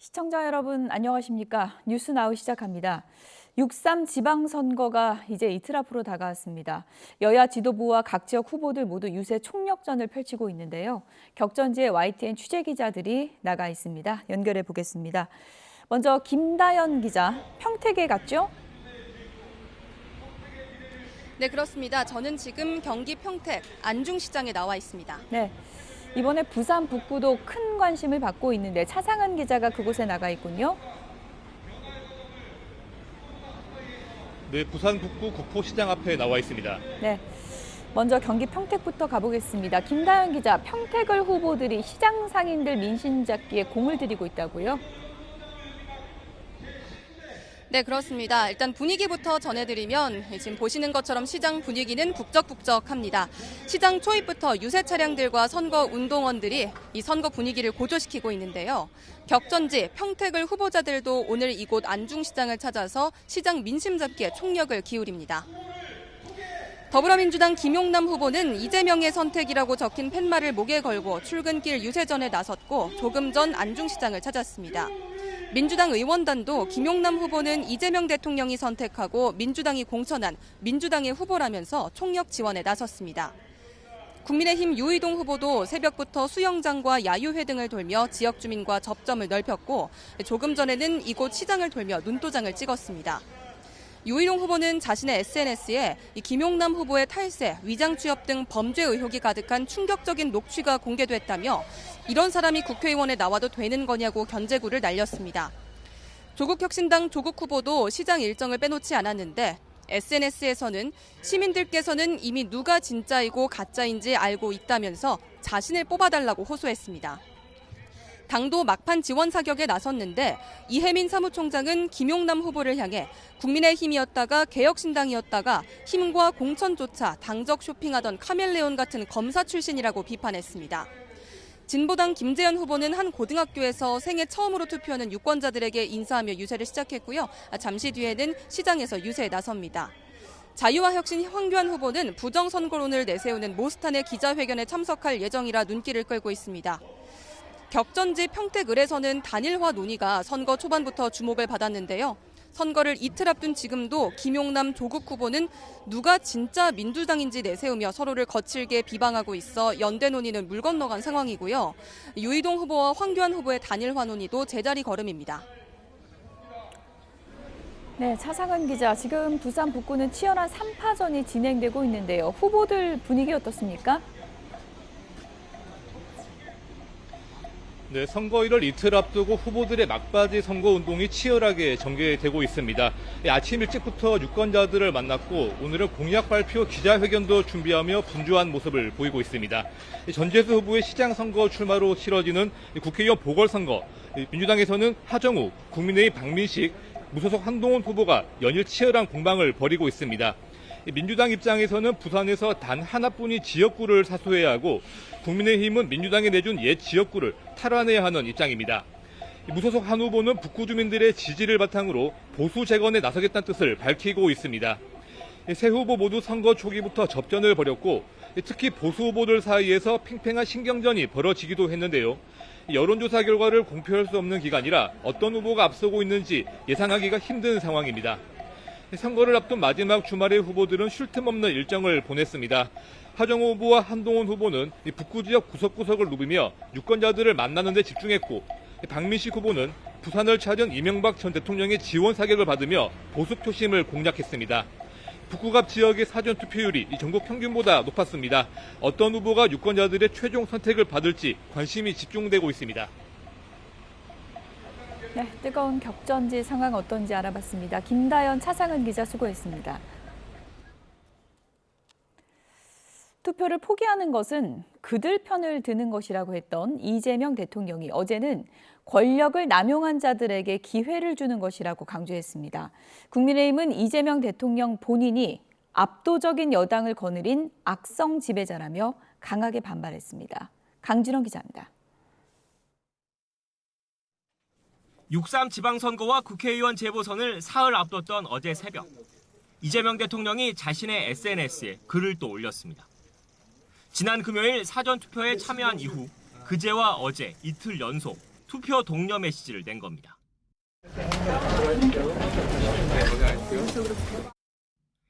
시청자 여러분 안녕하십니까? 뉴스나우 시작합니다. 6.3 지방선거가 이제 이틀 앞으로 다가왔습니다. 여야 지도부와 각 지역 후보들 모두 유세 총력전을 펼치고 있는데요. 격전지에 YTN 취재기자들이 나가 있습니다. 연결해 보겠습니다. 먼저 김다연 기자, 평택에 갔죠? 네, 그렇습니다. 저는 지금 경기 평택 안중시장에 나와 있습니다. 네. 이번에 부산 북구도 큰 관심을 받고 있는데 차상은 기자가 그곳에 나가 있군요. 네, 부산 북구 구포시장 앞에 나와 있습니다. 네. 먼저 경기 평택부터 가보겠습니다. 김다연 기자, 평택을 후보들이 시장 상인들 민심 잡기에 공을 들이고 있다고요? 네, 그렇습니다. 일단 분위기부터 전해드리면 지금 보시는 것처럼 시장 분위기는 북적북적합니다. 시장 초입부터 유세 차량들과 선거 운동원들이 이 선거 분위기를 고조시키고 있는데요. 격전지 평택을 후보자들도 오늘 이곳 안중시장을 찾아서 시장 민심 잡기에 총력을 기울입니다. 더불어민주당 김용남 후보는 이재명의 선택이라고 적힌 팻말을 목에 걸고 출근길 유세전에 나섰고 조금 전 안중시장을 찾았습니다. 민주당 의원단도 김용남 후보는 이재명 대통령이 선택하고 민주당이 공천한 민주당의 후보라면서 총력 지원에 나섰습니다. 국민의힘 유이동 후보도 새벽부터 수영장과 야유회 등을 돌며 지역 주민과 접점을 넓혔고 조금 전에는 이곳 시장을 돌며 눈도장을 찍었습니다. 유이동 후보는 자신의 SNS에 김용남 후보의 탈세, 위장 취업 등 범죄 의혹이 가득한 충격적인 녹취가 공개됐다며 이런 사람이 국회의원에 나와도 되는 거냐고 견제구를 날렸습니다. 조국혁신당 조국 후보도 시장 일정을 빼놓지 않았는데 SNS에서는 시민들께서는 이미 누가 진짜이고 가짜인지 알고 있다면서 자신을 뽑아달라고 호소했습니다. 당도 막판 지원 사격에 나섰는데 이혜민 사무총장은 김용남 후보를 향해 국민의힘이었다가 개혁신당이었다가 힘과 공천조차 당적 쇼핑하던 카멜레온 같은 검사 출신이라고 비판했습니다. 진보당 김재현 후보는 한 고등학교에서 생애 처음으로 투표하는 유권자들에게 인사하며 유세를 시작했고요. 잠시 뒤에는 시장에서 유세에 나섭니다. 자유와혁신 황교안 후보는 부정선거론을 내세우는 모스탄의 기자회견에 참석할 예정이라 눈길을 끌고 있습니다. 격전지 평택을에서는 단일화 논의가 선거 초반부터 주목을 받았는데요. 선거를 이틀 앞둔 지금도 김용남 조국 후보는 누가 진짜 민주당인지 내세우며 서로를 거칠게 비방하고 있어 연대 논의는 물 건너간 상황이고요. 유이동 후보와 황교안 후보의 단일화 논의도 제자리 걸음입니다. 네, 차상은 기자, 지금 부산 북구는 치열한 3파전이 진행되고 있는데요. 후보들 분위기 어떻습니까? 네, 선거일을 이틀 앞두고 후보들의 막바지 선거운동이 치열하게 전개되고 있습니다. 아침 일찍부터 유권자들을 만났고 오늘은 공약 발표 기자회견도 준비하며 분주한 모습을 보이고 있습니다. 전재수 후보의 시장 선거 출마로 치러지는 국회의원 보궐선거, 민주당에서는 하정우, 국민의힘 박민식, 무소속 한동훈 후보가 연일 치열한 공방을 벌이고 있습니다. 민주당 입장에서는 부산에서 단 하나뿐인 지역구를 사수해야 하고 국민의힘은 민주당이 내준 옛 지역구를 탈환해야 하는 입장입니다. 무소속 한 후보는 북구 주민들의 지지를 바탕으로 보수 재건에 나서겠다는 뜻을 밝히고 있습니다. 세 후보 모두 선거 초기부터 접전을 벌였고 특히 보수 후보들 사이에서 팽팽한 신경전이 벌어지기도 했는데요. 여론조사 결과를 공표할 수 없는 기간이라 어떤 후보가 앞서고 있는지 예상하기가 힘든 상황입니다. 선거를 앞둔 마지막 주말에 후보들은 쉴 틈 없는 일정을 보냈습니다. 하정우 후보와 한동훈 후보는 북구 지역 구석구석을 누비며 유권자들을 만나는 데 집중했고 박민식 후보는 부산을 찾은 이명박 전 대통령의 지원 사격을 받으며 보수 표심을 공략했습니다. 북구갑 지역의 사전 투표율이 전국 평균보다 높았습니다. 어떤 후보가 유권자들의 최종 선택을 받을지 관심이 집중되고 있습니다. 네, 뜨거운 격전지 상황 어떤지 알아봤습니다. 김다연, 차상은 기자 수고했습니다. 투표를 포기하는 것은 그들 편을 드는 것이라고 했던 이재명 대통령이 어제는 권력을 남용한 자들에게 기회를 주는 것이라고 강조했습니다. 국민의힘은 이재명 대통령 본인이 압도적인 여당을 거느린 악성 지배자라며 강하게 반발했습니다. 강진원 기자입니다. 6.3 지방선거와 국회의원 재보선을 사흘 앞뒀던 어제 새벽, 이재명 대통령이 자신의 SNS에 글을 또 올렸습니다. 지난 금요일 사전투표에 참여한 이후 그제와 어제 이틀 연속 투표 독려 메시지를 낸 겁니다.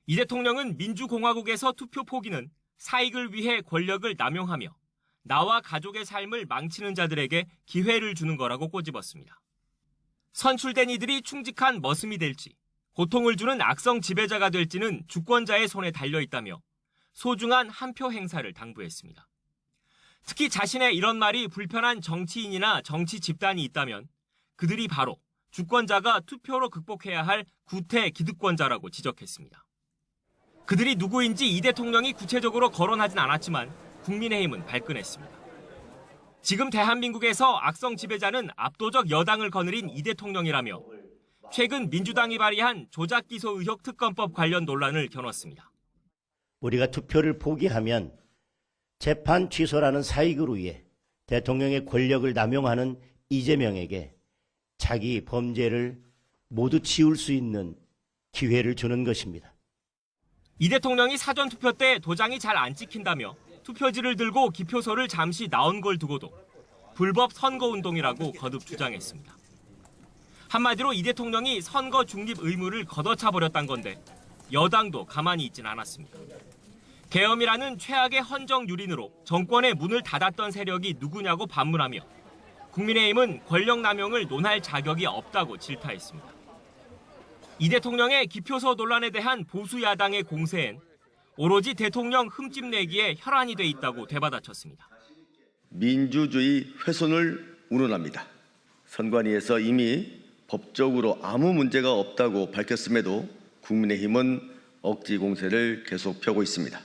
이 대통령은 민주공화국에서 투표 포기는 사익을 위해 권력을 남용하며 나와 가족의 삶을 망치는 자들에게 기회를 주는 거라고 꼬집었습니다. 선출된 이들이 충직한 머슴이 될지 고통을 주는 악성 지배자가 될지는 주권자의 손에 달려있다며 소중한 한 표 행사를 당부했습니다. 특히 자신의 이런 말이 불편한 정치인이나 정치 집단이 있다면 그들이 바로 주권자가 투표로 극복해야 할 구태 기득권자라고 지적했습니다. 그들이 누구인지 이 대통령이 구체적으로 거론하진 않았지만 국민의힘은 발끈했습니다. 지금 대한민국에서 악성 지배자는 압도적 여당을 거느린 이 대통령이라며 최근 민주당이 발의한 조작기소 의혹 특검법 관련 논란을 겨눴습니다. 우리가 투표를 포기하면 재판 취소라는 사익을 위해 대통령의 권력을 남용하는 이재명에게 자기 범죄를 모두 지울 수 있는 기회를 주는 것입니다. 이 대통령이 사전투표 때 도장이 잘 안 찍힌다며 투표지를 들고 기표소를 잠시 나온 걸 두고도 불법 선거운동이라고 거듭 주장했습니다. 한마디로 이 대통령이 선거 중립 의무를 걷어차버렸단 건데 여당도 가만히 있진 않았습니다. 계엄이라는 최악의 헌정 유린으로 정권의 문을 닫았던 세력이 누구냐고 반문하며 국민의힘은 권력 남용을 논할 자격이 없다고 질타했습니다. 이 대통령의 기표소 논란에 대한 보수 야당의 공세엔 오로지 대통령 흠집 내기에 혈안이 돼 있다고 되받아쳤습니다. 민주주의 훼손을 운운합니다. 선관위에서 이미 법적으로 아무 문제가 없다고 밝혔음에도 국민의힘은 억지 공세를 계속 펴고 있습니다.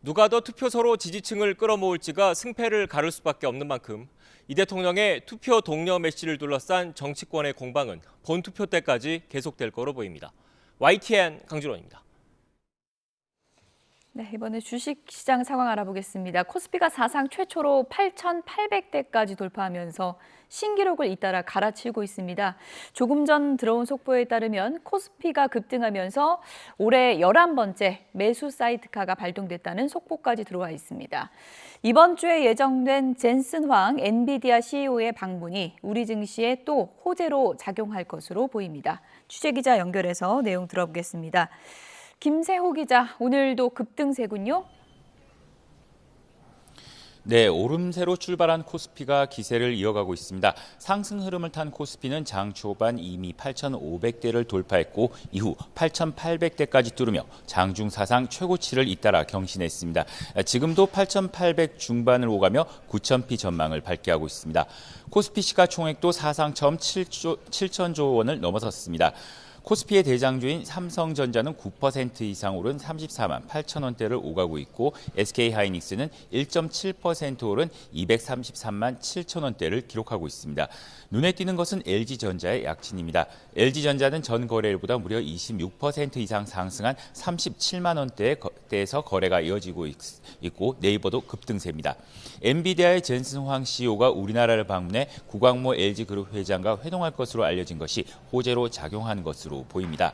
누가 더 투표소로 지지층을 끌어모을지가 승패를 가를 수밖에 없는 만큼 이 대통령의 투표 독려 메시지를 둘러싼 정치권의 공방은 본투표 때까지 계속될 거로 보입니다. YTN 강준원입니다. 네, 이번에 주식시장 상황 알아보겠습니다. 코스피가 사상 최초로 8,800대까지 돌파하면서 신기록을 잇따라 갈아치우고 있습니다. 조금 전 들어온 속보에 따르면 코스피가 급등하면서 올해 11번째 매수 사이드카가 발동됐다는 속보까지 들어와 있습니다. 이번 주에 예정된 젠슨 황 엔비디아 CEO의 방문이 우리 증시에 또 호재로 작용할 것으로 보입니다. 취재기자 연결해서 내용 들어보겠습니다. 김세호 기자, 오늘도 급등세군요. 네, 오름세로 출발한 코스피가 기세를 이어가고 있습니다. 상승 흐름을 탄 코스피는 장 초반 이미 8,500대를 돌파했고 이후 8,800대까지 뚫으며 장중 사상 최고치를 잇따라 경신했습니다. 지금도 8,800 중반을 오가며 9,000피 전망을 밝게 하고 있습니다. 코스피 시가총액도 사상 처음 7천조 원을 넘어섰습니다. 코스피의 대장주인 삼성전자는 9% 이상 오른 34만 8천 원대를 오가고 있고 SK하이닉스는 1.7% 오른 233만 7천 원대를 기록하고 있습니다. 눈에 띄는 것은 LG전자의 약진입니다. LG전자는 전 거래일보다 무려 26% 이상 상승한 37만 원대에서 거래가 이어지고 있고 네이버도 급등세입니다. 엔비디아의 젠슨 황 CEO가 우리나라를 방문해 구광모 LG그룹 회장과 회동할 것으로 알려진 것이 호재로 작용한 것으로 보입니다.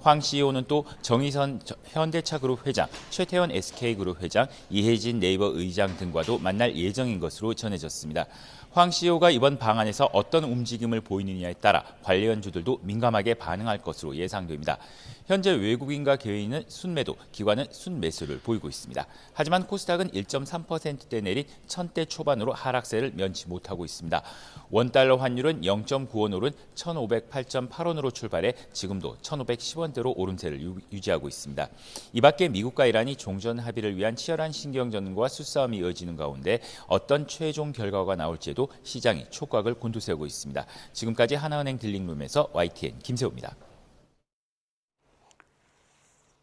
황 CEO는 또 정의선 현대차그룹 회장, 최태원 SK그룹 회장, 이혜진 네이버 의장 등과도 만날 예정인 것으로 전해졌습니다. 황 CEO가 이번 방안에서 어떤 움직임을 보이느냐에 따라 관련주들도 민감하게 반응할 것으로 예상됩니다. 현재 외국인과 개인은 순매도, 기관은 순매수를 보이고 있습니다. 하지만 코스닥은 1.3%대 내린 1000대 초반으로 하락세를 면치 못하고 있습니다. 원달러 환율은 0.9원 오른 1,508.8원으로 출발해 지금도 1,510원대로 오름세를 유지하고 있습니다. 이 밖에 미국과 이란이 종전 합의를 위한 치열한 신경전과 수싸움이 이어지는 가운데 어떤 최종 결과가 나올지에도 시장이 촉각을 곤두세우고 있습니다. 지금까지 하나은행 딜링룸에서 YTN 김세호입니다.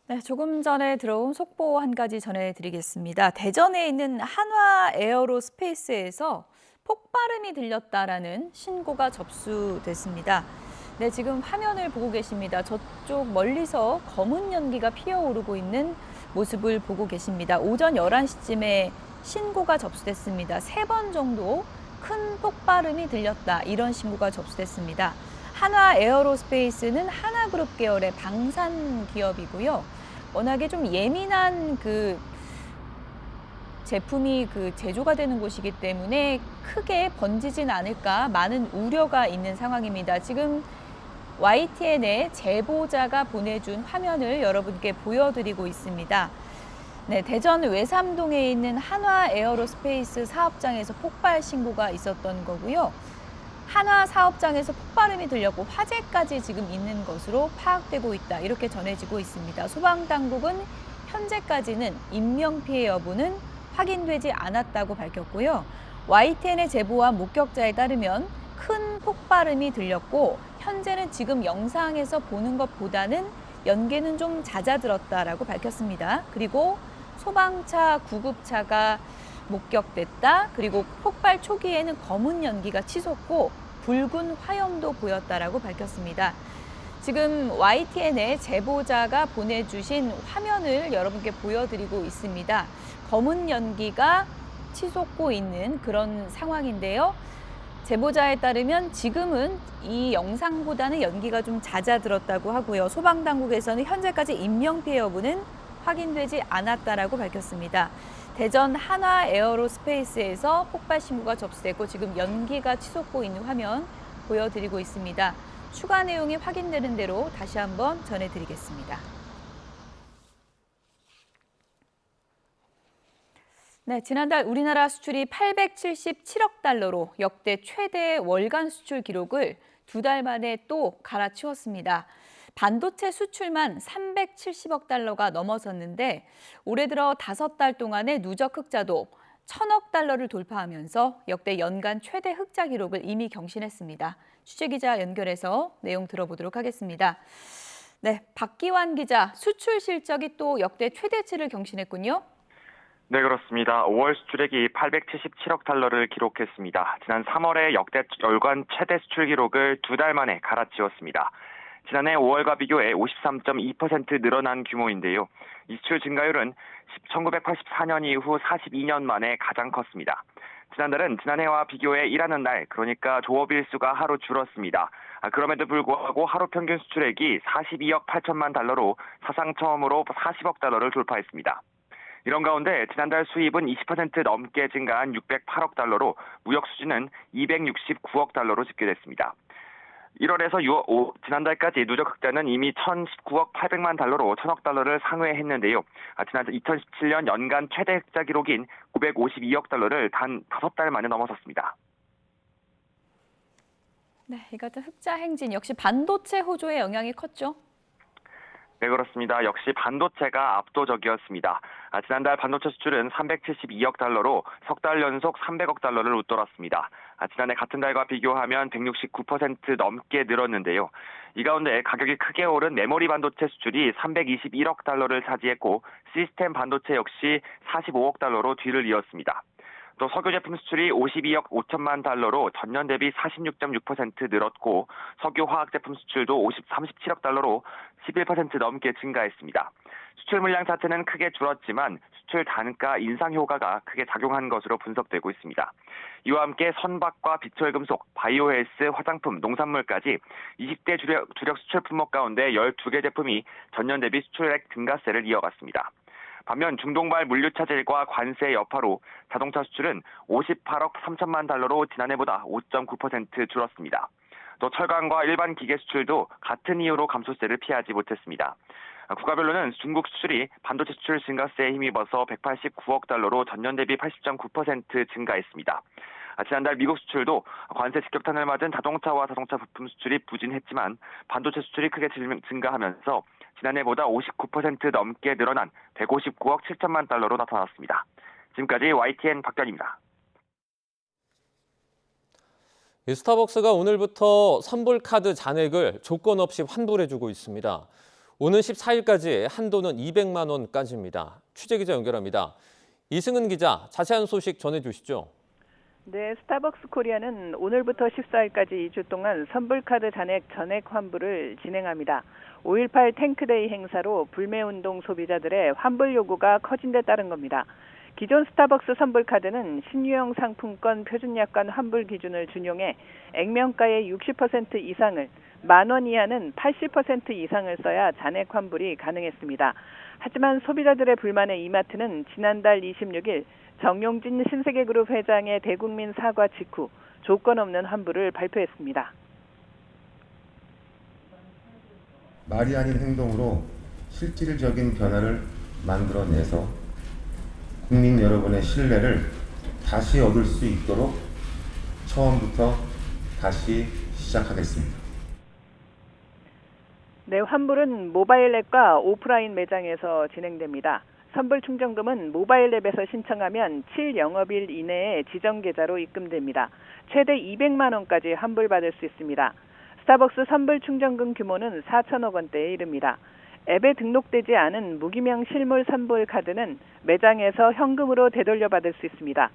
네, 조금 전에 들어온 속보 한 가지 전해드리겠습니다. 대전에 있는 한화 에어로스페이스에서 폭발음이 들렸다라는 신고가 접수됐습니다. 네, 지금 화면을 보고 계십니다. 저쪽 멀리서 검은 연기가 피어오르고 있는 모습을 보고 계십니다. 오전 11시쯤에 신고가 접수됐습니다. 3번 정도 큰 폭발음이 들렸다, 이런 신고가 접수됐습니다. 한화 에어로스페이스는 하나그룹 계열의 방산 기업이고요. 워낙에 좀 예민한 제품이 제조가 되는 곳이기 때문에 크게 번지진 않을까 많은 우려가 있는 상황입니다. 지금 YTN의 제보자가 보내준 화면을 여러분께 보여드리고 있습니다. 네, 대전 외삼동에 있는 한화 에어로스페이스 사업장에서 폭발 신고가 있었던 거고요. 한화 사업장에서 폭발음이 들렸고 화재까지 지금 있는 것으로 파악되고 있다. 이렇게 전해지고 있습니다. 소방당국은 현재까지는 인명피해 여부는 확인되지 않았다고 밝혔고요. YTN의 제보와 목격자에 따르면 큰 폭발음이 들렸고 현재는 지금 영상에서 보는 것보다는 연기는 좀 잦아들었다라고 밝혔습니다. 그리고 소방차, 구급차가 목격됐다. 그리고 폭발 초기에는 검은 연기가 치솟고 붉은 화염도 보였다라고 밝혔습니다. 지금 YTN의 제보자가 보내주신 화면을 여러분께 보여드리고 있습니다. 검은 연기가 치솟고 있는 그런 상황인데요. 제보자에 따르면 지금은 이 영상보다는 연기가 좀 잦아들었다고 하고요. 소방당국에서는 현재까지 인명피해 여부는 확인되지 않았다라고 밝혔습니다. 대전 한화 에어로스페이스에서 폭발 신고가 접수됐고 지금 연기가 치솟고 있는 화면 보여드리고 있습니다. 추가 내용이 확인되는 대로 다시 한번 전해드리겠습니다. 네, 지난달 우리나라 수출이 877억 달러로 역대 최대 월간 수출 기록을 2달 만에 또 갈아치웠습니다. 반도체 수출만 370억 달러가 넘어섰는데 올해 들어 5달 동안의 누적 흑자도 1,000억 달러를 돌파하면서 역대 연간 최대 흑자 기록을 이미 경신했습니다. 취재기자 연결해서 내용 들어보도록 하겠습니다. 네, 박기환 기자, 수출 실적이 또 역대 최대치를 경신했군요. 네, 그렇습니다. 5월 수출액이 877억 달러를 기록했습니다. 지난 3월에 역대 월간 최대 수출 기록을 2달 만에 갈아치웠습니다. 지난해 5월과 비교해 53.2% 늘어난 규모인데요. 이 수출 증가율은 1984년 이후 42년 만에 가장 컸습니다. 지난달은 지난해와 비교해 일하는 날, 그러니까 조업일 수가 하루 줄었습니다. 그럼에도 불구하고 하루 평균 수출액이 42억 8천만 달러로 사상 처음으로 40억 달러를 돌파했습니다. 이런 가운데 지난달 수입은 20% 넘게 증가한 608억 달러로 무역 수지는 269억 달러로 집계됐습니다. 1월에서 지난달까지 누적 흑자는 이미 1,019억 800만 달러로 1,000억 달러를 상회했는데요. 지난 2017년 연간 최대 흑자 기록인 952억 달러를 단 5달 만에 넘어섰습니다. 네, 이 같은 흑자 행진 역시 반도체 호조의 영향이 컸죠. 네, 그렇습니다. 역시 반도체가 압도적이었습니다. 지난달 반도체 수출은 372억 달러로 석 달 연속 300억 달러를 웃돌았습니다. 지난해 같은 달과 비교하면 169% 넘게 늘었는데요. 이 가운데 가격이 크게 오른 메모리 반도체 수출이 321억 달러를 차지했고 시스템 반도체 역시 45억 달러로 뒤를 이었습니다. 또 석유 제품 수출이 52억 5천만 달러로 전년 대비 46.6% 늘었고 석유 화학 제품 수출도 37억 달러로 11% 넘게 증가했습니다. 수출 물량 자체는 크게 줄었지만 수출 단가 인상 효과가 크게 작용한 것으로 분석되고 있습니다. 이와 함께 선박과 비철금속, 바이오헬스, 화장품, 농산물까지 20대 주력 수출 품목 가운데 12개 제품이 전년 대비 수출액 증가세를 이어갔습니다. 반면 중동발 물류 차질과 관세 여파로 자동차 수출은 58억 3천만 달러로 지난해보다 5.9% 줄었습니다. 또 철강과 일반 기계 수출도 같은 이유로 감소세를 피하지 못했습니다. 국가별로는 중국 수출이 반도체 수출 증가세에 힘입어서 189억 달러로 전년 대비 80.9% 증가했습니다. 지난달 미국 수출도 관세 직격탄을 맞은 자동차와 자동차 부품 수출이 부진했지만 반도체 수출이 크게 증가하면서 지난해보다 59% 넘게 늘어난 159억 7천만 달러로 나타났습니다. 지금까지 YTN 박견입니다. 스타벅스가 오늘부터 선불카드 잔액을 조건 없이 환불해주고 있습니다. 오는 14일까지 한도는 200만 원까지입니다. 취재기자 연결합니다. 이승은 기자, 자세한 소식 전해주시죠. 네, 스타벅스 코리아는 오늘부터 14일까지 2주 동안 선불카드 잔액 전액 환불을 진행합니다. 5.18 탱크데이 행사로 불매운동 소비자들의 환불 요구가 커진 데 따른 겁니다. 기존 스타벅스 선불카드는 신유형 상품권 표준약관 환불 기준을 준용해 액면가의 60% 이상을, 10,000원 이하는 80% 이상을 써야 잔액 환불이 가능했습니다. 하지만 소비자들의 불만에 이마트는 지난달 26일 정용진 신세계그룹 회장의 대국민 사과 직후 조건 없는 환불을 발표했습니다. 말이 아닌 행동으로 실질적인 변화를 만들어내서 국민 여러분의 신뢰를 다시 얻을 수 있도록 처음부터 다시 시작하겠습니다. 네, 환불은 모바일 앱과 오프라인 매장에서 진행됩니다. 선불 충전금은 모바일 앱에서 신청하면 7영업일 이내에 지정 계좌로 입금됩니다. 최대 200만 원까지 환불받을 수 있습니다. 스타벅스 선불 충전금 규모는 4천억 원대에 이릅니다. 앱에 등록되지 않은 무기명 실물 선불 카드는 매장에서 현금으로 되돌려받을 수 있습니다.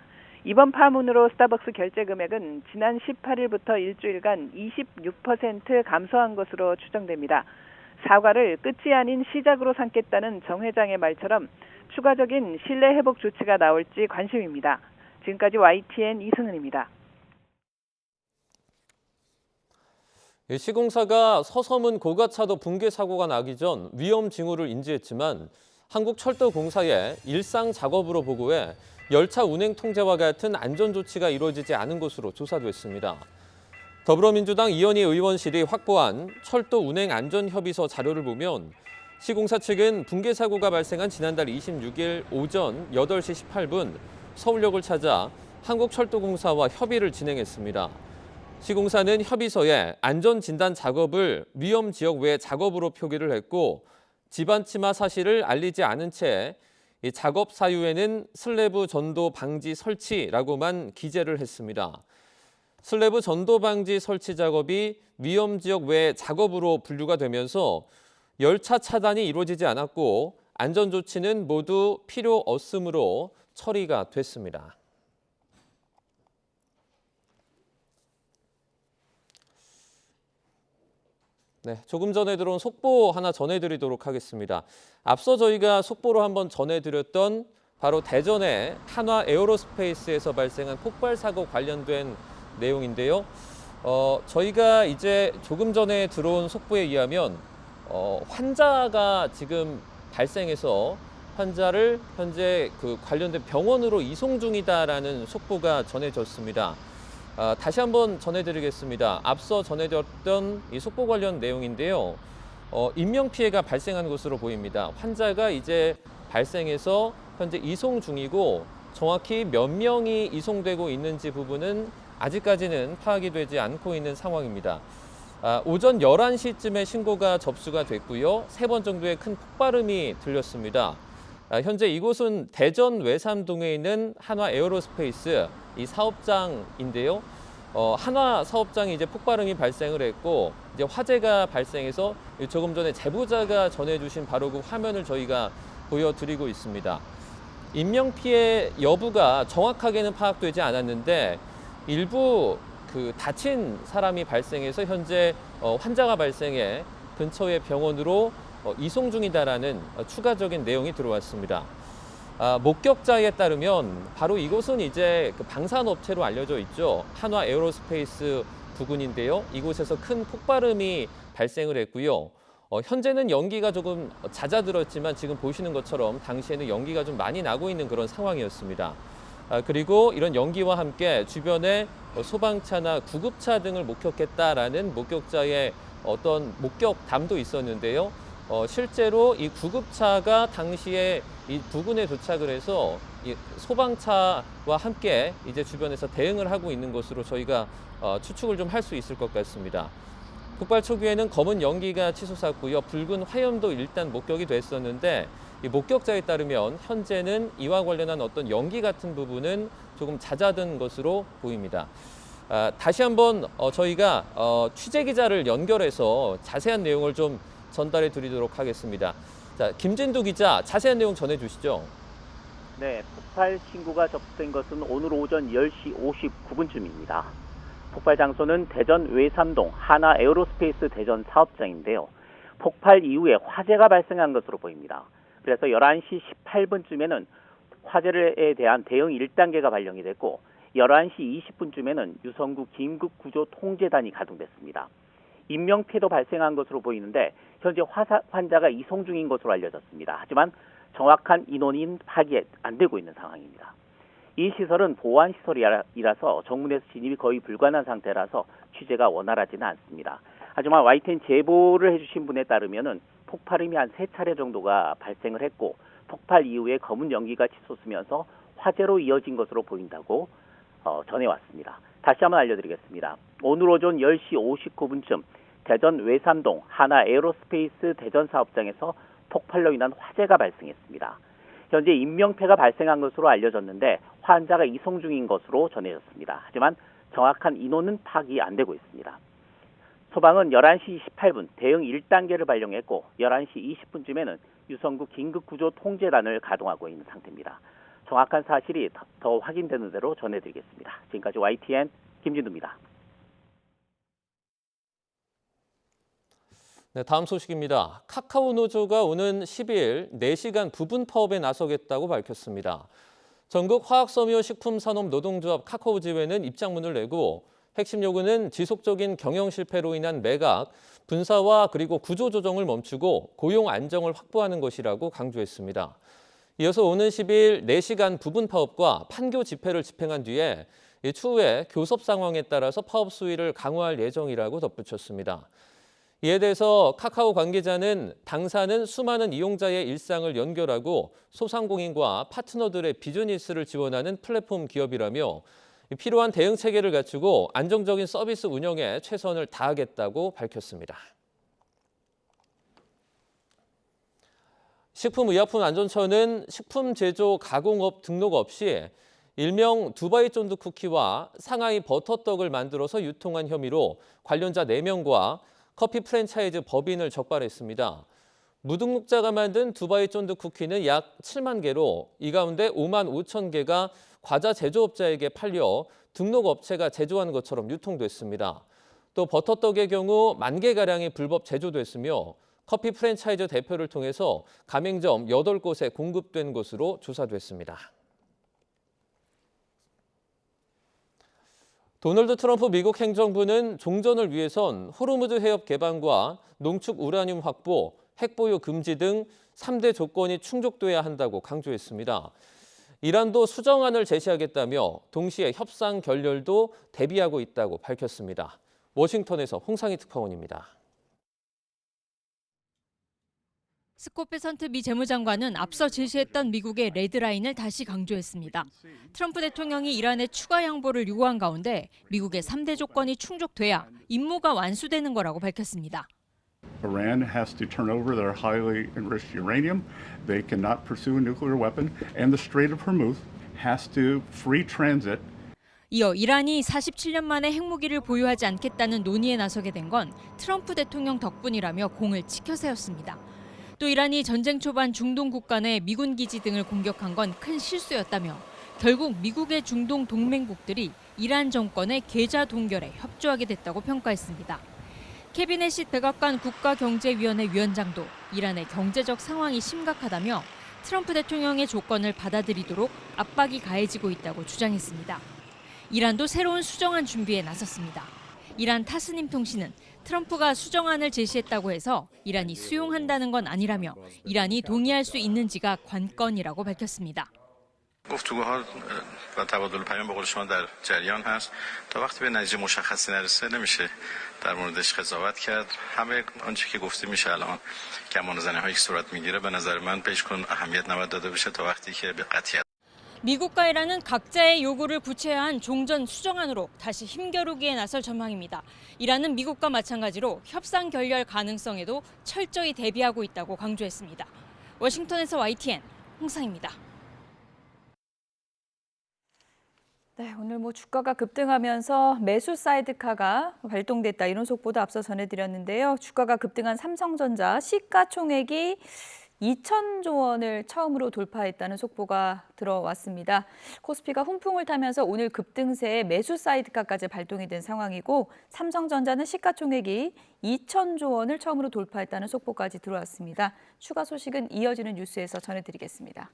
이번 파문으로 스타벅스 결제 금액은 지난 18일부터 일주일간 26% 감소한 것으로 추정됩니다. 사과를 끝이 아닌 시작으로 삼겠다는 정 회장의 말처럼 추가적인 신뢰 회복 조치가 나올지 관심입니다. 지금까지 YTN 이승은입니다. 시공사가 서서문 고가차도 붕괴 사고가 나기 전 위험 징후를 인지했지만 한국철도공사에 일상 작업으로 보고해 열차 운행 통제와 같은 안전 조치가 이루어지지 않은 것으로 조사됐습니다. 더불어민주당 이현희 의원실이 확보한 철도 운행 안전 협의서 자료를 보면 시공사 측은 붕괴 사고가 발생한 지난달 26일 오전 8시 18분 서울역을 찾아 한국철도공사와 협의를 진행했습니다. 시공사는 협의서에 안전진단 작업을 위험 지역 외 작업으로 표기를 했고 집안 침하 사실을 알리지 않은 채 이 작업 사유에는 슬래브 전도 방지 설치라고만 기재를 했습니다. 슬래브 전도 방지 설치 작업이 위험 지역 외 작업으로 분류가 되면서 열차 차단이 이루어지지 않았고 안전 조치는 모두 필요 없음으로 처리가 됐습니다. 네, 조금 전에 들어온 속보 하나 전해드리도록 하겠습니다. 앞서 저희가 속보로 한번 전해드렸던 바로 대전의 한화 에어로스페이스에서 발생한 폭발 사고 관련된 내용인데요. 저희가 이제 조금 전에 들어온 속보에 의하면 환자가 지금 발생해서 환자를 현재 그 관련된 병원으로 이송 중이다라는 속보가 전해졌습니다. 다시 한번 전해드리겠습니다. 앞서 전해드렸던 이 속보 관련 내용인데요. 인명피해가 발생한 것으로 보입니다. 환자가 이제 발생해서 현재 이송 중이고 정확히 몇 명이 이송되고 있는지 부분은 아직까지는 파악이 되지 않고 있는 상황입니다. 오전 11시쯤에 신고가 접수가 됐고요. 3번 정도의 큰 폭발음이 들렸습니다. 현재 이곳은 대전 외삼동에 있는 한화 에어로스페이스 이 사업장인데요. 한화 사업장이 이제 폭발음이 발생을 했고 이제 화재가 발생해서 조금 전에 제보자가 전해주신 바로 그 화면을 저희가 보여드리고 있습니다. 인명피해 여부가 정확하게는 파악되지 않았는데 일부 그 다친 사람이 발생해서 현재 환자가 발생해 근처의 병원으로 이송 중이다라는 추가적인 내용이 들어왔습니다. 목격자에 따르면 바로 이곳은 이제 그 방산업체로 알려져 있죠. 한화 에어로스페이스 부근인데요. 이곳에서 큰 폭발음이 발생을 했고요. 현재는 연기가 조금 잦아들었지만 지금 보시는 것처럼 당시에는 연기가 좀 많이 나고 있는 그런 상황이었습니다. 그리고 이런 연기와 함께 주변에 소방차나 구급차 등을 목격했다라는 목격자의 어떤 목격담도 있었는데요. 실제로 이 구급차가 당시에 이 부근에 도착을 해서 이 소방차와 함께 이제 주변에서 대응을 하고 있는 것으로 저희가 추측을 좀 할 수 있을 것 같습니다. 폭발 초기에는 검은 연기가 치솟았고요. 붉은 화염도 일단 목격이 됐었는데 이 목격자에 따르면 현재는 이와 관련한 어떤 연기 같은 부분은 조금 잦아든 것으로 보입니다. 다시 한번 저희가 취재 기자를 연결해서 자세한 내용을 좀 전달해 드리도록 하겠습니다. 자, 김진두 기자, 자세한 내용 전해 주시죠. 네, 폭발 신고가 접수된 것은 오늘 오전 10시 59분쯤입니다. 폭발 장소는 대전 외삼동 한화 에어로스페이스 대전 사업장인데요. 폭발 이후에 화재가 발생한 것으로 보입니다. 그래서 11시 18분쯤에는 화재에 대한 대응 1단계가 발령이 됐고 11시 20분쯤에는 유성구 긴급구조통제단이 가동됐습니다. 인명피해도 발생한 것으로 보이는데 현재 환자가 이송 중인 것으로 알려졌습니다. 하지만 정확한 인원이 파악이 안 되고 있는 상황입니다. 이 시설은 보안 시설이라서 정문에서 진입이 거의 불가능한 상태라서 취재가 원활하지는 않습니다. 하지만 YTN 제보를 해주신 분에 따르면은 폭발음이 한 3차례 정도가 발생을 했고 폭발 이후에 검은 연기가 치솟으면서 화재로 이어진 것으로 보인다고 전해왔습니다. 다시 한번 알려드리겠습니다. 오늘 오전 10시 59분쯤 대전 외삼동 하나 에어로스페이스 대전 사업장에서 폭발로 인한 화재가 발생했습니다. 현재 인명피해가 발생한 것으로 알려졌는데 환자가 이송 중인 것으로 전해졌습니다. 하지만 정확한 인원은 파악이 안 되고 있습니다. 소방은 11시 28분 대응 1단계를 발령했고 11시 20분쯤에는 유성구 긴급구조 통제단을 가동하고 있는 상태입니다. 정확한 사실이 더 확인되는 대로 전해드리겠습니다. 지금까지 YTN 김진두입니다. 네, 다음 소식입니다. 카카오 노조가 오는 10일 4시간 부분 파업에 나서겠다고 밝혔습니다. 전국 화학섬유 식품산업 노동조합 카카오지회는 입장문을 내고 핵심 요구는 지속적인 경영 실패로 인한 매각, 분사와 그리고 구조조정을 멈추고 고용 안정을 확보하는 것이라고 강조했습니다. 이어서 오는 10일 4시간 부분 파업과 판교 집회를 집행한 뒤에 추후에 교섭 상황에 따라서 파업 수위를 강화할 예정이라고 덧붙였습니다. 이에 대해서 카카오 관계자는 당사는 수많은 이용자의 일상을 연결하고 소상공인과 파트너들의 비즈니스를 지원하는 플랫폼 기업이라며 필요한 대응 체계를 갖추고 안정적인 서비스 운영에 최선을 다하겠다고 밝혔습니다. 식품의약품안전처는 식품 제조 가공업 등록 없이 일명 두바이 쫀득 쿠키와 상하이 버터떡을 만들어서 유통한 혐의로 관련자 4명과 커피 프랜차이즈 법인을 적발했습니다. 무등록자가 만든 두바이 쫀득 쿠키는 약 7만 개로 이 가운데 5만 5천 개가 과자 제조업자에게 팔려 등록업체가 제조한 것처럼 유통됐습니다. 또 버터떡의 경우 1만 개가량이 불법 제조됐으며 커피 프랜차이즈 대표를 통해서 가맹점 8곳에 공급된 것으로 조사됐습니다. 도널드 트럼프 미국 행정부는 종전을 위해선 호르무즈 해협 개방과 농축 우라늄 확보, 핵보유 금지 등 3대 조건이 충족돼야 한다고 강조했습니다. 이란도 수정안을 제시하겠다며 동시에 협상 결렬도 대비하고 있다고 밝혔습니다. 워싱턴에서 홍상희 특파원입니다. 스콧 베선트 미 재무장관은 앞서 제시했던 미국의 레드라인을 다시 강조했습니다. 트럼프 대통령이 이란에 추가 양보를 요구한 가운데 미국의 3대 조건이 충족돼야 임무가 완수되는 거라고 밝혔습니다. Iran has to turn over their highly enriched uranium. They cannot pursue a nuclear weapon. And the Strait of Hormuz has to free transit. 이어 이란이 47년 만에 핵무기를 보유하지 않겠다는 논의에 나서게 된 건 트럼프 대통령 덕분이라며 공을 치켜 세웠습니다. 또 이란이 전쟁 초반 중동 국가 내 미군 기지 등을 공격한 건 큰 실수였다며 결국 미국의 중동 동맹국들이 이란 정권의 계좌 동결에 협조하게 됐다고 평가했습니다. 케빈 애시 백악관 국가경제위원회 위원장도 이란의 경제적 상황이 심각하다며 트럼프 대통령의 조건을 받아들이도록 압박이 가해지고 있다고 주장했습니다. 이란도 새로운 수정안 준비에 나섰습니다. 이란 타스님 통신은 트럼프가 수정안을 제시했다고 해서 이란이 수용한다는 건 아니라며 이란이 동의할 수 있는지가 관건이라고 밝혔습니다. گفتگوها و تبادل پیام به قول شما در جریان هست تا وقتی به نتیجه مشخصی نرسه نمیشه در موردش قضاوت کرد همه آنچه که گفته میشه الان کمان زنی هایی که صورت میگیره به نظر من بهش کن اهمیت نباید داده بشه تا وقتی که به قطعیت 미국과 이란은 각자의 요구를 구체화한 종전 수정안으로 다시 힘겨루기에 나설 전망입니다. 이란은 미국과 마찬가지로 협상 결렬 가능성에도 철저히 대비하고 있다고 강조했습니다. 워싱턴에서 YTN 홍상입니다. 네, 오늘 주가가 급등하면서 매수 사이드카가 발동됐다 이런 속보도 앞서 전해드렸는데요. 주가가 급등한 삼성전자 시가총액이 2천조 원을 처음으로 돌파했다는 속보가 들어왔습니다. 코스피가 훈풍을 타면서 오늘 급등세에 매수 사이드카까지 발동이 된 상황이고 삼성전자는 시가총액이 2천조 원을 처음으로 돌파했다는 속보까지 들어왔습니다. 추가 소식은 이어지는 뉴스에서 전해드리겠습니다.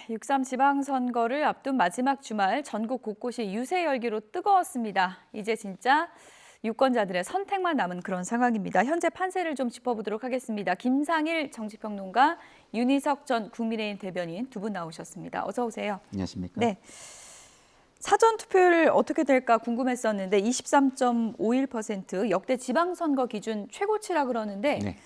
6.3 지방선거를 앞둔 마지막 주말 전국 곳곳이 유세 열기로 뜨거웠습니다. 이제 진짜 유권자들의 선택만 남은 그런 상황입니다. 현재 판세를 좀 짚어보도록 하겠습니다. 김상일 정치평론가, 윤희석 전 국민의힘 대변인 두 분 나오셨습니다. 어서 오세요. 안녕하십니까? 네. 사전 투표율 어떻게 될까 궁금했었는데 23.51% 역대 지방선거 기준 최고치라 그러는데 네.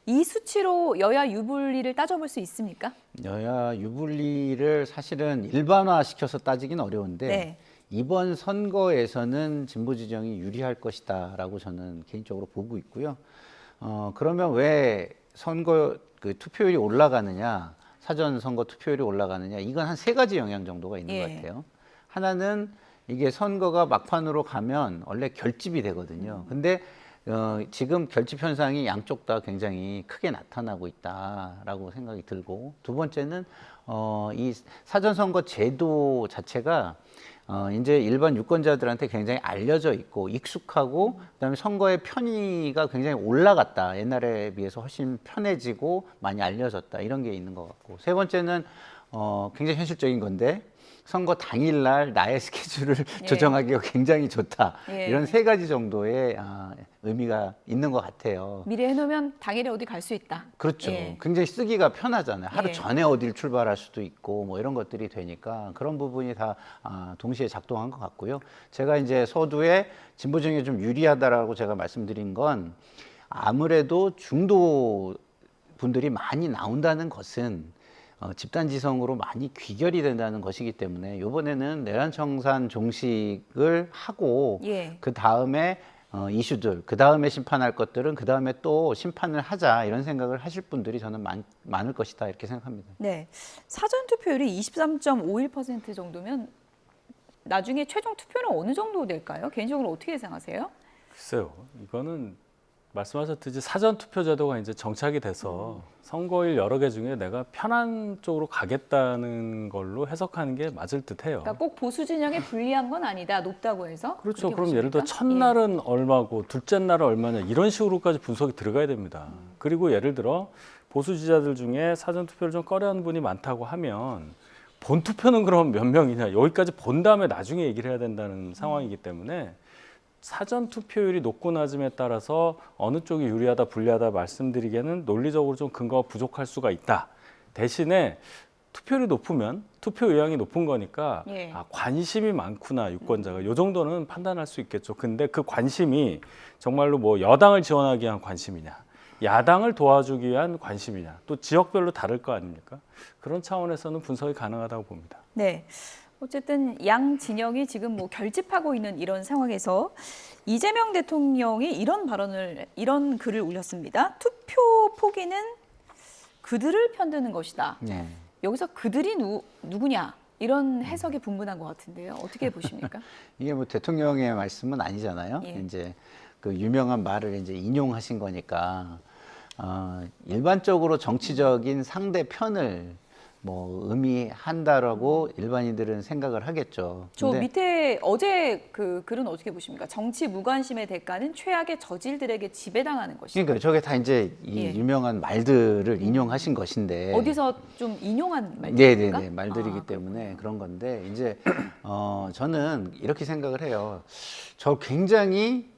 이 수치로 여야 유불리를 따져볼 수 있습니까? 여야 유불리를 사실은 일반화시켜서 따지긴 어려운데 네. 이번 선거에서는 진보 지정이 유리할 것이다라고 저는 개인적으로 보고 있고요. 그러면 왜 선거 투표율이 올라가느냐, 사전 선거 투표율이 올라가느냐, 이건 한 세 가지 영향 정도가 있는 것 같아요. 하나는 이게 선거가 막판으로 가면 원래 결집이 되거든요. 근데 지금 결집 현상이 양쪽 다 굉장히 크게 나타나고 있다라고 생각이 들고, 두 번째는 이 사전선거 제도 자체가 이제 일반 유권자들한테 굉장히 알려져 있고 익숙하고, 그다음에 선거의 편의가 굉장히 올라갔다. 옛날에 비해서 훨씬 편해지고 많이 알려졌다. 이런 게 있는 것 같고, 세 번째는 굉장히 현실적인 건데, 선거 당일날 나의 스케줄을 조정하기가 굉장히 좋다. 이런 세 가지 정도의 의미가 있는 것 같아요. 미리 해놓으면 당일에 어디 갈 수 있다. 그렇죠. 굉장히 쓰기가 편하잖아요. 하루 전에 어딜 출발할 수도 있고 뭐 이런 것들이 되니까 그런 부분이 다 동시에 작동한 것 같고요. 제가 이제 서두에 진보정에 좀 유리하다라고 제가 말씀드린 건, 아무래도 중도 분들이 많이 나온다는 것은 집단지성으로 많이 귀결이 된다는 것이기 때문에 이번에는 내란청산 종식을 하고 그 다음에 이슈들, 그 다음에 심판할 것들은 그 다음에 또 심판을 하자, 이런 생각을 하실 분들이 저는 많을 것이다, 이렇게 생각합니다. 네, 사전 투표율이 23.51% 정도면 나중에 최종 투표는 어느 정도 될까요? 개인적으로 어떻게 예상하세요? 글쎄요, 이거는 말씀하셨듯이 사전 투표 제도가 이제 정착이 돼서 선거일 여러 개 중에 내가 편한 쪽으로 가겠다는 걸로 해석하는 게 맞을 듯해요. 그러니까 꼭 보수 진영에 불리한 건 아니다, 높다고 해서. 그렇죠. 그럼 예를 들어 첫날은 얼마고 둘째 날은 얼마냐, 이런 식으로까지 분석이 들어가야 됩니다. 그리고 예를 들어 보수 지지자들 중에 사전 투표를 좀 꺼려하는 분이 많다고 하면 본 투표는 그럼 몇 명이냐, 여기까지 본 다음에 나중에 얘기를 해야 된다는 상황이기 때문에 사전 투표율이 높고 낮음에 따라서 어느 쪽이 유리하다 불리하다 말씀드리기에는 논리적으로 좀 근거가 부족할 수가 있다. 대신에 투표율이 높으면 투표 의향이 높은 거니까 관심이 많구나, 유권자가. 이 정도는 판단할 수 있겠죠. 근데 그 관심이 정말로 뭐 여당을 지원하기 위한 관심이냐, 야당을 도와주기 위한 관심이냐, 또 지역별로 다를 거 아닙니까? 그런 차원에서는 분석이 가능하다고 봅니다. 네. 어쨌든 양 진영이 지금 뭐 결집하고 있는 이런 상황에서 이재명 대통령이 이런 글을 올렸습니다. 투표 포기는 그들을 편드는 것이다. 여기서 그들이 누구냐, 이런 해석이 분분한 것 같은데요. 어떻게 보십니까? 이게 뭐 대통령의 말씀은 아니잖아요. 이제 그 유명한 말을 이제 인용하신 거니까 일반적으로 정치적인 상대편을 뭐 의미한다라고 일반인들은 생각을 하겠죠. 저 밑에 어제 그 글은 어떻게 보십니까? 정치 무관심의 대가는 최악의 저질들에게 지배당하는 것이다. 그러니까 저게 다 이제 이 유명한 말들을 인용하신 것인데, 어디서 좀 인용한 말들입니까? 네네네, 말들이기 때문에 그런 건데, 이제 저는 이렇게 생각을 해요. 저 굉장히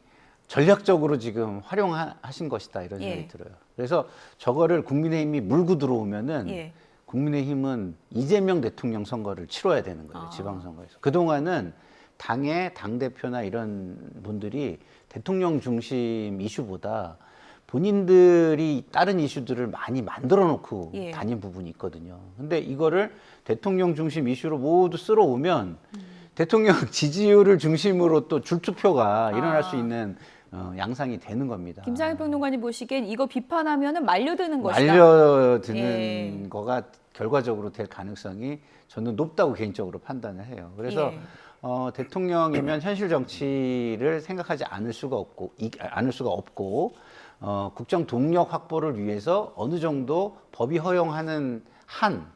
전략적으로 지금 활용하신 것이다, 이런 생각이 들어요. 그래서 저거를 국민의힘이 물고 들어오면은 국민의힘은 이재명 대통령 선거를 치러야 되는 거예요, 지방선거에서. 그동안은 당의 당대표나 이런 분들이 대통령 중심 이슈보다 본인들이 다른 이슈들을 많이 만들어 놓고 다닌 부분이 있거든요. 근데 이거를 대통령 중심 이슈로 모두 쓸어오면 대통령 지지율을 중심으로 또 줄투표가 일어날 수 있는 양상이 되는 겁니다. 김상일 평론가님 보시기엔 이거 비판하면은 말려드는 것이다. 말려드는 거가 결과적으로 될 가능성이 저는 높다고 개인적으로 판단을 해요. 그래서 대통령이면 현실 정치를 생각하지 않을 수가 없고 국정 동력 확보를 위해서 어느 정도 법이 허용하는 한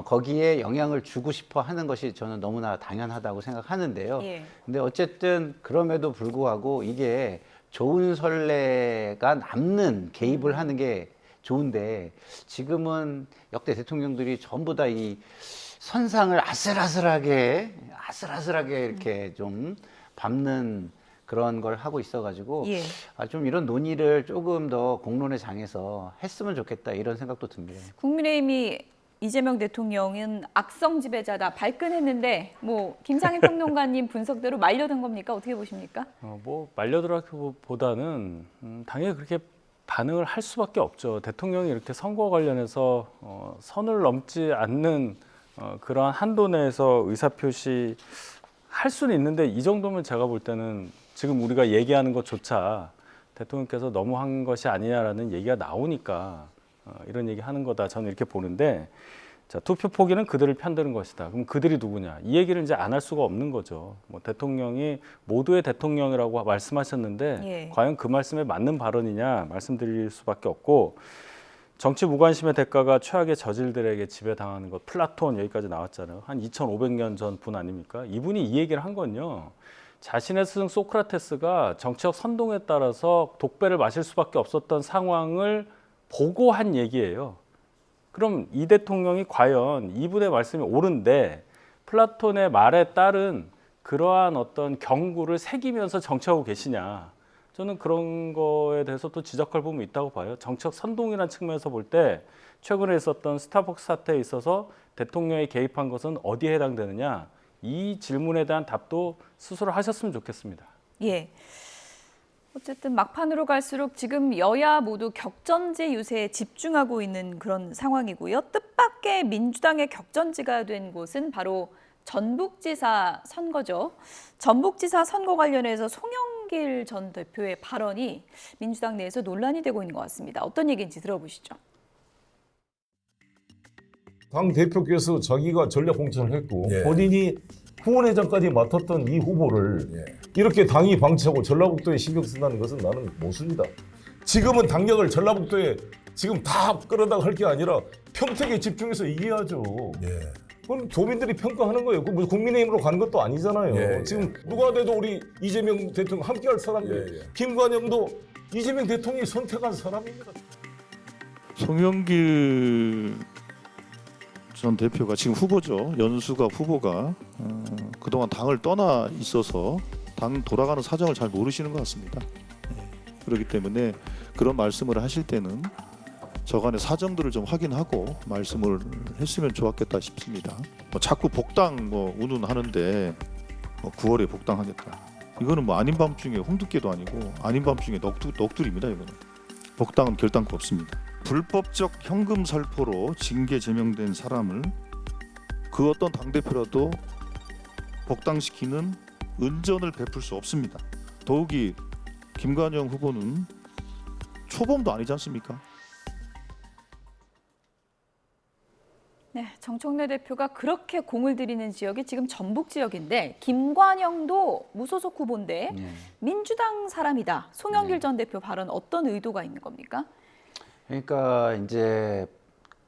거기에 영향을 주고 싶어 하는 것이 저는 너무나 당연하다고 생각하는데요. 근데 어쨌든 그럼에도 불구하고 이게 좋은 선례가 남는 개입을 하는 게 좋은데, 지금은 역대 대통령들이 전부 다 이 선상을 아슬아슬하게 이렇게 좀 밟는 그런 걸 하고 있어가지고 예. 좀 이런 논의를 조금 더 공론의 장에서 했으면 좋겠다 이런 생각도 듭니다. 국민의힘이 이재명 대통령은 악성 지배자다 발끈했는데 뭐 김상인 평론가님 분석대로 말려든 겁니까? 어떻게 보십니까? 뭐 말려들기보다는 당연히 그렇게 반응을 할 수밖에 없죠. 대통령이 이렇게 선거 관련해서 선을 넘지 않는 그러한 한도 내에서 의사표시 할 수는 있는데 이 정도면 제가 볼 때는 지금 우리가 얘기하는 것조차 대통령께서 너무 한 것이 아니냐라는 얘기가 나오니까 이런 얘기 하는 거다 저는 이렇게 보는데, 자, 투표 포기는 그들을 편드는 것이다. 그럼 그들이 누구냐? 이 얘기를 이제 안 할 수가 없는 거죠. 뭐 대통령이 모두의 대통령이라고 말씀하셨는데 예. 과연 그 말씀에 맞는 발언이냐 말씀드릴 수밖에 없고, 정치 무관심의 대가가 최악의 저질들에게 지배당하는 것, 플라톤 여기까지 나왔잖아요. 한 2500년 전 분 아닙니까? 이분이 이 얘기를 한 건요, 자신의 스승 소크라테스가 정치적 선동에 따라서 독배를 마실 수밖에 없었던 상황을 보고 한 얘기예요. 그럼 이 대통령이 과연 이분의 말씀이 옳은데 플라톤의 말에 따른 그러한 어떤 경구를 새기면서 정치하고 계시냐? 저는 그런 거에 대해서 또 지적할 부분이 있다고 봐요. 정치적 선동이라는 측면에서 볼 때 최근에 있었던 스타벅스 사태에 있어서 대통령이 개입한 것은 어디에 해당되느냐? 이 질문에 대한 답도 스스로 하셨으면 좋겠습니다. 예. 어쨌든 막판으로 갈수록 지금 여야 모두 격전지 유세에 집중하고 있는 그런 상황이고요. 뜻밖의 민주당의 격전지가 된 곳은 바로 전북지사 선거죠. 전북지사 선거 관련해서 송영길 전 대표의 발언이 민주당 내에서 논란이 되고 있는 것 같습니다. 어떤 얘기인지 들어보시죠. 당 대표께서 자기가 전략 공천을 했고 본인이 후원회장까지 맡았던 이 후보를 이렇게 당이 방치하고 전라북도에 신경 쓴다는 것은 나는 모순이다. 지금은 당력을 전라북도에 지금 다 끌어다가 할 게 아니라 평택에 집중해서 이겨야죠. 그건 도민들이 평가하는 거예요. 그 국민의힘으로 가는 것도 아니잖아요. 지금 누가 돼도 우리 이재명 대통령 함께할 사람들, 김관영도 이재명 대통령이 선택한 사람입니다. 송영길 전 대표가 지금 후보죠. 연수가 후보가 그동안 당을 떠나 있어서 당 돌아가는 사정을 잘 모르시는 것 같습니다. 그렇기 때문에 그런 말씀을 하실 때는 저간의 사정들을 좀 확인하고 말씀을 했으면 좋았겠다 싶습니다. 자꾸 복당 운운하는데 9월에 복당하겠다. 이거는 아닌 밤중에 홍두깨도 아니고 아닌 밤중에 넋두리입니다. 이거는 복당은 결단코 없습니다. 불법적 현금 살포로 징계 제명된 사람을 그 어떤 당대표라도 복당시키는 은전을 베풀 수 없습니다. 더욱이 김관영 후보는 초범도 아니지 않습니까? 네, 정청래 대표가 그렇게 공을 들이는 지역이 지금 전북 지역인데 김관영도 무소속 후보인데 민주당 사람이다. 송영길 전 대표 발언 어떤 의도가 있는 겁니까? 그러니까 이제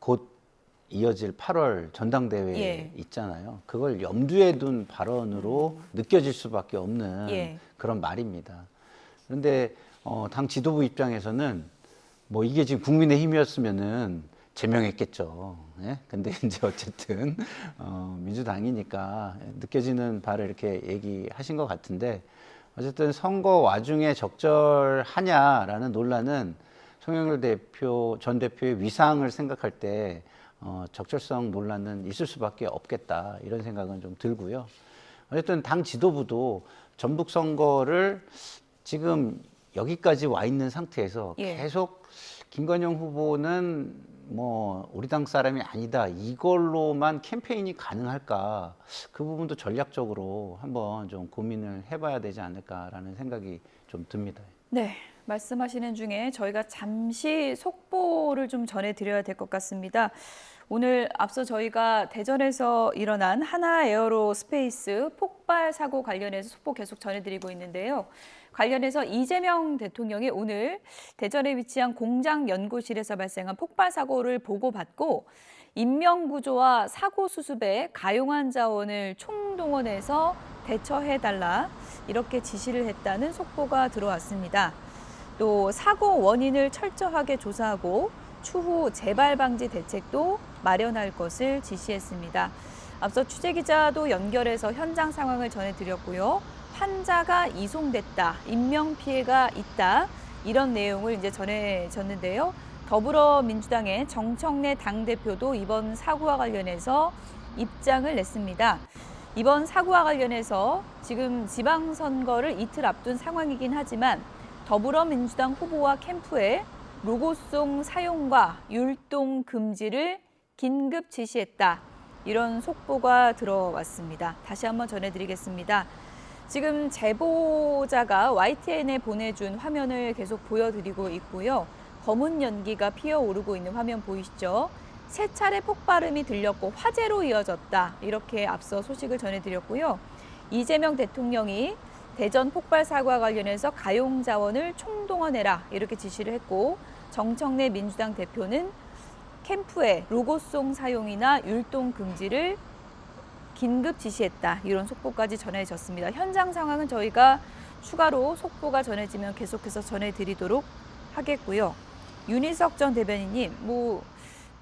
곧 이어질 8월 전당대회 있잖아요. 그걸 염두에 둔 발언으로 느껴질 수밖에 없는 그런 말입니다. 그런데 당 지도부 입장에서는 뭐 이게 지금 국민의힘이었으면은 제명했겠죠. 근데 이제 어쨌든 민주당이니까 느껴지는 바를 이렇게 얘기하신 것 같은데, 어쨌든 선거 와중에 적절하냐라는 논란은 송영길 전 대표의 위상을 생각할 때 적절성 논란은 있을 수밖에 없겠다, 이런 생각은 좀 들고요. 어쨌든 당 지도부도 전북 선거를 지금 여기까지 와 있는 상태에서 계속 김관영 후보는 뭐 우리 당 사람이 아니다, 이걸로만 캠페인이 가능할까, 그 부분도 전략적으로 한번 좀 고민을 해봐야 되지 않을까라는 생각이 좀 듭니다. 네, 말씀하시는 중에 저희가 잠시 속보를 좀 전해드려야 될 것 같습니다. 오늘 앞서 저희가 대전에서 일어난 하나 에어로스페이스 폭발 사고 관련해서 속보 계속 전해드리고 있는데요. 관련해서 이재명 대통령이 오늘 대전에 위치한 공장 연구실에서 발생한 폭발 사고를 보고받고 인명구조와 사고 수습에 가용한 자원을 총동원해서 대처해달라, 이렇게 지시를 했다는 속보가 들어왔습니다. 또 사고 원인을 철저하게 조사하고 추후 재발 방지 대책도 마련할 것을 지시했습니다. 앞서 취재기자도 연결해서 현장 상황을 전해드렸고요. 환자가 이송됐다, 인명피해가 있다, 이런 내용을 이제 전해졌는데요. 더불어민주당의 정청래 당대표도 이번 사고와 관련해서 입장을 냈습니다. 이번 사고와 관련해서 지금 지방선거를 이틀 앞둔 상황이긴 하지만 더불어민주당 후보와 캠프에 로고송 사용과 율동 금지를 긴급 지시했다. 이런 속보가 들어왔습니다. 다시 한번 전해드리겠습니다. 지금 제보자가 YTN에 보내준 화면을 계속 보여드리고 있고요. 검은 연기가 피어오르고 있는 화면 보이시죠? 세 차례 폭발음이 들렸고 화재로 이어졌다. 이렇게 앞서 소식을 전해드렸고요. 이재명 대통령이 대전 폭발 사고와 관련해서 가용 자원을 총동원해라 이렇게 지시를 했고 정청래 민주당 대표는 캠프에 로고송 사용이나 율동 금지를 긴급 지시했다. 이런 속보까지 전해졌습니다. 현장 상황은 저희가 추가로 속보가 전해지면 계속해서 전해드리도록 하겠고요. 윤희석 전 대변인님,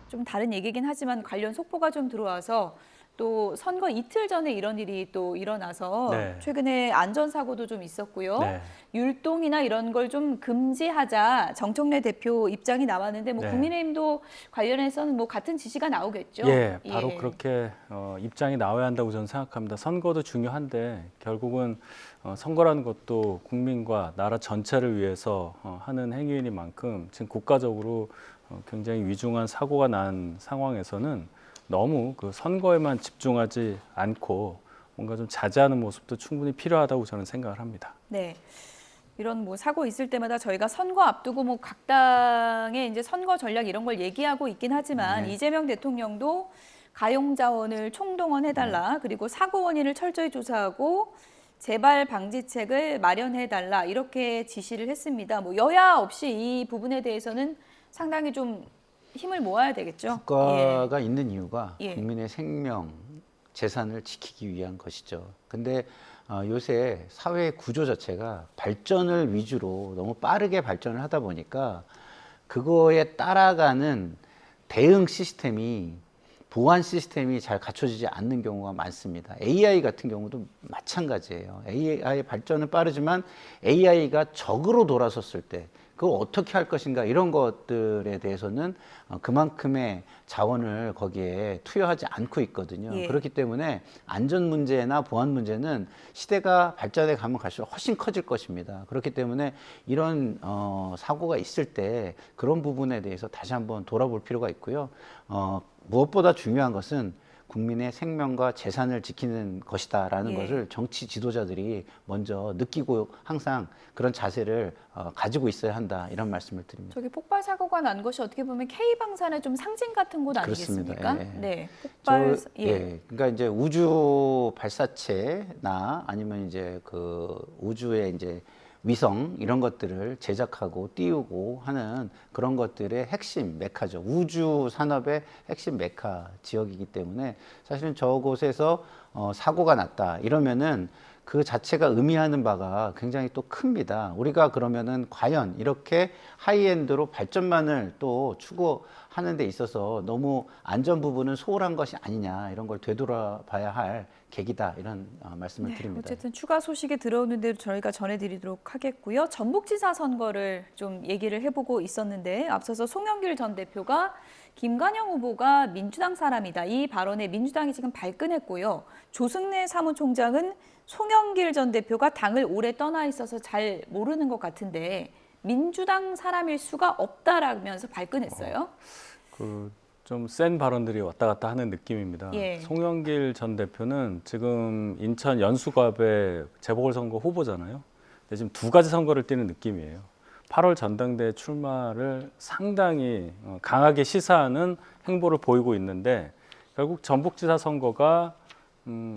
좀 다른 얘기긴 하지만 관련 속보가 좀 들어와서 또 선거 이틀 전에 이런 일이 또 일어나서 네. 최근에 안전사고도 좀 있었고요. 네. 율동이나 이런 걸 좀 금지하자 정청래 대표 입장이 나왔는데 네. 국민의힘도 관련해서는 같은 지시가 나오겠죠. 예, 바로 그렇게 입장이 나와야 한다고 저는 생각합니다. 선거도 중요한데 결국은 선거라는 것도 국민과 나라 전체를 위해서 하는 행위이니만큼 지금 국가적으로 굉장히 위중한 사고가 난 상황에서는 너무 그 선거에만 집중하지 않고 뭔가 좀 자제하는 모습도 충분히 필요하다고 저는 생각을 합니다. 네. 이런 사고 있을 때마다 저희가 선거 앞두고 각 당의 이제 선거 전략 이런 걸 얘기하고 있긴 하지만 네. 이재명 대통령도 가용 자원을 총동원해달라. 그리고 사고 원인을 철저히 조사하고 재발 방지책을 마련해달라. 이렇게 지시를 했습니다. 여야 없이 이 부분에 대해서는 상당히 좀 힘을 모아야 되겠죠. 국가가 있는 이유가 예. 국민의 생명, 재산을 지키기 위한 것이죠. 근데 요새 사회 구조 자체가 발전을 위주로 너무 빠르게 발전을 하다 보니까 그거에 따라가는 대응 시스템이 보안 시스템이 잘 갖춰지지 않는 경우가 많습니다. AI 같은 경우도 마찬가지예요. AI 발전은 빠르지만 AI가 적으로 돌아섰을 때 그걸 어떻게 할 것인가 이런 것들에 대해서는 그만큼의 자원을 거기에 투여하지 않고 있거든요. 예. 그렇기 때문에 안전 문제나 보안 문제는 시대가 발전해 가면 갈수록 훨씬 커질 것입니다. 그렇기 때문에 이런 사고가 있을 때 그런 부분에 대해서 다시 한번 돌아볼 필요가 있고요. 무엇보다 중요한 것은 국민의 생명과 재산을 지키는 것이다라는 예. 것을 정치 지도자들이 먼저 느끼고 항상 그런 자세를 가지고 있어야 한다 이런 말씀을 드립니다. 저기 폭발 사고가 난 곳이 어떻게 보면 K방산의 좀 상징 같은 곳 아니겠습니까? 그렇습니다. 예. 네, 폭발. 그러니까 이제 우주 발사체나 아니면 이제 그 우주의 이제 위성 이런 것들을 제작하고 띄우고 하는 그런 것들의 핵심 메카죠. 우주 산업의 핵심 메카 지역이기 때문에 사실은 저곳에서 사고가 났다 이러면은 그 자체가 의미하는 바가 굉장히 또 큽니다. 우리가 그러면은 과연 이렇게 하이엔드로 발전만을 또 추구하는 데 있어서 너무 안전 부분은 소홀한 것이 아니냐 이런 걸 되돌아봐야 할 계기다 이런 말씀을 드립니다. 어쨌든 추가 소식이 들어오는 대로 저희가 전해드리도록 하겠고요. 전북지사 선거를 좀 얘기를 해보고 있었는데 앞서서 송영길 전 대표가 김관영 후보가 민주당 사람이다. 이 발언에 민주당이 지금 발끈했고요. 조승래 사무총장은 송영길 전 대표가 당을 오래 떠나 있어서 잘 모르는 것 같은데 민주당 사람일 수가 없다라면서 발끈했어요. 좀 센 발언들이 왔다 갔다 하는 느낌입니다. 예. 송영길 전 대표는 지금 인천 연수갑의 재보궐선거 후보잖아요. 근데 지금 두 가지 선거를 뛰는 느낌이에요. 8월 전당대회 출마를 상당히 강하게 시사하는 행보를 보이고 있는데 결국 전북지사 선거가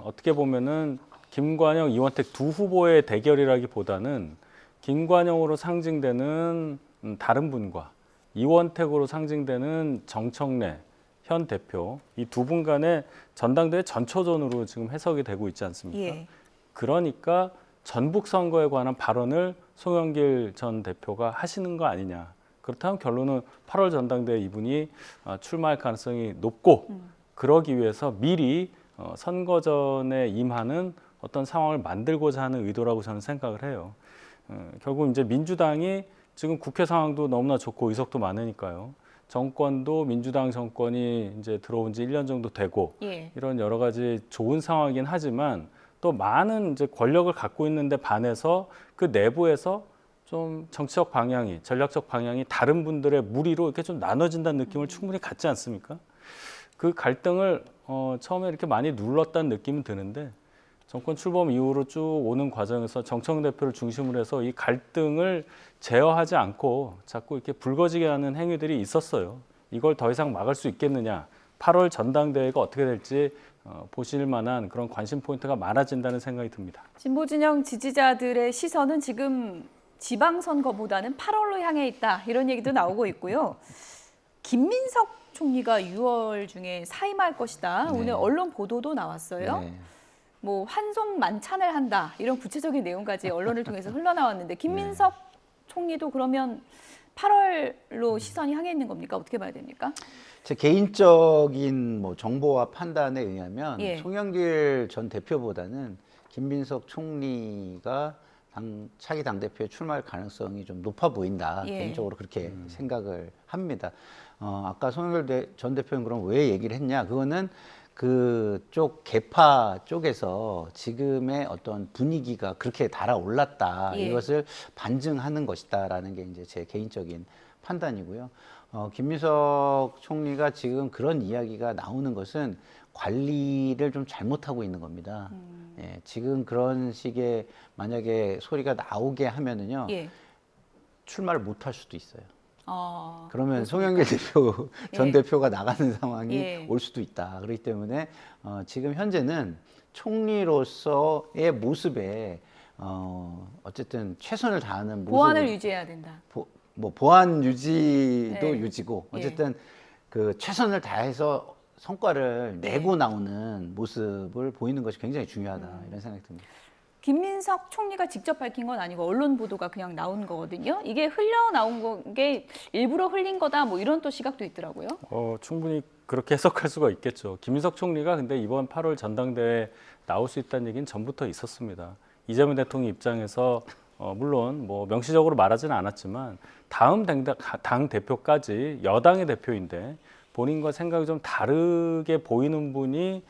어떻게 보면은 김관영, 이원택 두 후보의 대결이라기보다는 김관영으로 상징되는 다른 분과 이원택으로 상징되는 정청래 현 대표 이 두 분 간의 전당대회 전초전으로 지금 해석이 되고 있지 않습니까? 예. 그러니까 전북 선거에 관한 발언을 송영길 전 대표가 하시는 거 아니냐. 그렇다면 결론은 8월 전당대회 이분이 출마할 가능성이 높고 그러기 위해서 미리 선거전에 임하는 어떤 상황을 만들고자 하는 의도라고 저는 생각을 해요. 결국 이제 민주당이 지금 국회 상황도 너무나 좋고 의석도 많으니까요. 정권도 민주당 정권이 이제 들어온 지 1년 정도 되고 이런 여러 가지 좋은 상황이긴 하지만 또 많은 이제 권력을 갖고 있는데 반해서 그 내부에서 좀 정치적 방향이, 전략적 방향이 다른 분들의 무리로 이렇게 좀 나눠진다는 느낌을 충분히 갖지 않습니까? 그 갈등을 처음에 이렇게 많이 눌렀다는 느낌은 드는데 정권 출범 이후로 쭉 오는 과정에서 정청 대표를 중심으로 해서 이 갈등을 제어하지 않고 자꾸 이렇게 불거지게 하는 행위들이 있었어요. 이걸 더 이상 막을 수 있겠느냐. 8월 전당대회가 어떻게 될지 보실 만한 그런 관심 포인트가 많아진다는 생각이 듭니다. 진보 진영 지지자들의 시선은 지금 지방선거보다는 8월로 향해 있다. 이런 얘기도 나오고 있고요. 김민석 총리가 6월 중에 사임할 것이다. 오늘 언론 보도도 나왔어요. 뭐 환송 만찬을 한다. 이런 구체적인 내용까지 언론을 통해서 흘러나왔는데 김민석 총리도 그러면 8월로 시선이 향해 있는 겁니까? 어떻게 봐야 됩니까? 제 개인적인 뭐 정보와 판단에 의하면 예. 송영길 전 대표보다는 김민석 총리가 차기 당대표에 출마할 가능성이 좀 높아 보인다. 예. 개인적으로 그렇게 생각을 합니다. 아까 송영길 전 대표는 그럼 왜 얘기를 했냐? 그거는 그쪽 개파 쪽에서 지금의 어떤 분위기가 그렇게 달아올랐다. 예. 이것을 반증하는 것이다라는 게 이제 제 개인적인 판단이고요. 김민석 총리가 지금 그런 이야기가 나오는 것은 관리를 좀 잘못하고 있는 겁니다. 예, 지금 그런 식의 만약에 소리가 나오게 하면은요, 출마를 못할 수도 있어요. 그러면 송영길 대표 전 대표가 나가는 상황이 올 수도 있다. 그렇기 때문에 지금 현재는 총리로서의 모습에 어쨌든 최선을 다하는 모습, 보안을 유지해야 된다. 뭐 보안 유지도 유지고 어쨌든 그 최선을 다해서 성과를 내고 나오는 모습을 보이는 것이 굉장히 중요하다 이런 생각이 듭니다. 김민석 총리가 직접 밝힌 건 아니고 언론 보도가 그냥 나온 거거든요. 이게 흘러나온 게 일부러 흘린 거다 뭐 이런 또 시각도 있더라고요. 충분히 그렇게 해석할 수가 있겠죠. 김민석 총리가 근데 이번 8월 전당대회에 나올 수 있다는 얘기는 전부터 있었습니다. 이재명 대통령 입장에서 물론 뭐 명시적으로 말하지는 않았지만 다음 당 대표까지 여당의 대표인데 본인과 생각이 좀 다르게 보이는 분이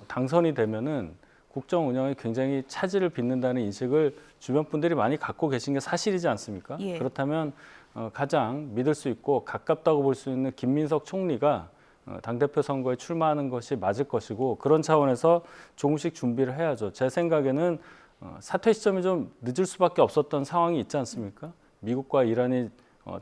당선이 되면은 국정 운영에 굉장히 차질을 빚는다는 인식을 주변 분들이 많이 갖고 계신 게 사실이지 않습니까? 그렇다면 가장 믿을 수 있고 가깝다고 볼 수 있는 김민석 총리가 당대표 선거에 출마하는 것이 맞을 것이고 그런 차원에서 조금씩 준비를 해야죠. 제 생각에는 사퇴 시점이 좀 늦을 수밖에 없었던 상황이 있지 않습니까? 미국과 이란이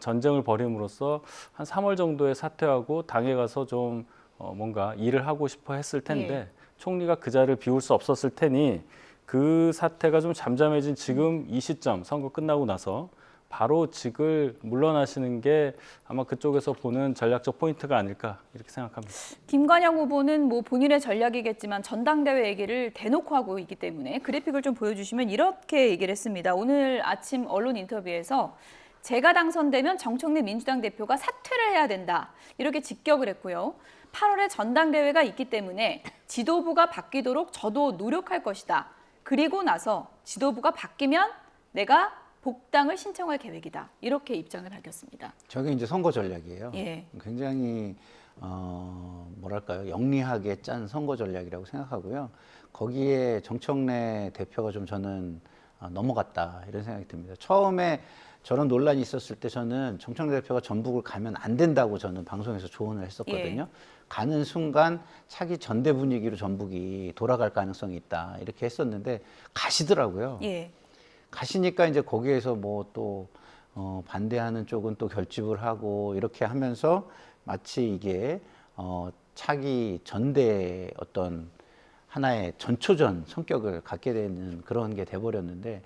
전쟁을 벌임으로써 한 3월 정도에 사퇴하고 당에 가서 좀 뭔가 일을 하고 싶어 했을 텐데 총리가 그 자리를 비울 수 없었을 테니 그 사태가 좀 잠잠해진 지금 이 시점 선거 끝나고 나서 바로 직을 물러나시는 게 아마 그쪽에서 보는 전략적 포인트가 아닐까 이렇게 생각합니다. 김관영 후보는 뭐 본인의 전략이겠지만 전당대회 얘기를 대놓고 하고 있기 때문에 그래픽을 좀 보여주시면 이렇게 얘기를 했습니다. 오늘 아침 언론 인터뷰에서 제가 당선되면 정청래 민주당 대표가 사퇴를 해야 된다. 이렇게 직격을 했고요. 8월에 전당대회가 있기 때문에 지도부가 바뀌도록 저도 노력할 것이다. 그리고 나서 지도부가 바뀌면 내가 복당을 신청할 계획이다. 이렇게 입장을 밝혔습니다. 저게 이제 선거 전략이에요. 굉장히 뭐랄까요, 영리하게 짠 선거 전략이라고 생각하고요. 거기에 정청래 대표가 좀 저는 넘어갔다 이런 생각이 듭니다. 처음에 저런 논란이 있었을 때 저는 정청래 대표가 전북을 가면 안 된다고 저는 방송에서 조언을 했었거든요. 가는 순간 차기 전대 분위기로 전북이 돌아갈 가능성이 있다 이렇게 했었는데 가시더라고요. 가시니까 이제 거기에서 뭐 또 반대하는 쪽은 또 결집을 하고 이렇게 하면서 마치 이게 차기 전대 어떤 하나의 전초전 성격을 갖게 되는 그런 게 돼버렸는데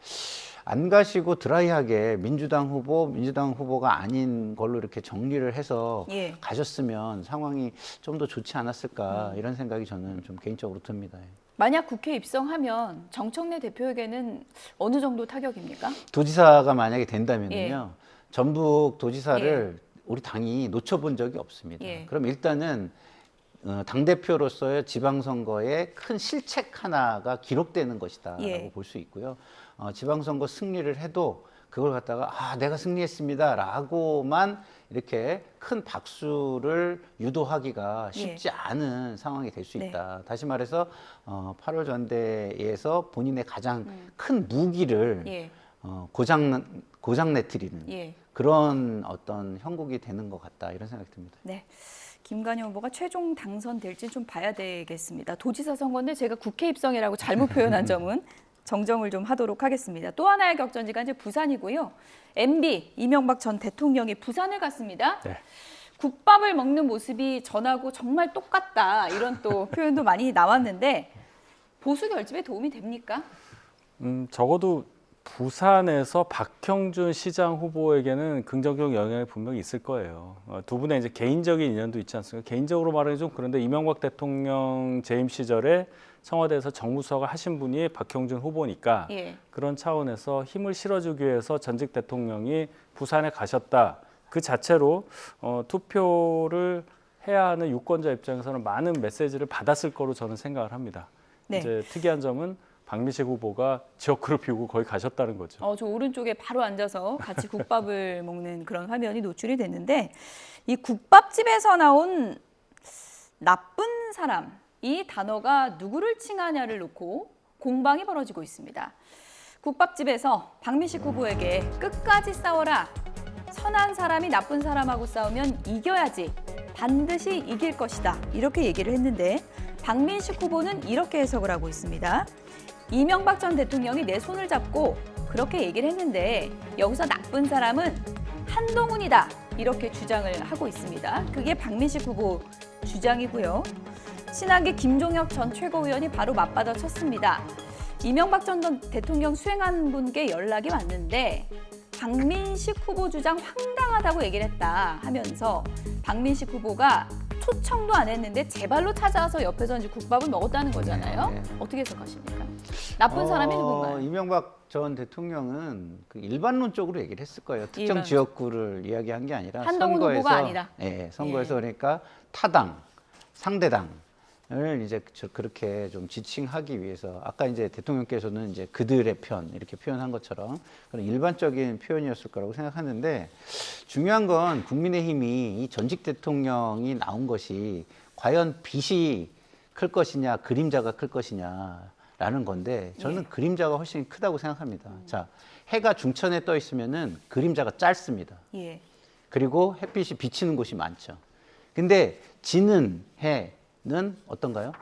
안 가시고 드라이하게 민주당 후보가 아닌 걸로 이렇게 정리를 해서 가셨으면 상황이 좀 더 좋지 않았을까 이런 생각이 저는 좀 개인적으로 듭니다. 만약 국회 입성하면 정청래 대표에게는 어느 정도 타격입니까? 도지사가 만약에 된다면요. 전북 도지사를 우리 당이 놓쳐본 적이 없습니다. 그럼 일단은 당대표로서의 지방선거의 큰 실책 하나가 기록되는 것이다라고 예. 볼 수 있고요. 지방선거 승리를 해도 그걸 갖다가 내가 승리했습니다라고만 이렇게 큰 박수를 유도하기가 쉽지 않은 상황이 될 수 있다. 다시 말해서 8월 전대에서 본인의 가장 큰 무기를 고장내트리는 그런 어떤 형국이 되는 것 같다 이런 생각이 듭니다. 네. 김관영 후보가 최종 당선될지 좀 봐야 되겠습니다. 도지사 선거인데 제가 국회 입성이라고 잘못 표현한 점은 정정을 좀 하도록 하겠습니다. 또 하나의 격전지가 이제 부산이고요. MB 이명박 전 대통령이 부산을 갔습니다. 네. 국밥을 먹는 모습이 전하고 정말 똑같다 이런 또 표현도 많이 나왔는데 보수 결집에 도움이 됩니까? 적어도 부산에서 박형준 시장 후보에게는 긍정적 영향이 분명히 있을 거예요. 두 분의 이제 개인적인 인연도 있지 않습니까? 개인적으로 말하기 좀 그런데 이명박 대통령 재임 시절에 청와대에서 정무수석을 하신 분이 박형준 후보니까 그런 차원에서 힘을 실어주기 위해서 전직 대통령이 부산에 가셨다. 그 자체로 투표를 해야 하는 유권자 입장에서는 많은 메시지를 받았을 거로 저는 생각을 합니다. 네. 이제 특이한 점은 박민식 후보가 지역구를 비우고 거기 가셨다는 거죠. 저 오른쪽에 바로 앉아서 같이 국밥을 먹는 그런 화면이 노출이 됐는데 이 국밥집에서 나온 나쁜 사람 이 단어가 누구를 칭하냐를 놓고 공방이 벌어지고 있습니다. 국밥집에서 박민식 후보에게 끝까지 싸워라. 선한 사람이 나쁜 사람하고 싸우면 이겨야지. 반드시 이길 것이다. 이렇게 얘기를 했는데 박민식 후보는 이렇게 해석을 하고 있습니다. 이명박 전 대통령이 내 손을 잡고 그렇게 얘기를 했는데 여기서 나쁜 사람은 한동훈이다. 이렇게 주장을 하고 있습니다. 그게 박민식 후보 주장이고요. 친하게 김종혁 전 최고위원이 바로 맞받아 쳤습니다. 이명박 전 대통령 수행한 분께 연락이 왔는데 박민식 후보 주장 황당하다고 얘기를 했다 하면서 박민식 후보가 초청도 안 했는데 제 발로 찾아와서 옆에서 이제 국밥을 먹었다는 거잖아요. 어떻게 해석하십니까? 나쁜 사람이 누군가요? 이명박 전 대통령은 그 일반론적으로 얘기를 했을 거예요. 특정 지역구를 이야기한 게 아니라 한동훈 후보가 아니라. 선거에서 그러니까 타당, 상대당을 이제 그렇게 좀 지칭하기 위해서 아까 이제 대통령께서는 이제 그들의 편 이렇게 표현한 것처럼 그런 일반적인 표현이었을 거라고 생각하는데 중요한 건 국민의힘이 이 전직 대통령이 나온 것이 과연 빛이 클 것이냐 그림자가 클 것이냐라는 건데 저는 그림자가 훨씬 크다고 생각합니다. 자, 해가 중천에 떠 있으면은 그림자가 짧습니다. 그리고 햇빛이 비치는 곳이 많죠. 근데 지는 해는 어떤가요?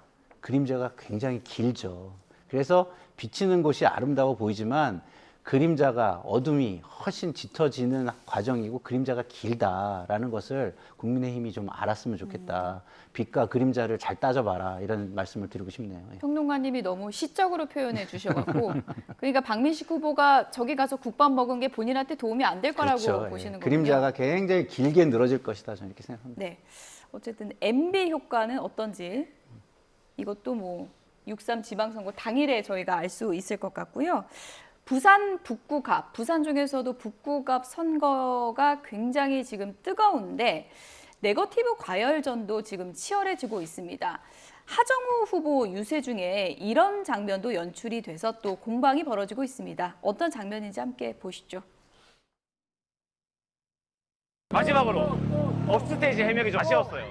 그림자가 굉장히 길죠. 그래서 비치는 곳이 아름다워 보이지만 그림자가 어둠이 훨씬 짙어지는 과정이고 그림자가 길다라는 것을 국민의힘이 좀 알았으면 좋겠다. 빛과 그림자를 잘 따져봐라 이런 말씀을 드리고 싶네요. 평론가님이 너무 시적으로 표현해 주셔갖고 그러니까 박민식 후보가 저기 가서 국밥 먹은 게 본인한테 도움이 안 될 거라고 보시는 거군요. 그림자가 굉장히 길게 늘어질 것이다 저는 이렇게 생각합니다. 네, 어쨌든 MB 효과는 어떤지 이것도 뭐 6.3 지방선거 당일에 저희가 알 수 있을 것 같고요. 부산 북구갑, 부산 중에서도 북구갑 선거가 굉장히 지금 뜨거운데 네거티브 과열전도 지금 치열해지고 있습니다. 하정우 후보 유세 중에 이런 장면도 연출이 돼서 또 공방이 벌어지고 있습니다. 어떤 장면인지 함께 보시죠. 마지막으로 업스테이지 해명이 좀 아쉬웠어요.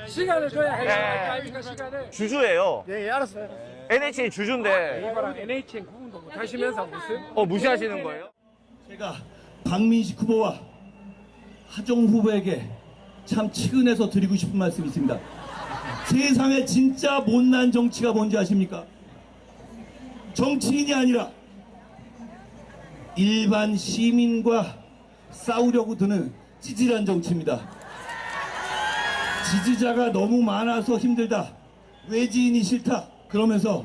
시간을 줘야 해요. 시간을. 주주예요. 네, 알았어요. NHN 주주인데. NHN 구분도 못 하시면서 무슨? 무시하시는 거예요? 제가 박민식 후보와 하정우 후보에게 참 측은해서 드리고 싶은 말씀이 있습니다. 세상에 진짜 못난 정치가 뭔지 아십니까? 정치인이 아니라 일반 시민과 싸우려고 드는 찌질한 정치입니다. 지지자가 너무 많아서 힘들다. 외지인이 싫다. 그러면서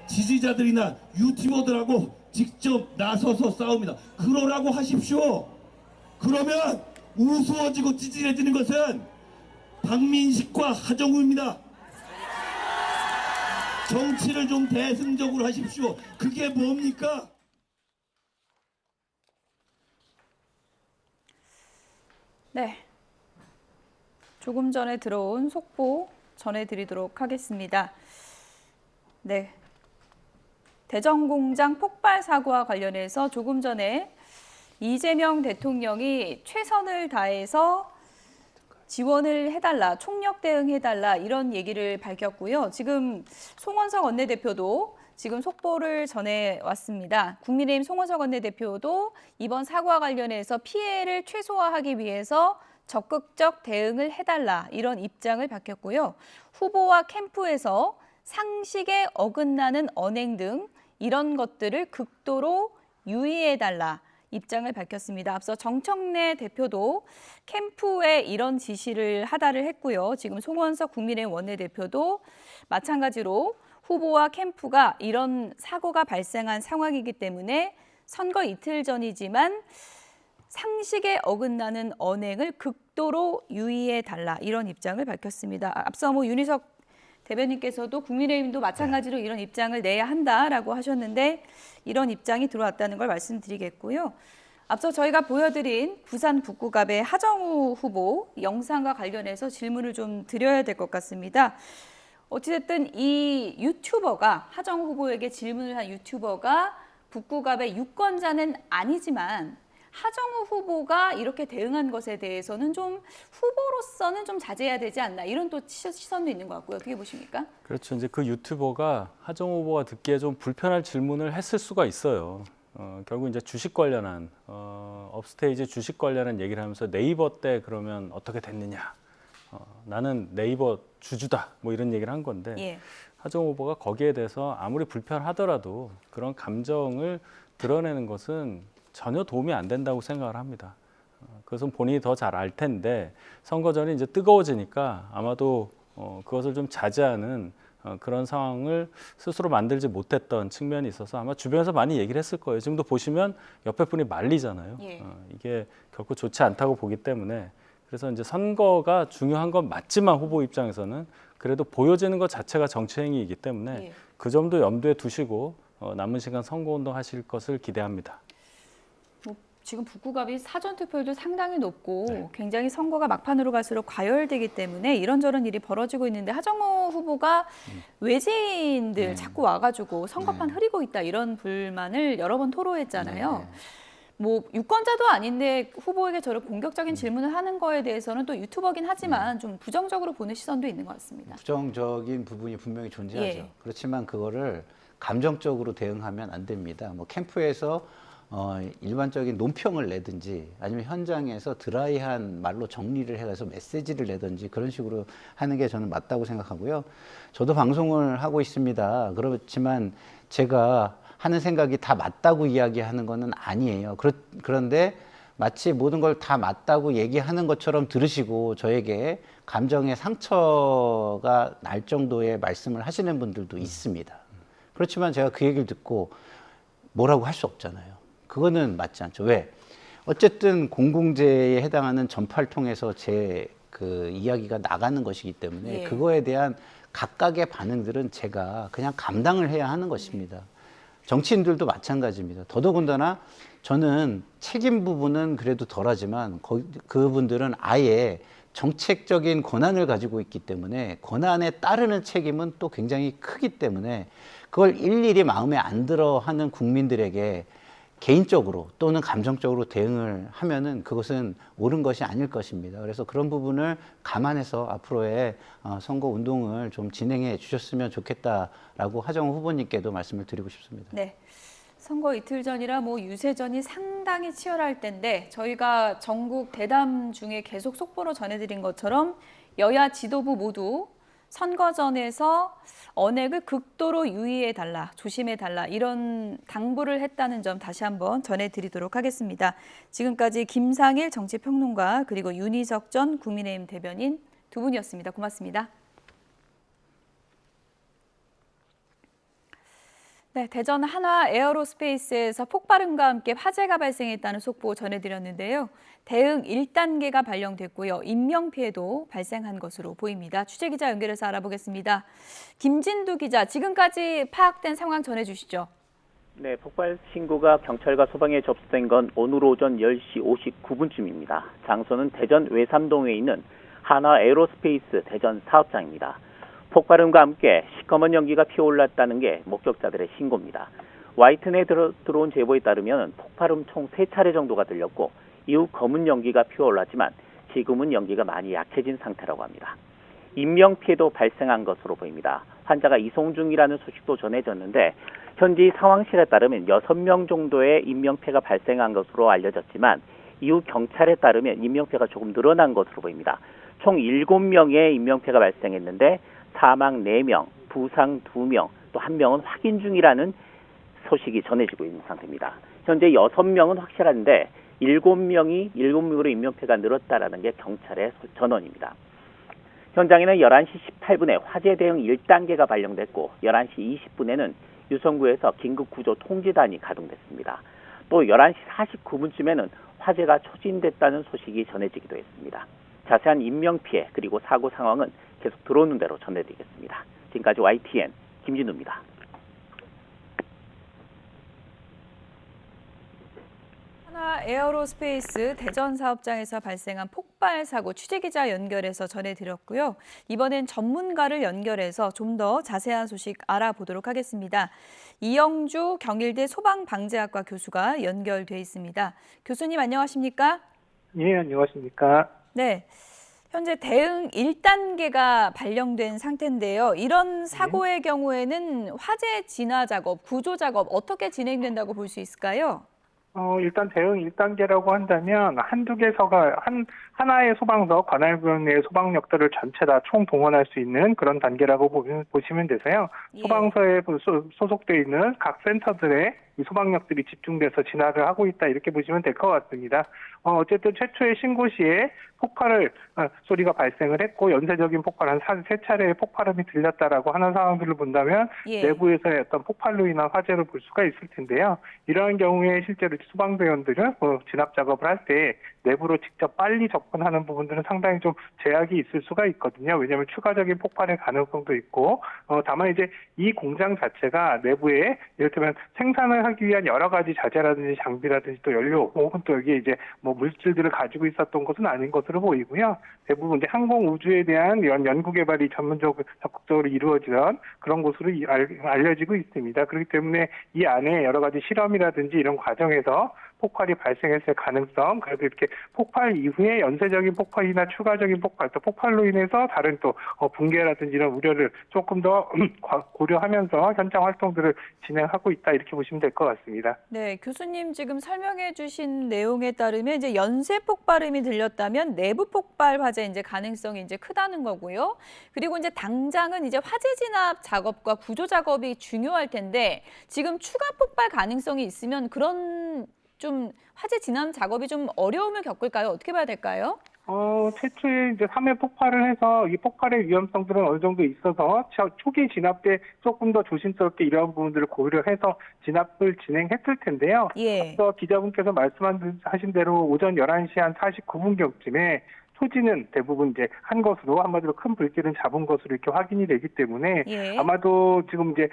지지자들이나 유튜버들하고 직접 나서서 싸웁니다. 그러라고 하십시오. 그러면 우스워지고 찌질해지는 것은 박민식과 하정우입니다. 정치를 좀 대승적으로 하십시오. 그게 뭡니까? 네. 조금 전에 들어온 속보 전해드리도록 하겠습니다. 네, 대전공장 폭발 사고와 관련해서 조금 전에 이재명 대통령이 최선을 다해서 지원을 해달라, 총력 대응해달라 이런 얘기를 밝혔고요. 지금 송원석 원내대표도 지금 속보를 전해왔습니다. 국민의힘 송원석 원내대표도 이번 사고와 관련해서 피해를 최소화하기 위해서 적극적 대응을 해달라 이런 입장을 밝혔고요. 후보와 캠프에서 상식에 어긋나는 언행 등 이런 것들을 극도로 유의해달라 입장을 밝혔습니다. 앞서 정청래 대표도 캠프에 이런 지시를 하달을 했고요. 지금 송원석 국민의힘 원내대표도 마찬가지로 후보와 캠프가 이런 사고가 발생한 상황이기 때문에 선거 이틀 전이지만 상식에 어긋나는 언행을 극도로 유의해달라 이런 입장을 밝혔습니다. 앞서 윤희석 대변인께서도 국민의힘도 마찬가지로 이런 입장을 내야 한다라고 하셨는데 이런 입장이 들어왔다는 걸 말씀드리겠고요. 앞서 저희가 보여드린 부산 북구갑의 하정우 후보 영상과 관련해서 질문을 좀 드려야 될 것 같습니다. 어찌됐든 이 유튜버가 하정우 후보에게 질문을 한 유튜버가 북구갑의 유권자는 아니지만 하정우 후보가 이렇게 대응한 것에 대해서는 좀 후보로서는 좀 자제해야 되지 않나 이런 또 시선도 있는 것 같고요. 어떻게 보십니까? 그렇죠. 이제 그 유튜버가 하정우 후보가 듣기에 좀 불편할 질문을 했을 수가 있어요. 결국 이제 주식 관련한 업스테이지 주식 관련한 얘기를 하면서 네이버 때 그러면 어떻게 됐느냐? 나는 네이버 주주다. 뭐 이런 얘기를 한 건데 예. 하정우 후보가 거기에 대해서 아무리 불편하더라도 그런 감정을 드러내는 것은 전혀 도움이 안 된다고 생각을 합니다. 그것은 본인이 더 잘 알 텐데 선거 전이 이제 뜨거워지니까 아마도 그것을 좀 자제하는 그런 상황을 스스로 만들지 못했던 측면이 있어서 아마 주변에서 많이 얘기를 했을 거예요. 지금도 보시면 옆에 분이 말리잖아요. 예. 이게 결코 좋지 않다고 보기 때문에 그래서 이제 선거가 중요한 건 맞지만 후보 입장에서는 그래도 보여지는 것 자체가 정치 행위이기 때문에 예. 그 점도 염두에 두시고 남은 시간 선거운동 하실 것을 기대합니다. 지금 북구갑이 사전투표율도 상당히 높고 굉장히 선거가 막판으로 갈수록 과열되기 때문에 이런저런 일이 벌어지고 있는데 하정우 후보가 외지인들 자꾸 와가지고 선거판 흐리고 있다 이런 불만을 여러 번 토로했잖아요. 뭐 유권자도 아닌데 후보에게 저런 공격적인 질문을 하는 거에 대해서는 또 유튜버긴 하지만 좀 부정적으로 보는 시선도 있는 것 같습니다. 부정적인 부분이 분명히 존재하죠. 예. 그렇지만 그거를 감정적으로 대응하면 안 됩니다. 뭐 캠프에서 일반적인 논평을 내든지 아니면 현장에서 드라이한 말로 정리를 해서 메시지를 내든지 그런 식으로 하는 게 저는 맞다고 생각하고요. 저도 방송을 하고 있습니다. 그렇지만 제가 하는 생각이 다 맞다고 이야기하는 거는 아니에요. 그런데 마치 모든 걸 다 맞다고 얘기하는 것처럼 들으시고 저에게 감정의 상처가 날 정도의 말씀을 하시는 분들도 있습니다. 그렇지만 제가 그 얘기를 듣고 뭐라고 할 수 없잖아요. 그거는 맞지 않죠. 왜? 어쨌든 공공재에 해당하는 전파를 통해서 제 그 이야기가 나가는 것이기 때문에 그거에 대한 각각의 반응들은 제가 그냥 감당을 해야 하는 것입니다. 정치인들도 마찬가지입니다. 더더군다나 저는 책임 부분은 그래도 덜하지만 그분들은 아예 정책적인 권한을 가지고 있기 때문에 권한에 따르는 책임은 또 굉장히 크기 때문에 그걸 일일이 마음에 안 들어 하는 국민들에게 개인적으로 또는 감정적으로 대응을 하면은 그것은 옳은 것이 아닐 것입니다. 그래서 그런 부분을 감안해서 앞으로의 선거 운동을 좀 진행해 주셨으면 좋겠다라고 하정우 후보님께도 말씀을 드리고 싶습니다. 네. 선거 이틀 전이라 뭐 유세전이 상당히 치열할 텐데 저희가 전국 대담 중에 계속 속보로 전해드린 것처럼 여야 지도부 모두 선거전에서 언행을 극도로 유의해달라, 조심해달라 이런 당부를 했다는 점 다시 한번 전해드리도록 하겠습니다. 지금까지 김상일 정치평론가 그리고 윤희석 전 국민의힘 대변인 두 분이었습니다. 고맙습니다. 네, 대전 한화 에어로스페이스에서 폭발음과 함께 화재가 발생했다는 속보 전해드렸는데요. 대응 1단계가 발령됐고요. 인명피해도 발생한 것으로 보입니다. 취재기자 연결해서 알아보겠습니다. 김진두 기자, 지금까지 파악된 상황 전해주시죠. 네, 폭발 신고가 경찰과 소방에 접수된 건 오늘 오전 10시 59분쯤입니다. 장소는 대전 외삼동에 있는 하나 에어로스페이스 대전 사업장입니다. 폭발음과 함께 시커먼 연기가 피어올랐다는 게 목격자들의 신고입니다. YTN에 들어온 제보에 따르면 폭발음 총 3차례 정도가 들렸고 이후 검은 연기가 피어올랐지만 지금은 연기가 많이 약해진 상태라고 합니다. 인명피해도 발생한 것으로 보입니다. 환자가 이송 중이라는 소식도 전해졌는데 현지 상황실에 따르면 6명 정도의 인명피해가 발생한 것으로 알려졌지만 이후 경찰에 따르면 인명피해가 조금 늘어난 것으로 보입니다. 총 7명의 인명피해가 발생했는데 사망 4명, 부상 2명, 또 1명은 확인 중이라는 소식이 전해지고 있는 상태입니다. 현재 6명은 확실한데 7명으로 인명피해가 늘었다라는 게 경찰의 전원입니다. 현장에는 11시 18분에 화재 대응 1단계가 발령됐고 11시 20분에는 유성구에서 긴급구조 통제단이 가동됐습니다. 또 11시 49분쯤에는 화재가 초진됐다는 소식이 전해지기도 했습니다. 자세한 인명피해 그리고 사고 상황은 계속 들어오는 대로 전해드리겠습니다. 지금까지 YTN 김진우입니다. 하나 에어로스페이스 대전 사업장에서 발생한 폭발 사고 취재기자 연결해서 전해드렸고요. 이번엔 전문가를 연결해서 좀 더 자세한 소식 알아보도록 하겠습니다. 이영주 경일대 소방방재학과 교수가 연결돼 있습니다. 교수님 안녕하십니까? 예, 안녕하십니까? 네. 현재 대응 1단계가 발령된 상태인데요. 이런 사고의 경우에는 화재 진화 작업, 구조 작업 어떻게 진행된다고 볼 수 있을까요? 일단 대응 1단계라고 한다면 한두 개서가 하나의 소방서, 관할구역 내 소방력들을 전체 다 총동원할 수 있는 그런 단계라고 보시면 되세요. 예. 소방서에 소속되어 있는 각 센터들의 이 소방력들이 집중돼서 진화를 하고 있다 이렇게 보시면 될 것 같습니다. 어쨌든 최초의 신고 시에 소리가 발생을 했고 연쇄적인 폭발 한 3차례의 폭발음이 들렸다라고 하는 상황들을 본다면 예. 내부에서의 어떤 폭발로 인한 화재를 볼 수가 있을 텐데요. 이러한 경우에 실제로 소방대원들은 진압 작업을 할 때 내부로 직접 빨리 접근하는 부분들은 상당히 좀 제약이 있을 수가 있거든요. 왜냐하면 추가적인 폭발의 가능성도 있고 다만 이제 이 공장 자체가 내부에 이를테면 생산을 하기 위한 여러 가지 자재라든지 장비라든지 또 연료 혹은 또 여기에 이제 뭐 물질들을 가지고 있었던 것은 아닌 것으로 보이고요. 대부분 이제 항공 우주에 대한 연구 개발이 적극적으로 이루어지던 그런 것으로 알려지고 있습니다. 그렇기 때문에 이 안에 여러 가지 실험이라든지 이런 과정에서 폭발이 발생했을 가능성, 그래서 이렇게 폭발 이후에 연쇄적인 폭발이나 추가적인 폭발, 또 폭발로 인해서 다른 또 붕괴라든지 이런 우려를 조금 더 고려하면서 현장 활동들을 진행하고 있다 이렇게 보시면 될 것 같습니다. 네, 교수님 지금 설명해 주신 내용에 따르면 이제 연쇄 폭발음이 들렸다면 내부 폭발 화재 이제 가능성이 이제 크다는 거고요. 그리고 이제 당장은 이제 화재 진압 작업과 구조 작업이 중요할 텐데 지금 추가 폭발 가능성이 있으면 그런 좀 화재 진압 작업이 좀 어려움을 겪을까요? 어떻게 봐야 될까요? 최초에 이제 3회 폭발을 해서 이 폭발의 위험성들은 어느 정도 있어서 초기 진압 때 조금 더 조심스럽게 이러한 부분들을 고려해서 진압을 진행했을 텐데요. 예. 앞서 기자분께서 말씀하신 대로 오전 11시 한 49분경쯤에 소지는 대부분 이제 한 것으로 한마디로 큰 불길은 잡은 것으로 이렇게 확인이 되기 때문에 예. 아마도 지금 이제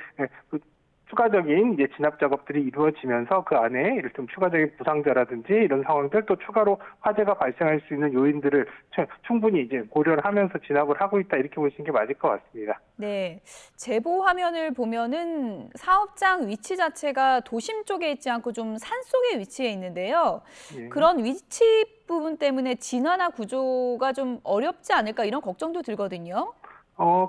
추가적인 이제 진압 작업들이 이루어지면서 그 안에 이를테면 추가적인 부상자라든지 이런 상황들 또 추가로 화재가 발생할 수 있는 요인들을 충분히 이제 고려를 하면서 진압을 하고 있다 이렇게 보시는 게 맞을 것 같습니다. 네, 제보 화면을 보면은 사업장 위치 자체가 도심 쪽에 있지 않고 좀 산속에 위치해 있는데요. 예. 그런 위치 부분 때문에 진화나 구조가 좀 어렵지 않을까 이런 걱정도 들거든요.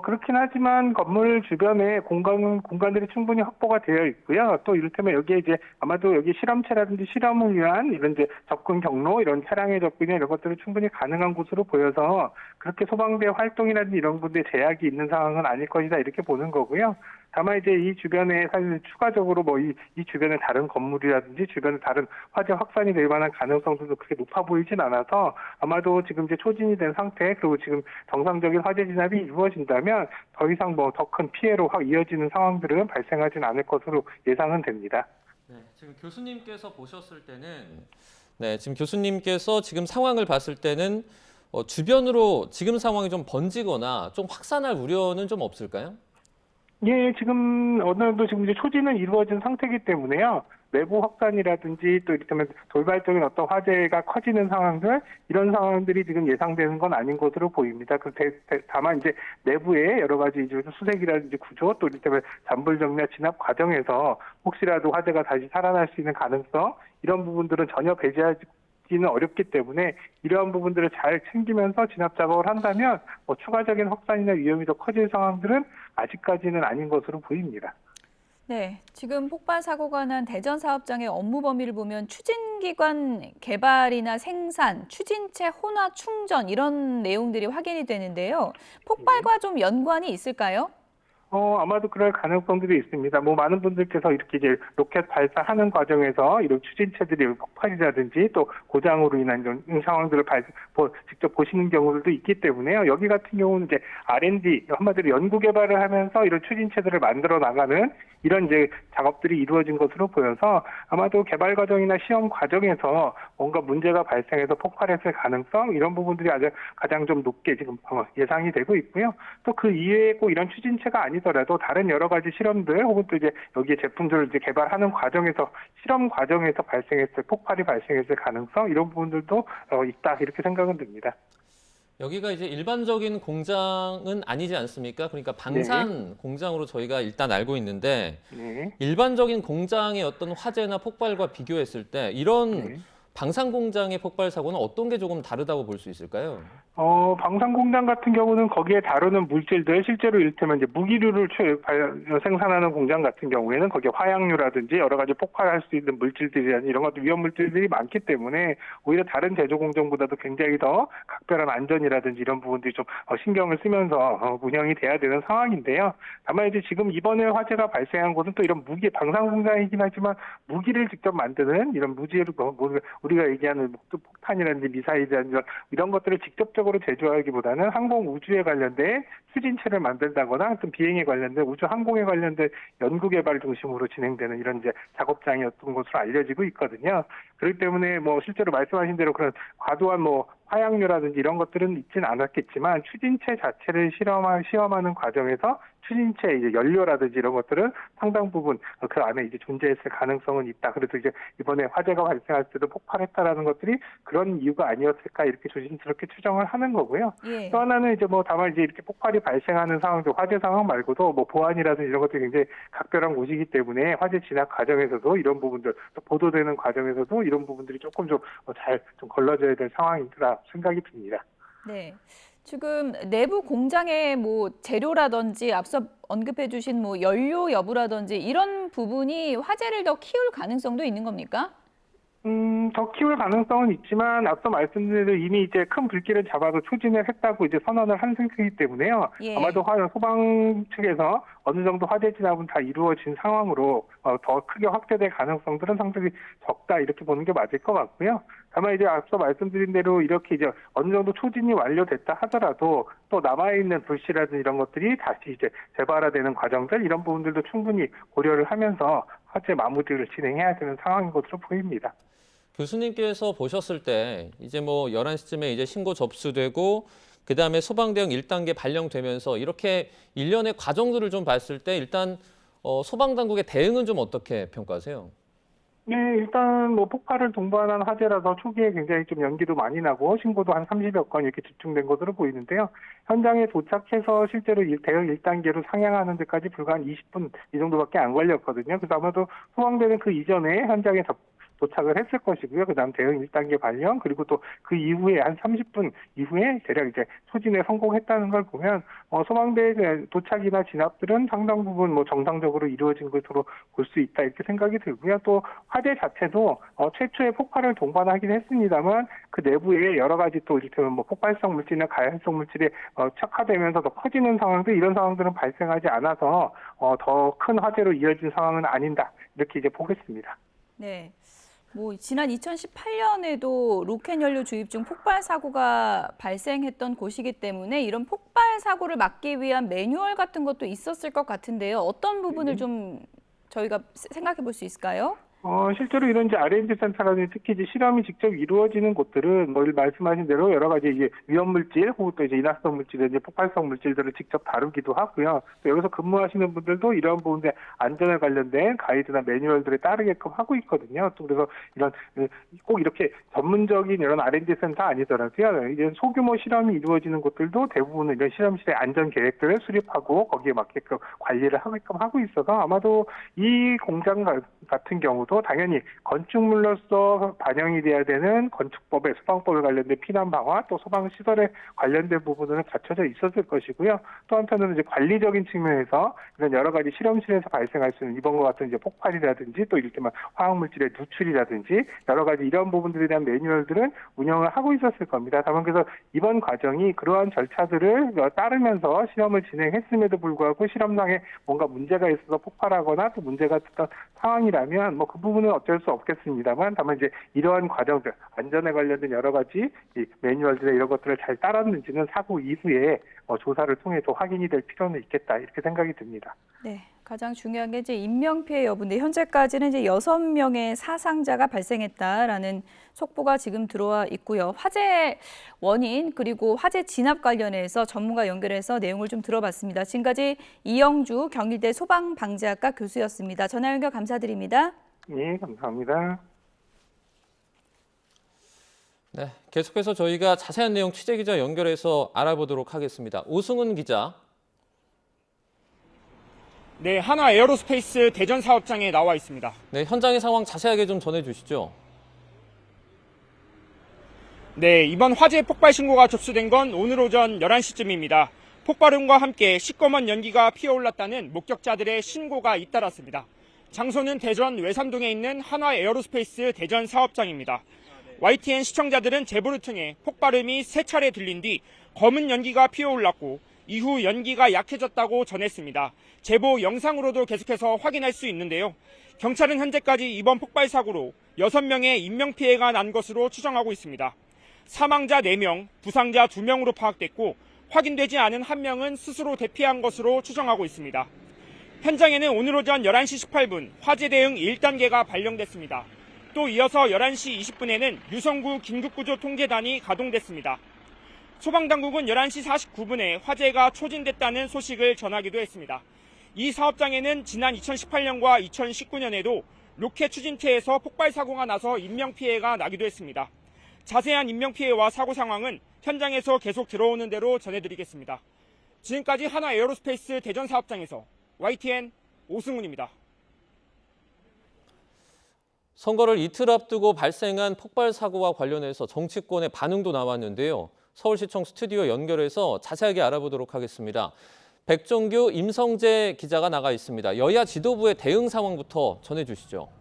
그렇긴 하지만 건물 주변에 공간들이 충분히 확보가 되어 있고요. 또 이를테면 여기에 이제 아마도 여기 실험체라든지 실험을 위한 이런 이제 접근 경로, 이런 차량의 접근이나 이런 것들은 충분히 가능한 곳으로 보여서 그렇게 소방대 활동이라든지 이런 분들의 제약이 있는 상황은 아닐 것이다 이렇게 보는 거고요. 다만 이제 이 주변에 사실 추가적으로 뭐 이 주변에 다른 건물이라든지 주변에 다른 화재 확산이 될 만한 가능성도 그렇게 높아 보이진 않아서 아마도 지금 이제 초진이 된 상태 그리고 지금 정상적인 화재 진압이 이루어진다면 더 이상 뭐 더 큰 피해로 이어지는 상황들은 발생하진 않을 것으로 예상은 됩니다. 네, 지금 교수님께서 보셨을 때는 지금 교수님께서 지금 상황을 봤을 때는 주변으로 지금 상황이 좀 번지거나 좀 확산할 우려는 좀 없을까요? 예, 지금 어느 정도 지금 이제 초지는 이루어진 상태이기 때문에요. 내부 확산이라든지 또 이를테면 돌발적인 어떤 화재가 커지는 상황들 이런 상황들이 지금 예상되는 건 아닌 것으로 보입니다. 다만 이제 내부에 여러 가지 이제 수색이라든지 구조 또 이를테면 잔불 정리나 진압 과정에서 혹시라도 화재가 다시 살아날 수 있는 가능성 이런 부분들은 전혀 배제하기는 어렵기 때문에 이러한 부분들을 잘 챙기면서 진압 작업을 한다면 뭐 추가적인 확산이나 위험이 더 커질 상황들은 아직까지는 아닌 것으로 보입니다. 네, 지금 폭발 사고가 난 대전 사업장의 업무 범위를 보면 추진기관 개발이나 생산, 추진체 혼화 충전 이런 내용들이 확인이 되는데요. 폭발과 좀 연관이 있을까요? 아마도 그럴 가능성들이 있습니다. 뭐 많은 분들께서 이렇게 이제 로켓 발사하는 과정에서 이런 추진체들이 폭발이라든지 또 고장으로 인한 이런 상황들을 직접 보시는 경우들도 있기 때문에요. 여기 같은 경우는 이제 R&D 한마디로 연구 개발을 하면서 이런 추진체들을 만들어 나가는 이런 이제 작업들이 이루어진 것으로 보여서 아마도 개발 과정이나 시험 과정에서 뭔가 문제가 발생해서 폭발했을 가능성 이런 부분들이 가장 좀 높게 지금 예상이 되고 있고요. 또 그 이외에 꼭 이런 추진체가 아니더라도 다른 여러 가지 실험들 혹은 또 이제 여기에 제품들을 이제 개발하는 과정에서 실험 과정에서 폭발이 발생했을 가능성 이런 부분들도 있다 이렇게 생각은 듭니다. 여기가 이제 일반적인 공장은 아니지 않습니까? 그러니까 방산 네. 공장으로 저희가 일단 알고 있는데 네. 일반적인 공장의 어떤 화재나 폭발과 비교했을 때 이런 방산 공장의 폭발 사고는 어떤 게 조금 다르다고 볼 수 있을까요? 방산 공장 같은 경우는 거기에 다루는 물질들 실제로 이를테면 이제 무기류를 생산하는 공장 같은 경우에는 거기에 화약류라든지 여러 가지 폭발할 수 있는 물질들이라든지 이런 것도 위험 물질들이 많기 때문에 오히려 다른 제조 공정보다도 굉장히 더 각별한 안전이라든지 이런 부분들이 좀 신경을 쓰면서 운영이 돼야 되는 상황인데요. 다만 이제 지금 이번에 화재가 발생한 곳은 또 이런 방산 공장이긴 하지만 무기를 직접 만드는 이런 우리가 얘기하는 폭탄이라든지 미사일이라든지 이런 것들을 직접적으로 제조하기보다는 항공 우주에 관련된 추진체를 만든다거나 어떤 비행에 관련된 우주 항공에 관련된 연구 개발 중심으로 진행되는 이런 이제 작업장이었던 것으로 알려지고 있거든요. 그렇기 때문에 뭐 실제로 말씀하신 대로 그런 과도한 화약류라든지 이런 것들은 있지는 않았겠지만 추진체 자체를 시험하는 과정에서 추진체 이제 연료라든지 이런 것들은 상당 부분 그 안에 이제 존재했을 가능성은 있다. 그래도 이제 이번에 화재가 발생할 때도 폭발했다라는 것들이 그런 이유가 아니었을까 이렇게 조심스럽게 추정을 하는 거고요. 예. 또 하나는 이제 다만 이제 이렇게 폭발이 발생하는 상황도 화재 상황 말고도 보안이라든지 이런 것들이 굉장히 각별한 곳이기 때문에 화재 진압 과정에서도 이런 부분들 또 보도되는 과정에서도 이런 부분들이 조금 좀 잘 좀 걸러져야 될 상황이라 생각이 듭니다. 네. 지금 내부 공장의 재료라든지 앞서 언급해 주신 연료 여부라든지 이런 부분이 화재를 더 키울 가능성도 있는 겁니까? 더 키울 가능성은 있지만 앞서 말씀드린 대로 이미 이제 큰 불길을 잡아서 추진을 했다고 이제 선언을 한 상태이기 때문에요. 예. 아마도 소방 측에서 어느 정도 화재 진압은 다 이루어진 상황으로 더 크게 확대될 가능성들은 상당히 적다 이렇게 보는 게 맞을 것 같고요. 다만 이제 앞서 말씀드린 대로 이렇게 이제 어느 정도 초진이 완료됐다 하더라도 또 남아있는 불씨라든지 이런 것들이 다시 이제 재발화되는 과정들 이런 부분들도 충분히 고려를 하면서 화재 마무리를 진행해야 되는 상황인 것으로 보입니다. 교수님께서 보셨을 때 이제 11시쯤에 이제 신고 접수되고 그다음에 소방대응 1단계 발령되면서 이렇게 일련의 과정들을 좀 봤을 때 일단 소방당국의 대응은 좀 어떻게 평가하세요? 네, 일단 폭발을 동반한 화재라서 초기에 굉장히 좀 연기도 많이 나고 신고도 한 30여 건 이렇게 집중된 것으로 보이는데요. 현장에 도착해서 실제로 대응 1단계로 상향하는 데까지 불과 한 20분 이 정도밖에 안 걸렸거든요. 그래서 아마도 소방대는 그 이전에 현장에 도착을 했을 것이고요. 그다음 대응 1단계 발령 그리고 또 그 이후에 한 30분 이후에 대략 이제 소진에 성공했다는 걸 보면 소방대 도착이나 진압들은 상당 부분 정상적으로 이루어진 것으로 볼 수 있다 이렇게 생각이 들고요. 또 화재 자체도 최초에 폭발을 동반하긴 했습니다만 그 내부에 여러 가지 또 이를테면 폭발성 물질이나 가연성 물질이 척화되면서 더 커지는 상황들 이런 상황들은 발생하지 않아서 더 큰 화재로 이어진 상황은 아닌다 이렇게 이제 보겠습니다. 네. 지난 2018년에도 로켓 연료 주입 중 폭발 사고가 발생했던 곳이기 때문에 이런 폭발 사고를 막기 위한 매뉴얼 같은 것도 있었을 것 같은데요. 어떤 부분을 좀 저희가 생각해 볼 수 있을까요? 실제로 이런 이제 R&D 센터라든지 특히 이제 실험이 직접 이루어지는 곳들은 뭐 말씀하신 대로 여러 가지 이제 위험 물질 혹은 또 이제 인화성 물질, 이제 폭발성 물질들을 직접 다루기도 하고요. 또 여기서 근무하시는 분들도 이런 부분에 안전에 관련된 가이드나 매뉴얼들에 따르게끔 하고 있거든요. 또 그래서 이런 꼭 이렇게 전문적인 이런 R&D 센터 아니더라도요. 이제 소규모 실험이 이루어지는 곳들도 대부분은 이런 실험실의 안전 계획들을 수립하고 거기에 맞게끔 관리를 하게끔 하고 있어서 아마도 이 공장 같은 경우도 당연히 건축물로서 반영이 돼야 되는 건축법에 소방법에 관련된 피난 방화 또 소방 시설에 관련된 부분은 갖춰져 있었을 것이고요. 또 한편으로는 이제 관리적인 측면에서 이런 여러 가지 실험실에서 발생할 수 있는 이번과 같은 이제 폭발이라든지 또 이를테면 화학물질의 누출이라든지 여러 가지 이런 부분들에 대한 매뉴얼들은 운영을 하고 있었을 겁니다. 다만 그래서 이번 과정이 그러한 절차들을 따르면서 실험을 진행했음에도 불구하고 실험상에 뭔가 문제가 있어서 폭발하거나 또 문제가 됐던 상황이라면 뭐 그 부분은 어쩔 수 없겠습니다만 다만 이제 이러한 과정들 안전에 관련된 여러 가지 이 매뉴얼들의 이런 것들을 잘 따랐는지는 사고 이후에 조사를 통해서 확인이 될 필요는 있겠다 이렇게 생각이 듭니다. 네, 가장 중요한 게 이제 인명피해 여부인데 현재까지는 이제 6명의 사상자가 발생했다라는 속보가 지금 들어와 있고요. 화재 원인 그리고 화재 진압 관련해서 전문가 연결해서 내용을 좀 들어봤습니다. 지금까지 이영주 경희대 소방방재학과 교수였습니다. 전화 연결 감사드립니다. 네, 감사합니다. 네, 계속해서 저희가 자세한 내용 취재기자 연결해서 알아보도록 하겠습니다. 오승훈 기자. 네, 한화 에어로스페이스 대전 사업장에 나와 있습니다. 네, 현장의 상황 자세하게 좀 전해주시죠. 네, 이번 화재 폭발 신고가 접수된 건 오늘 오전 11시쯤입니다. 폭발음과 함께 시꺼먼 연기가 피어올랐다는 목격자들의 신고가 잇따랐습니다. 장소는 대전 외삼동에 있는 한화 에어로스페이스 대전 사업장입니다. YTN 시청자들은 제보를 통해 폭발음이 3차례 들린 뒤 검은 연기가 피어올랐고 이후 연기가 약해졌다고 전했습니다. 제보 영상으로도 계속해서 확인할 수 있는데요. 경찰은 현재까지 이번 폭발 사고로 6명의 인명피해가 난 것으로 추정하고 있습니다. 사망자 4명, 부상자 2명으로 파악됐고 확인되지 않은 1명은 스스로 대피한 것으로 추정하고 있습니다. 현장에는 오늘 오전 11시 18분 화재 대응 1단계가 발령됐습니다. 또 이어서 11시 20분에는 유성구 긴급구조 통제단이 가동됐습니다. 소방당국은 11시 49분에 화재가 초진됐다는 소식을 전하기도 했습니다. 이 사업장에는 지난 2018년과 2019년에도 로켓 추진체에서 폭발 사고가 나서 인명피해가 나기도 했습니다. 자세한 인명피해와 사고 상황은 현장에서 계속 들어오는 대로 전해드리겠습니다. 지금까지 한화 에어로스페이스 대전 사업장에서 YTN 오승훈입니다. 선거를 이틀 앞두고 발생한 폭발 사고와 관련해서 정치권의 반응도 나왔는데요. 서울시청 스튜디오 연결해서 자세하게 알아보도록 하겠습니다. 백종규, 임성재 기자가 나가 있습니다. 여야 지도부의 대응 상황부터 전해주시죠.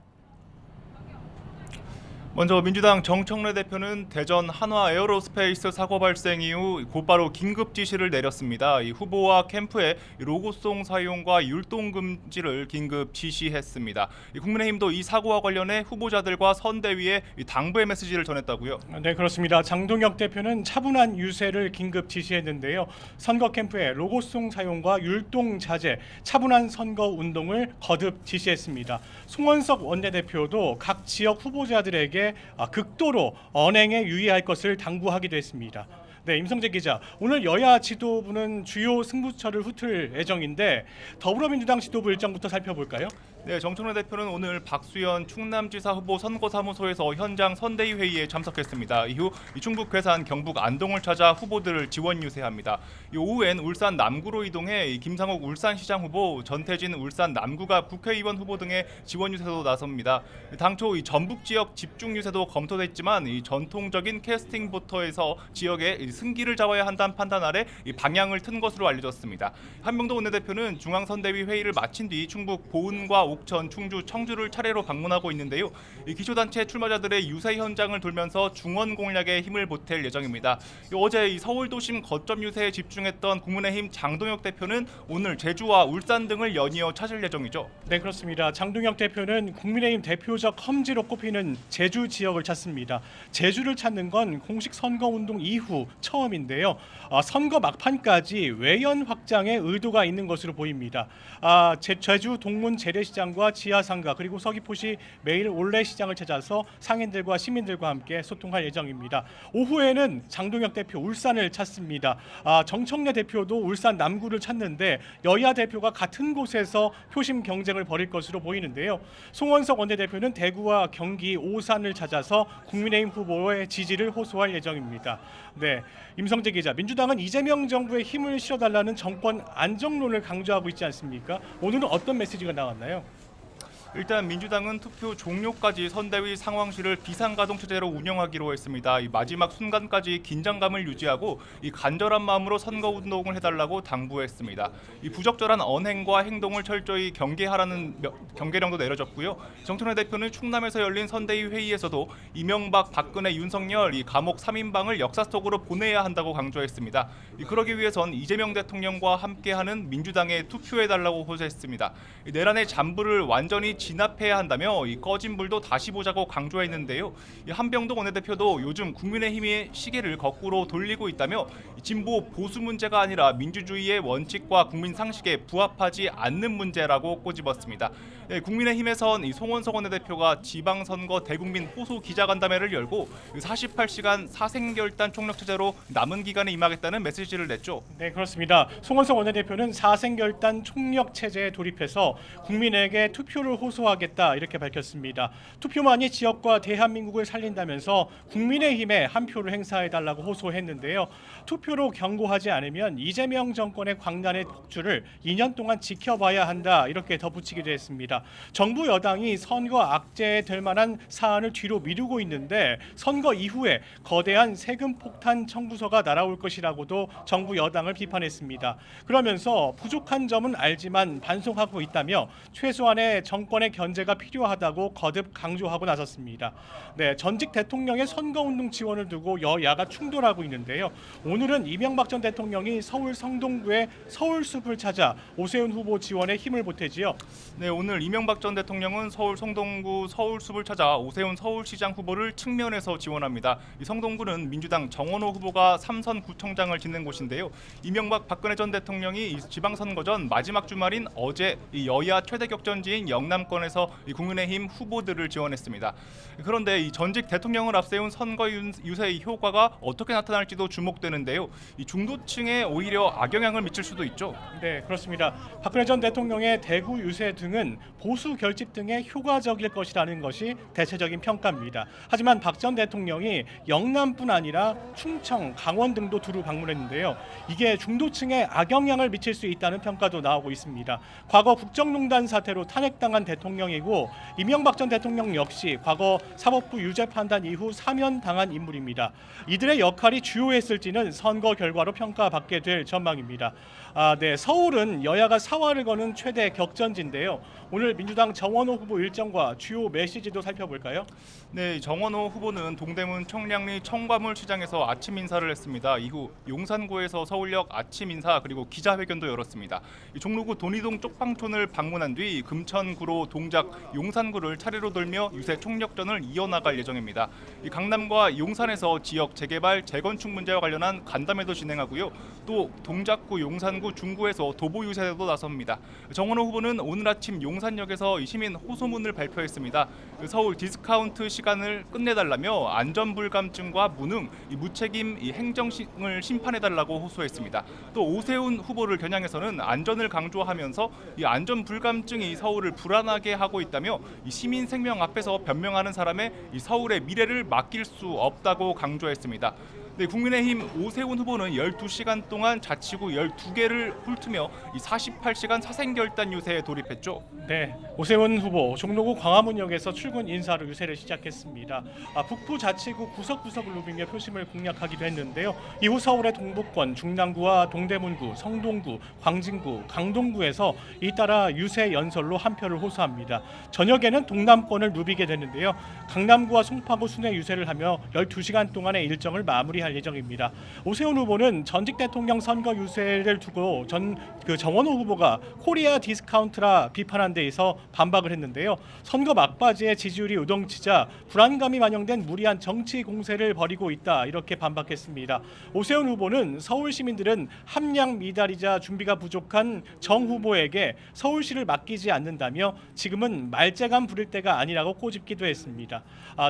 먼저 민주당 정청래 대표는 대전 한화 에어로스페이스 사고 발생 이후 곧바로 긴급 지시를 내렸습니다. 이 후보와 캠프에 로고송 사용과 율동 금지를 긴급 지시했습니다. 국민의힘도 이 사고와 관련해 후보자들과 선대위에 당부의 메시지를 전했다고요? 네, 그렇습니다. 장동혁 대표는 차분한 유세를 긴급 지시했는데요. 선거 캠프에 로고송 사용과 율동 자제, 차분한 선거 운동을 거듭 지시했습니다. 송원석 원내대표도 각 지역 후보자들에게 극도로 언행에 유의할 것을 당부하기도 했습니다. 네, 임성재 기자. 오늘 여야 지도부는 주요 승부처를 훑을 예정인데 더불어민주당 지도부 일정부터 살펴볼까요? 네, 정청래 대표는 오늘 박수현 충남지사 후보 선거사무소에서 현장 선대위 회의에 참석했습니다. 이후 충북 괴산, 경북 안동을 찾아 후보들을 지원 유세합니다. 오후엔 울산 남구로 이동해 김상욱 울산시장 후보, 전태진 울산 남구갑 국회의원 후보 등의 지원 유세도 나섭니다. 당초 전북 지역 집중 유세도 검토됐지만 전통적인 캐스팅 보터에서 지역에 승기를 잡아야 한다는 판단 아래 방향을 튼 것으로 알려졌습니다. 한명도 원내대표는 중앙선대위 회의를 마친 뒤 충북 보은과 옥천, 충주, 청주를 차례로 방문하고 있는데요. 기초단체 출마자들의 유세 현장을 돌면서 중원 공략에 힘을 보탤 예정입니다. 어제 서울 도심 거점 유세에 집중했던 국민의힘 장동혁 대표는 오늘 제주와 울산 등을 연이어 찾을 예정이죠. 네, 그렇습니다. 장동혁 대표는 국민의힘 대표적 험지로 꼽히는 제주 지역을 찾습니다. 제주를 찾는 건 공식 선거운동 이후 처음인데요. 선거 막판까지 외연 확장에 의도가 있는 것으로 보입니다. 제주 동문 재래시장 시장과 지하상가 그리고 서귀포시 매일 올레시장을 찾아서 상인들과 시민들과 함께 소통할 예정입니다. 오후에는 장동혁 대표 울산을 찾습니다. 정청래 대표도 울산 남구를 찾는데 여야 대표가 같은 곳에서 표심 경쟁을 벌일 것으로 보이는데요. 송원석 원내대표는 대구와 경기, 오산을 찾아서 국민의힘 후보의 지지를 호소할 예정입니다. 네, 임성재 기자, 민주당은 이재명 정부에 힘을 실어달라는 정권 안정론을 강조하고 있지 않습니까? 오늘은 어떤 메시지가 나왔나요? 일단 민주당은 투표 종료까지 선대위 상황실을 비상가동 체제로 운영하기로 했습니다. 이 마지막 순간까지 긴장감을 유지하고 이 간절한 마음으로 선거운동을 해달라고 당부했습니다. 이 부적절한 언행과 행동을 철저히 경계하라는 경계령도 내려졌고요. 정청래 대표는 충남에서 열린 선대위 회의에서도 이명박, 박근혜, 윤석열 이 감옥 3인방을 역사 속으로 보내야 한다고 강조했습니다. 그러기 위해선 이재명 대통령과 함께하는 민주당에 투표해달라고 호소했습니다. 내란의 잔불을 완전히 진압해야 한다며 이 꺼진 불도 다시 보자고 강조했는데요. 한병도 원내대표도 요즘 국민의힘의 시계를 거꾸로 돌리고 있다며 진보 보수 문제가 아니라 민주주의의 원칙과 국민 상식에 부합하지 않는 문제라고 꼬집었습니다. 국민의힘에선 이 송원석 원내대표가 지방선거 대국민 호소 기자간담회를 열고 48시간 사생결단 총력체제로 남은 기간에 임하겠다는 메시지를 냈죠. 네, 그렇습니다. 송원석 원내대표는 사생결단 총력체제에 돌입해서 국민에게 투표를 호소하겠다 이렇게 밝혔습니다. 투표만이 지역과 대한민국을 살린다면서 국민의힘에 한 표를 행사해달라고 호소했는데요. 투표로 경고하지 않으면 이재명 정권의 광란의 폭주를 2년 동안 지켜봐야 한다 이렇게 덧붙이기도 했습니다. 정부 여당이 선거 악재에 될 만한 사안을 뒤로 미루고 있는데 선거 이후에 거대한 세금 폭탄 청구서가 날아올 것이라고도 정부 여당을 비판했습니다. 그러면서 부족한 점은 알지만 반성하고 있다며 최소한의 정권의 견제가 필요하다고 거듭 강조하고 나섰습니다. 네, 전직 대통령의 선거운동 지원을 두고 여야가 충돌하고 있는데요. 오늘은 이명박 전 대통령이 서울 성동구의 서울숲을 찾아 오세훈 후보 지원에 힘을 보태지요. 네, 오늘 이명박 전 대통령은 서울 성동구 서울숲을 찾아 오세훈 서울시장 후보를 측면에서 지원합니다. 이 성동구는 민주당 정원호 후보가 3선 구청장을 짓는 곳인데요. 이명박 박근혜 전 대통령이 지방선거 전 마지막 주말인 어제 이 여야 최대 격전지인 영남권에서 이 국민의힘 후보들을 지원했습니다. 그런데 이 전직 대통령을 앞세운 선거 유세의 효과가 어떻게 나타날지도 주목되는데요. 이 중도층에 오히려 악영향을 미칠 수도 있죠. 네, 그렇습니다. 박근혜 전 대통령의 대구 유세 등은 보수 결집 등에 효과적일 것이라는 것이 대체적인 평가입니다. 하지만 박 전 대통령이 영남뿐 아니라 충청, 강원 등도 두루 방문했는데요. 이게 중도층에 악영향을 미칠 수 있다는 평가도 나오고 있습니다. 과거 국정농단 사태로 탄핵당한 대통령이고 이명박 전 대통령 역시 과거 사법부 유죄 판단 이후 사면당한 인물입니다. 이들의 역할이 주요했을지는 선거 결과로 평가받게 될 전망입니다. 네, 서울은 여야가 사활을 거는 최대 격전지인데요. 오늘 민주당 정원호 후보 일정과 주요 메시지도 살펴볼까요? 네, 정원호 후보는 동대문 청량리 청과물 시장에서 아침 인사를 했습니다. 이후 용산구에서 서울역 아침 인사 그리고 기자회견도 열었습니다. 종로구 돈이동 쪽방촌을 방문한 뒤 금천구로 동작 용산구를 차례로 돌며 유세 총력전을 이어나갈 예정입니다. 강남과 용산에서 지역 재개발, 재건축 문제와 관련한 간담회도 진행하고요. 또 동작구, 용산구, 중구에서 도보 유세도 나섭니다. 정원호 후보는 오늘 아침 용산역에서 시민 호소문을 발표했습니다. 서울 디스카운트 시간을 끝내달라며 안전불감증과 무능, 무책임 행정을 심판해달라고 호소했습니다. 또 오세훈 후보를 겨냥해서는 안전을 강조하면서 안전불감증이 서울을 불안하게 하고 있다며 시민 생명 앞에서 변명하는 사람의 서울의 미래를 맡길 수 없다고 강조했습니다. 네, 국민의힘 오세훈 후보는 12시간 동안 자치구 12개를 훑으며 48시간 사생결단 유세에 돌입했죠. 네, 오세훈 후보 종로구 광화문역에서 출근 인사로 유세를 시작했습니다. 북부 자치구 구석구석을 누비며 표심을 공략하기도 했는데요. 이후 서울의 동북권, 중랑구와 동대문구, 성동구, 광진구, 강동구에서 잇따라 유세 연설로 한 표를 호소합니다. 저녁에는 동남권을 누비게 되는데요. 강남구와 송파구 순회 유세를 하며 12시간 동안의 일정을 마무리할 할 예정입니다. 오세훈 후보는 전직 대통령 선거 유세를 두고 정원호 후보가 코리아 디스카운트라 비판한 데에서 반박을 했는데요. 선거 막바지에 지지율이 우동치자 불안감이 반영된 무리한 정치 공세를 벌이고 있다, 이렇게 반박했습니다. 오세훈 후보는 서울 시민들은 함량 미달이자 준비가 부족한 정 후보에게 서울시를 맡기지 않는다며 지금은 말재간 부릴 때가 아니라고 꼬집기도 했습니다.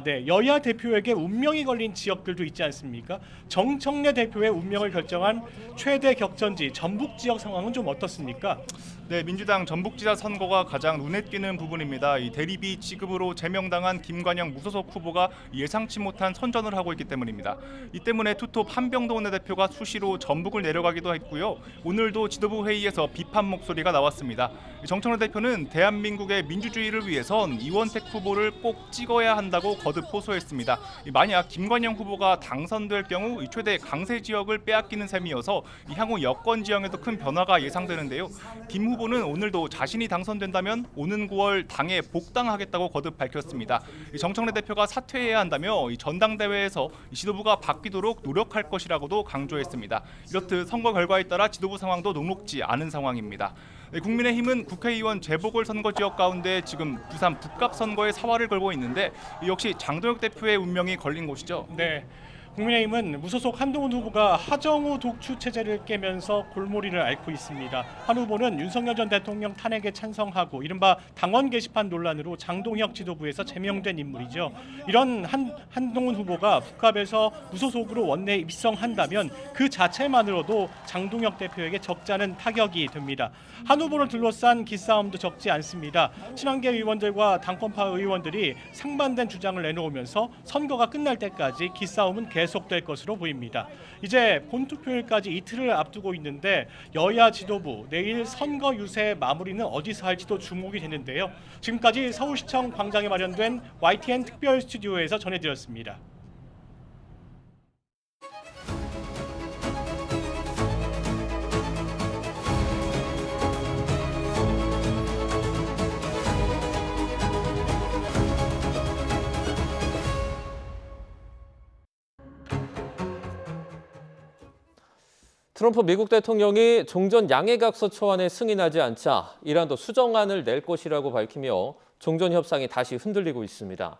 네, 여야 대표에게 운명이 걸린 지역들도 있지 않습니까? 정청래 대표의 운명을 결정한 최대 격전지 전북 지역 상황은 좀 어떻습니까? 네, 민주당 전북지사 선거가 가장 눈에 띄는 부분입니다. 이 대리비 지급으로 제명당한 김관영 무소속 후보가 예상치 못한 선전을 하고 있기 때문입니다. 이 때문에 투톱 한병도 원내대표가 수시로 전북을 내려가기도 했고요. 오늘도 지도부 회의에서 비판 목소리가 나왔습니다. 정청래 대표는 대한민국의 민주주의를 위해선 이원택 후보를 꼭 찍어야 한다고 거듭 호소했습니다. 만약 김관영 후보가 당선될 경우 최대 강세 지역을 빼앗기는 셈이어서 향후 여권 지형에도 큰 변화가 예상되는데요. 김 후보는 오늘도 자신이 당선된다면 오는 9월 당에 복당하겠다고 거듭 밝혔습니다. 정청래 대표가 사퇴해야 한다며 전당대회에서 지도부가 바뀌도록 노력할 것이라고도 강조했습니다. 이렇듯 선거 결과에 따라 지도부 상황도 녹록지 않은 상황입니다. 국민의힘은 국회의원 재보궐선거 지역 가운데 지금 부산 북갑 선거에 사활을 걸고 있는데 역시 장동혁 대표의 운명이 걸린 곳이죠. 네. 국민의힘은 무소속 한동훈 후보가 하정우 독주 체제를 깨면서 골머리를 앓고 있습니다. 한 후보는 윤석열 전 대통령 탄핵에 찬성하고 이른바 당원 게시판 논란으로 장동혁 지도부에서 제명된 인물이죠. 이런 한동훈 후보가 북합에서 무소속으로 원내에 입성한다면 그 자체만으로도 장동혁 대표에게 적잖은 타격이 됩니다. 한 후보를 둘러싼 기싸움도 적지 않습니다. 친한계 의원들과 당권파 의원들이 상반된 주장을 내놓으면서 선거가 끝날 때까지 기싸움은 계속될 것으로 보입니다. 이제 본투표일까지 이틀을 앞두고 있는데 여야 지도부 내일 선거 유세 마무리는 어디서 할지도 주목이 되는데요. 지금까지 서울시청 광장에 마련된 YTN 특별 스튜디오에서 전해드렸습니다. 트럼프 미국 대통령이 종전 양해각서 초안에 승인하지 않자 이란도 수정안을 낼 것이라고 밝히며 종전 협상이 다시 흔들리고 있습니다.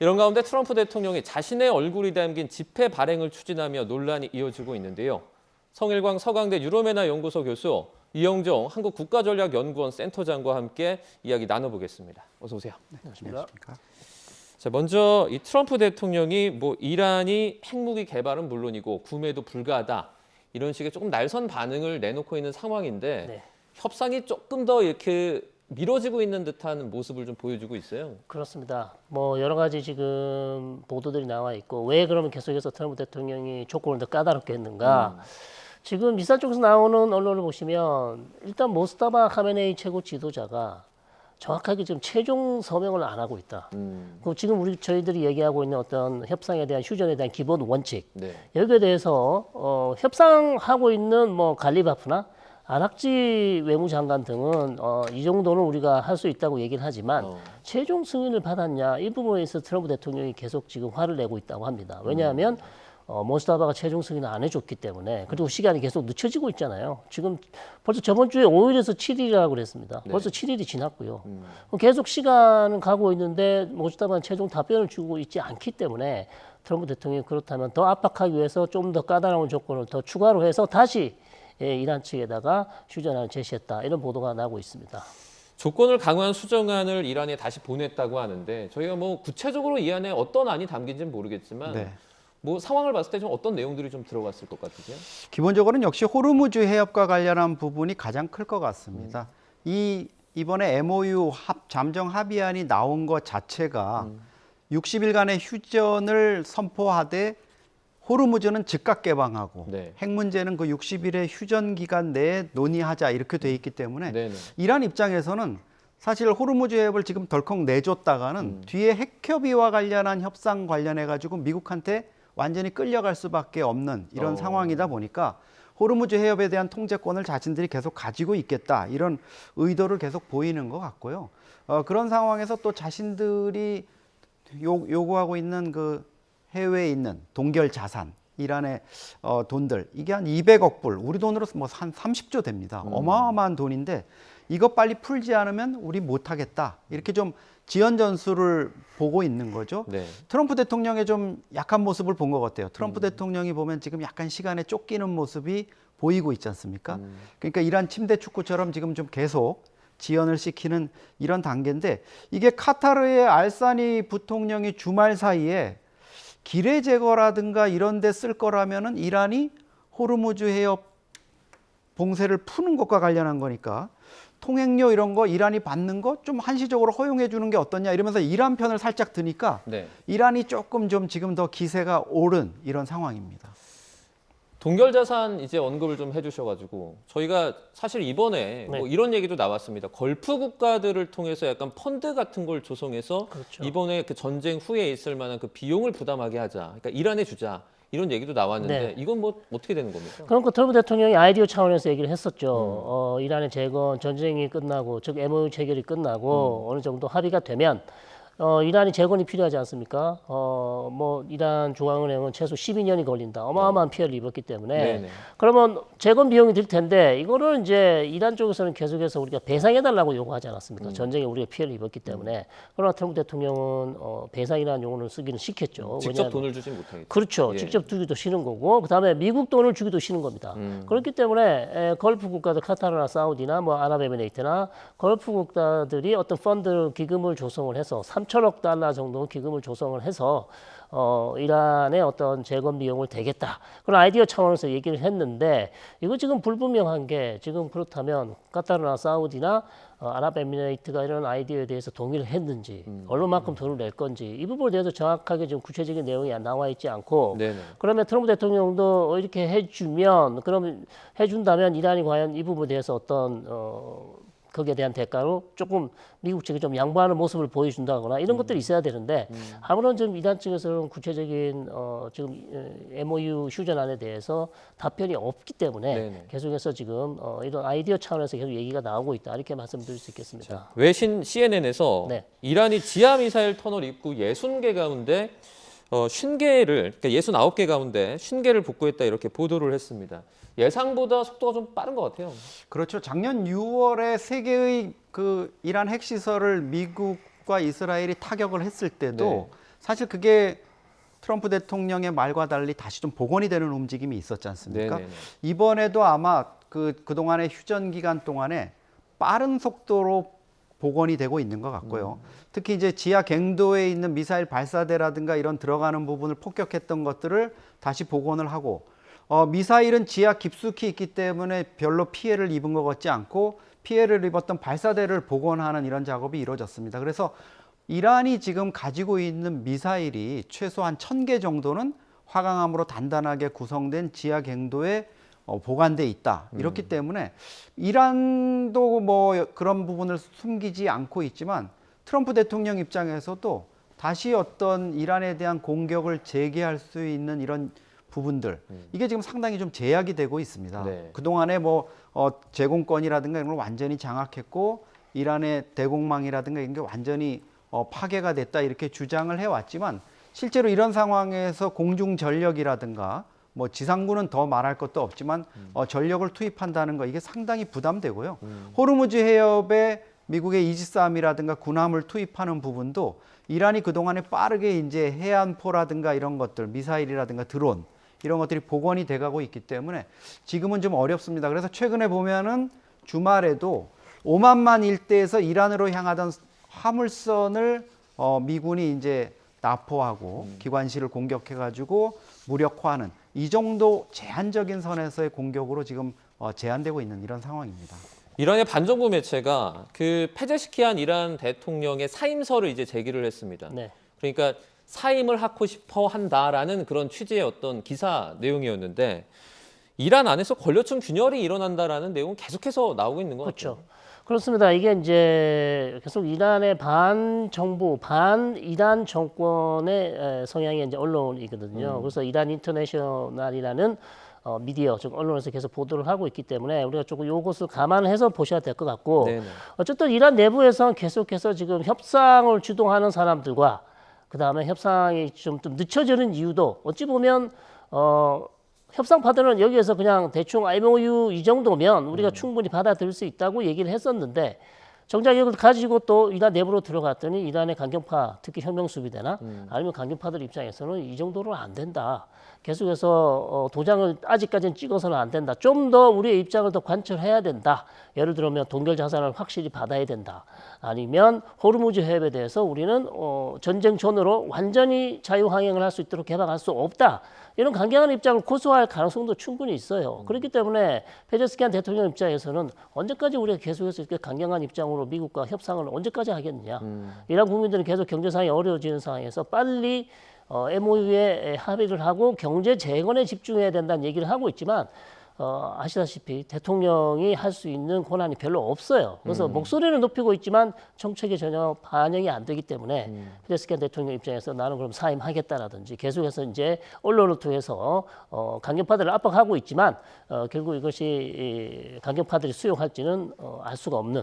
이런 가운데 트럼프 대통령이 자신의 얼굴이 담긴 지폐 발행을 추진하며 논란이 이어지고 있는데요. 성일광 서강대 유로메나 연구소 교수, 이영종 한국국가전략연구원 센터장과 함께 이야기 나눠보겠습니다. 어서 오세요. 네, 안녕하십니까. 자, 먼저 이 트럼프 대통령이 이란이 핵무기 개발은 물론이고 구매도 불가하다, 이런 식의 조금 날선 반응을 내놓고 있는 상황인데 네. 협상이 조금 더 이렇게 미뤄지고 있는 듯한 모습을 좀 보여주고 있어요. 그렇습니다. 여러 가지 지금 보도들이 나와 있고, 왜 그러면 계속해서 트럼프 대통령이 조건을 더 까다롭게 했는가. 지금 이스라엘 쪽에서 나오는 언론을 보시면 일단 모스타바 카메네이 최고 지도자가 정확하게 지금 최종 서명을 안 하고 있다. 지금 저희들이 얘기하고 있는 어떤 협상에 대한 휴전에 대한 기본 원칙, 네. 여기에 대해서 협상하고 있는 갈리바프나 아락지 외무장관 등은 이 정도는 우리가 할 수 있다고 얘기를 하지만 최종 승인을 받았냐, 이 부분에 있어서 트럼프 대통령이 계속 지금 화를 내고 있다고 합니다. 왜냐하면 모스타바가 최종 승인을 안 해줬기 때문에, 그리고 시간이 계속 늦춰지고 있잖아요. 지금 벌써 저번 주에 5일에서 7일이라고 그랬습니다. 네. 벌써 7일이 지났고요. 계속 시간은 가고 있는데 모스타바는 최종 답변을 주고 있지 않기 때문에 트럼프 대통령이 그렇다면 더 압박하기 위해서 좀 더 까다로운 조건을 더 추가로 해서 다시 이란 측에다가 휴전안을 제시했다, 이런 보도가 나오고 있습니다. 조건을 강화한 수정안을 이란에 다시 보냈다고 하는데 저희가 구체적으로 이 안에 어떤 안이 담긴지는 모르겠지만 네. 상황을 봤을 때 좀 어떤 내용들이 좀 들어갔을 것 같으세요? 기본적으로는 역시 호르무즈 해협과 관련한 부분이 가장 클 것 같습니다. 이번에 MOU 잠정 합의안이 나온 것 자체가 60일간의 휴전을 선포하되 호르무즈는 즉각 개방하고 네. 핵 문제는 그 60일의 휴전 기간 내에 논의하자, 이렇게 돼 있기 때문에 네네. 이란 입장에서는 사실 호르무즈 해협을 지금 덜컥 내줬다가는 뒤에 핵협의와 관련한 협상 관련해 가지고 미국한테 완전히 끌려갈 수밖에 없는 이런 상황이다 보니까 호르무즈 해협에 대한 통제권을 자신들이 계속 가지고 있겠다, 이런 의도를 계속 보이는 것 같고요. 그런 상황에서 또 자신들이 요구하고 있는 그 해외에 있는 동결 자산, 이란의 돈들 이게 한 200억 불, 우리 돈으로 뭐 한 30조 됩니다. 어마어마한 돈인데 이거 빨리 풀지 않으면 우리 못하겠다. 이렇게 좀 지연 전술을 보고 있는 거죠. 네. 트럼프 대통령의 좀 약한 모습을 본 것 같아요. 트럼프 대통령이 보면 지금 약간 시간에 쫓기는 모습이 보이고 있지 않습니까? 그러니까 이란 침대 축구처럼 지금 좀 계속 지연을 시키는 이런 단계인데 이게 카타르의 알사니 부통령이 주말 사이에 기뢰 제거라든가 이런 데 쓸 거라면은 이란이 호르무즈 해협 봉쇄를 푸는 것과 관련한 거니까 통행료 이런 거 이란이 받는 거 좀 한시적으로 허용해 주는 게 어떠냐 이러면서 이란 편을 살짝 드니까 네. 이란이 조금 좀 지금 더 기세가 오른 이런 상황입니다. 동결자산 이제 언급을 좀 해주셔가지고 저희가 사실 이번에 뭐 이런 얘기도 나왔습니다. 걸프 국가들을 통해서 약간 펀드 같은 걸 조성해서 이번에 그 전쟁 후에 있을 만한 그 비용을 부담하게 하자. 그러니까 이란에 주자. 이런 얘기도 나왔는데 이건 뭐 어떻게 되는 겁니까? 그러니까 트럼프 대통령이 아이디어 차원에서 얘기를 했었죠. 이란의 재건 전쟁이 끝나고 즉 MOU 체결이 끝나고 어느 정도 합의가 되면 이란이 재건이 필요하지 않습니까? 뭐 이란 중앙은행은 최소 12년이 걸린다. 어마어마한 피해를 입었기 때문에 네네. 그러면 재건 비용이 들 텐데 이거를 이제 이란 쪽에서는 계속해서 우리가 배상해달라고 요구하지 않았습니까? 전쟁에 우리가 피해를 입었기 때문에 그러나 트럼프 대통령은 배상이라는 용어를 쓰기는 싫겠죠. 직접 왜냐하면 돈을 주진 못하겠죠. 그렇죠. 예. 직접 주기도 싫은 거고 그다음에 미국 돈을 주기도 싫은 겁니다. 그렇기 때문에 걸프 국가들 카타르나 사우디나 뭐 아랍에미레이트나 걸프 국가들이 어떤 펀드 기금을 조성을 해서 3천억 달러 정도 기금을 조성을 해서 이란의 어떤 재건 비용을 대겠다. 그런 아이디어 차원에서 얘기를 했는데 이거 지금 불분명한 게 지금 그렇다면 카타르나 사우디나 아랍에미레이트가 이런 아이디어에 대해서 동의를 했는지 얼마만큼 돈을 낼 건지 이 부분에 대해서 정확하게 좀 구체적인 내용이 나와 있지 않고 네네. 그러면 트럼프 대통령도 이렇게 해주면 그럼 해준다면 이란이 과연 이 부분에 대해서 어떤 거기에 대한 대가로 조금 미국 측이 좀 양보하는 모습을 보여준다거나 이런 것들이 있어야 되는데 아무런 좀 이란 측에서는 구체적인 지금 MOU 휴전안에 대해서 답변이 없기 때문에 네네. 계속해서 지금 이런 아이디어 차원에서 계속 얘기가 나오고 있다 이렇게 말씀드릴 수 있겠습니다. 외신 CNN에서 이란이 지하 미사일 터널 입구 60개 가운데 50개를 그러니까 69개 가운데 50개를 복구했다 이렇게 보도를 했습니다. 예상보다 속도가 좀 빠른 것 같아요. 그렇죠. 작년 6월에 세 개의 그 이란 핵시설을 미국과 이스라엘이 타격을 했을 때도 사실 그게 트럼프 대통령의 말과 달리 다시 좀 복원이 되는 움직임이 있었지 않습니까? 네네네. 이번에도 아마 그동안의 휴전 기간 동안에 빠른 속도로 복원이 되고 있는 것 같고요. 특히 이제 지하 갱도에 있는 미사일 발사대라든가 이런 들어가는 부분을 폭격했던 것들을 다시 복원을 하고 미사일은 지하 깊숙이 있기 때문에 별로 피해를 입은 것 같지 않고 피해를 입었던 발사대를 복원하는 이런 작업이 이루어졌습니다. 그래서 이란이 지금 가지고 있는 미사일이 최소한 1000개 정도는 화강암으로 단단하게 구성된 지하 갱도에 보관돼 있다. 이렇기 때문에 이란도 뭐 그런 부분을 숨기지 않고 있지만 트럼프 대통령 입장에서도 다시 어떤 이란에 대한 공격을 재개할 수 있는 이런 부분들 이게 지금 상당히 좀 제약이 되고 있습니다. 그동안에 뭐 제공권이라든가 이런 걸 완전히 장악했고 이란의 대공망이라든가 이런 게 완전히 파괴가 됐다 이렇게 주장을 해왔지만 실제로 이런 상황에서 공중 전력이라든가 뭐 지상군은 더 말할 것도 없지만 전력을 투입한다는 거 이게 상당히 부담되고요. 호르무즈 해협에 미국의 이지스함이라든가 군함을 투입하는 부분도 이란이 그동안에 빠르게 이제 해안포라든가 이런 것들 미사일이라든가 드론 이런 것들이 복원이 돼가고 있기 때문에 지금은 좀 어렵습니다. 그래서 최근에 보면은 주말에도 오만만 일대에서 이란으로 향하던 화물선을 미군이 이제 납포하고 기관실을 공격해가지고 무력화하는 이 정도 제한적인 선에서의 공격으로 지금 제한되고 있는 이런 상황입니다. 이란의 반정부 매체가 그 페제시키안 이란 대통령의 사임서를 이제 제기를 했습니다. 그러니까 사임을 하고 싶어 한다라는 그런 취지의 어떤 기사 내용이었는데 이란 안에서 권력층 균열이 일어난다라는 내용은 계속해서 나오고 있는 것 같아요. 그렇습니다. 이게 이제 계속 이란의 반정부, 반이란 정권의 성향의 이제 언론이거든요. 그래서 이란 인터내셔널이라는 미디어, 즉 언론에서 계속 보도를 하고 있기 때문에 우리가 조금 이것을 감안해서 보셔야 될 것 같고 어쨌든 이란 내부에서 계속해서 지금 협상을 주동하는 사람들과 그 다음에 협상이 좀 늦춰지는 이유도 어찌 보면 협상 파트는 여기에서 그냥 대충 MOU 이 정도면 우리가 충분히 받아들일 수 있다고 얘기를 했었는데 정작 이걸 가지고 또 이란 내부로 들어갔더니 이란의 강경파, 특히 혁명수비대나 아니면 강경파들 입장에서는 이 정도로는 안 된다. 계속해서 도장을 아직까지는 찍어서는 안 된다. 좀 더 우리의 입장을 더 관철해야 된다. 예를 들면 동결 자산을 확실히 받아야 된다. 아니면 호르무즈 해협에 대해서 우리는 전쟁 존으로 완전히 자유항행을 할 수 있도록 개방할 수 없다. 이런 강경한 입장을 고수할 가능성도 충분히 있어요. 그렇기 때문에 페제스키안 대통령 입장에서는 언제까지 우리가 계속해서 이렇게 강경한 입장으로 미국과 협상을 언제까지 하겠느냐. 이란 국민들은 계속 경제상이 어려워지는 상황에서 빨리 MOU에 합의를 하고 경제 재건에 집중해야 된다는 얘기를 하고 있지만 아시다시피 대통령이 할 수 있는 권한이 별로 없어요. 그래서 목소리를 높이고 있지만 정책에 전혀 반영이 안 되기 때문에 페제스키안 대통령 입장에서 나는 그럼 사임하겠다라든지 계속해서 이제 언론을 통해서 강경파들을 압박하고 있지만 결국 이것이 강경파들이 수용할지는 알 수가 없는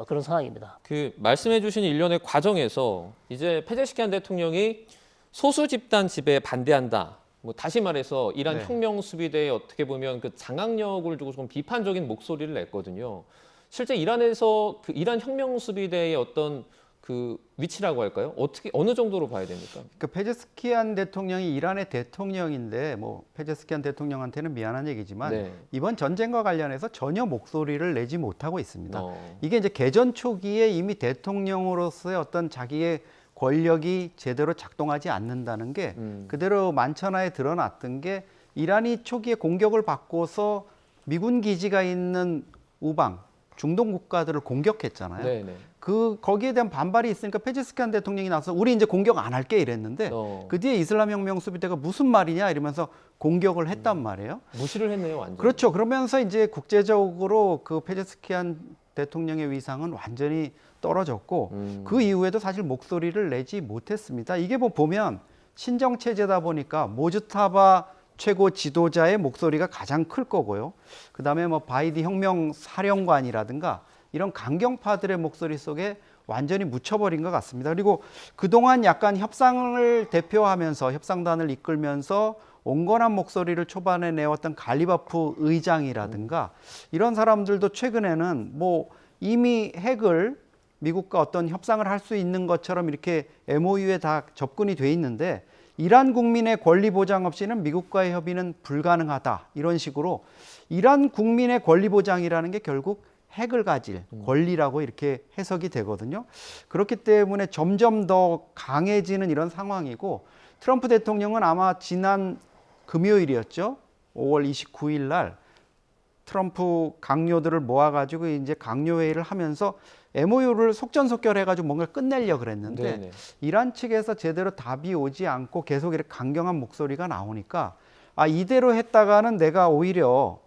그런 상황입니다. 그 말씀해주신 일련의 과정에서 이제 페제스키안 대통령이 소수 집단 지배에 반대한다. 뭐 다시 말해서 이란 혁명 수비대에 어떻게 보면 그 장악력을 두고 좀 비판적인 목소리를 냈거든요. 실제 이란에서 그 이란 혁명 수비대의 어떤 그 위치라고 할까요? 어떻게 어느 정도로 봐야 됩니까? 그 페제스키안 대통령이 이란의 대통령인데 뭐 페제스키안 대통령한테는 미안한 얘기지만 이번 전쟁과 관련해서 전혀 목소리를 내지 못하고 있습니다. 이게 이제 개전 초기에 이미 대통령으로서의 어떤 자기의 권력이 제대로 작동하지 않는다는 게 그대로 만천하에 드러났던 게 이란이 초기에 공격을 받고서 미군 기지가 있는 우방, 중동 국가들을 공격했잖아요. 거기에 대한 반발이 있으니까 페제스키안 대통령이 나서 우리 이제 공격 안 할게 이랬는데 그 뒤에 이슬람혁명 수비대가 무슨 말이냐 이러면서 공격을 했단 말이에요. 무시를 했네요, 완전. 그렇죠. 그러면서 이제 국제적으로 그 페제스키안 대통령의 위상은 완전히 떨어졌고 그 이후에도 사실 목소리를 내지 못했습니다. 이게 뭐 보면 신정체제다 보니까 모즈타바 최고 지도자의 목소리가 가장 클 거고요. 그다음에 뭐 바이디 혁명 사령관이라든가 이런 강경파들의 목소리 속에 완전히 묻혀버린 것 같습니다. 그리고 그동안 약간 협상을 대표하면서 협상단을 이끌면서 온건한 목소리를 초반에 내왔던 갈리바프 의장이라든가 이런 사람들도 최근에는 뭐 이미 핵을 미국과 어떤 협상을 할 수 있는 것처럼 이렇게 MOU에 다 접근이 돼 있는데 이란 국민의 권리 보장 없이는 미국과의 협의는 불가능하다. 이런 식으로 이란 국민의 권리 보장이라는 게 결국 핵을 가질 권리라고 이렇게 해석이 되거든요. 그렇기 때문에 점점 더 강해지는 이런 상황이고 트럼프 대통령은 아마 지난 금요일이었죠. 5월 29일 날 트럼프 강요들을 모아가지고 이제 강요회의를 하면서 MOU를 속전속결해가지고 뭔가 끝내려고 그랬는데 이란 측에서 제대로 답이 오지 않고 계속 이렇게 강경한 목소리가 나오니까 이대로 했다가는 내가 오히려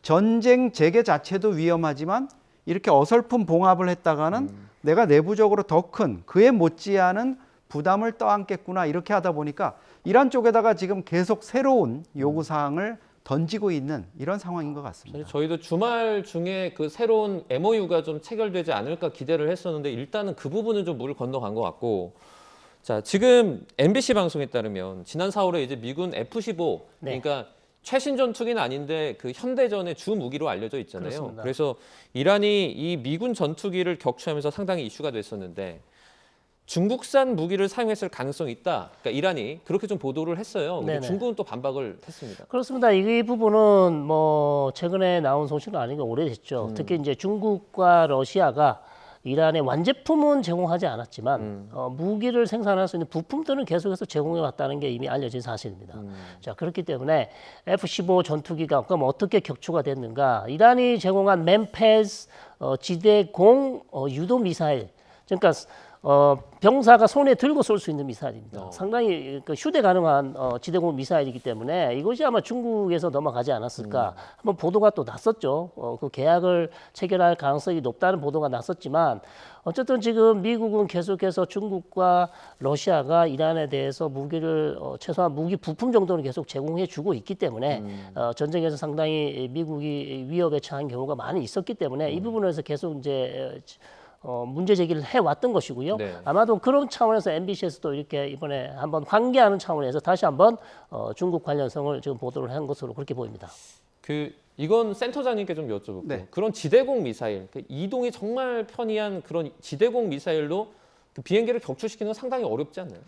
전쟁 재개 자체도 위험하지만 이렇게 어설픈 봉합을 했다가는 내가 내부적으로 더 큰 그에 못지않은 부담을 떠안겠구나 이렇게 하다 보니까 이란 쪽에다가 지금 계속 새로운 요구사항을 던지고 있는 이런 상황인 것 같습니다. 저희도 주말 중에 그 새로운 MOU가 좀 체결되지 않을까 기대를 했었는데 일단은 그 부분은 좀 물을 건너간 것 같고 자 지금 MBC 방송에 따르면 지난 4월에 이제 미군 F-15 그러니까 최신 전투기는 아닌데 그 현대전의 주 무기로 알려져 있잖아요. 그렇습니다. 그래서 이란이 이 미군 전투기를 격추하면서 상당히 이슈가 됐었는데 중국산 무기를 사용했을 가능성이 있다. 그러니까 이란이 그렇게 좀 보도를 했어요. 근데 중국은 또 반박을 했습니다. 그렇습니다. 이 부분은 뭐 최근에 나온 소식은 아니고 오래됐죠. 특히 이제 중국과 러시아가 이란에 완제품은 제공하지 않았지만 무기를 생산할 수 있는 부품들은 계속해서 제공해 왔다는 게 이미 알려진 사실입니다. 자 그렇기 때문에 F-15 전투기가 그럼 어떻게 격추가 됐는가? 이란이 제공한 맨패스 지대공 유도 미사일, 그러니까 병사가 손에 들고 쏠 수 있는 미사일입니다. 상당히 휴대 가능한 지대공 미사일이기 때문에 이것이 아마 중국에서 넘어가지 않았을까. 한번 보도가 또 났었죠. 그 계약을 체결할 가능성이 높다는 보도가 났었지만 어쨌든 지금 미국은 계속해서 중국과 러시아가 이란에 대해서 무기를 최소한 무기 부품 정도는 계속 제공해 주고 있기 때문에 전쟁에서 상당히 미국이 위협에 처한 경우가 많이 있었기 때문에 이 부분에서 계속 이제 문제 제기를 해왔던 것이고요. 네. 아마도 그런 차원에서 MBC에서도 이렇게 이번에 한번 환기하는 차원에서 다시 한번 중국 관련성을 지금 보도를 한 것으로 그렇게 보입니다. 이건 센터장님께 좀 여쭤볼게요. 네. 그런 지대공 미사일, 이동이 정말 편리한 그런 지대공 미사일로 그 비행기를 격추시키는 건 상당히 어렵지 않나요?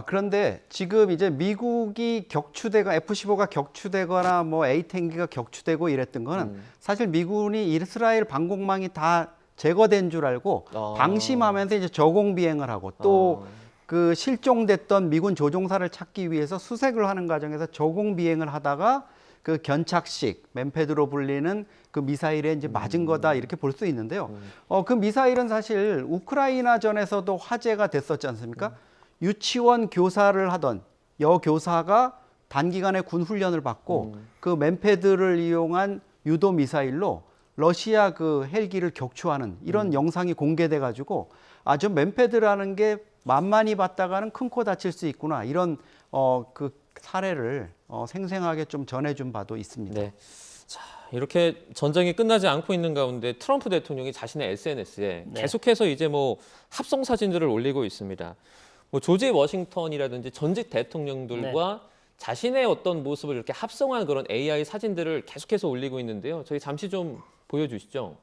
그런데 지금 이제 미국이 격추되거나 F-15가 격추되거나 뭐 A-10기가 격추되고 이랬던 거는 사실 미군이 이스라엘 방공망이 다 제거된 줄 알고 방심하면서 이제 저공 비행을 하고 또 그 실종됐던 미군 조종사를 찾기 위해서 수색을 하는 과정에서 저공 비행을 하다가 그 견착식 맨패드로 불리는 그 미사일에 이제 맞은 거다 이렇게 볼 수 있는데요. 그 미사일은 사실 우크라이나전에서도 화제가 됐었지 않습니까? 유치원 교사를 하던 여교사가 단기간에 군 훈련을 받고 그 맨패드를 이용한 유도 미사일로 러시아 그 헬기를 격추하는 이런 영상이 공개돼 가지고 저 맨패드라는 게 만만히 봤다가는 큰 코 다칠 수 있구나 이런 그 사례를 생생하게 좀 전해준 바도 있습니다. 네. 자, 이렇게 전쟁이 끝나지 않고 있는 가운데 트럼프 대통령이 자신의 SNS에 계속해서 이제 뭐 합성 사진들을 올리고 있습니다. 뭐 조지 워싱턴이라든지 전직 대통령들과 자신의 어떤 모습을 이렇게 합성한 그런 AI 사진들을 계속해서 올리고 있는데요. 저희 잠시 좀 보여주시죠.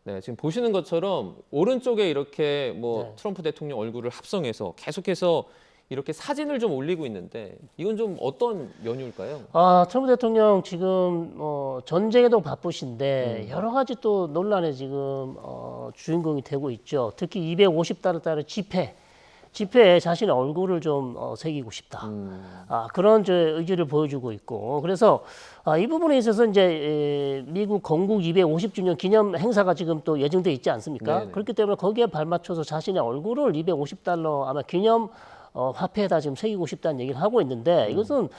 네, 지금 보시는 것처럼 오른쪽에 이렇게 뭐 트럼프 대통령 얼굴을 합성해서 계속해서 이렇게 사진을 좀 올리고 있는데 이건 좀 어떤 연유일까요? 트럼프 대통령 지금 전쟁에도 바쁘신데 여러 가지 또 논란에 지금 주인공이 되고 있죠. 특히 250달러 따른 집회에 자신의 얼굴을 좀 새기고 싶다. 그런 의지를 보여주고 있고 그래서 이 부분에 있어서 이제 미국 건국 250주년 기념 행사가 지금 또 예정돼 있지 않습니까? 네네. 그렇기 때문에 거기에 발맞춰서 자신의 얼굴을 250달러 아마 기념 화폐에다 지금 새기고 싶다는 얘기를 하고 있는데 이것은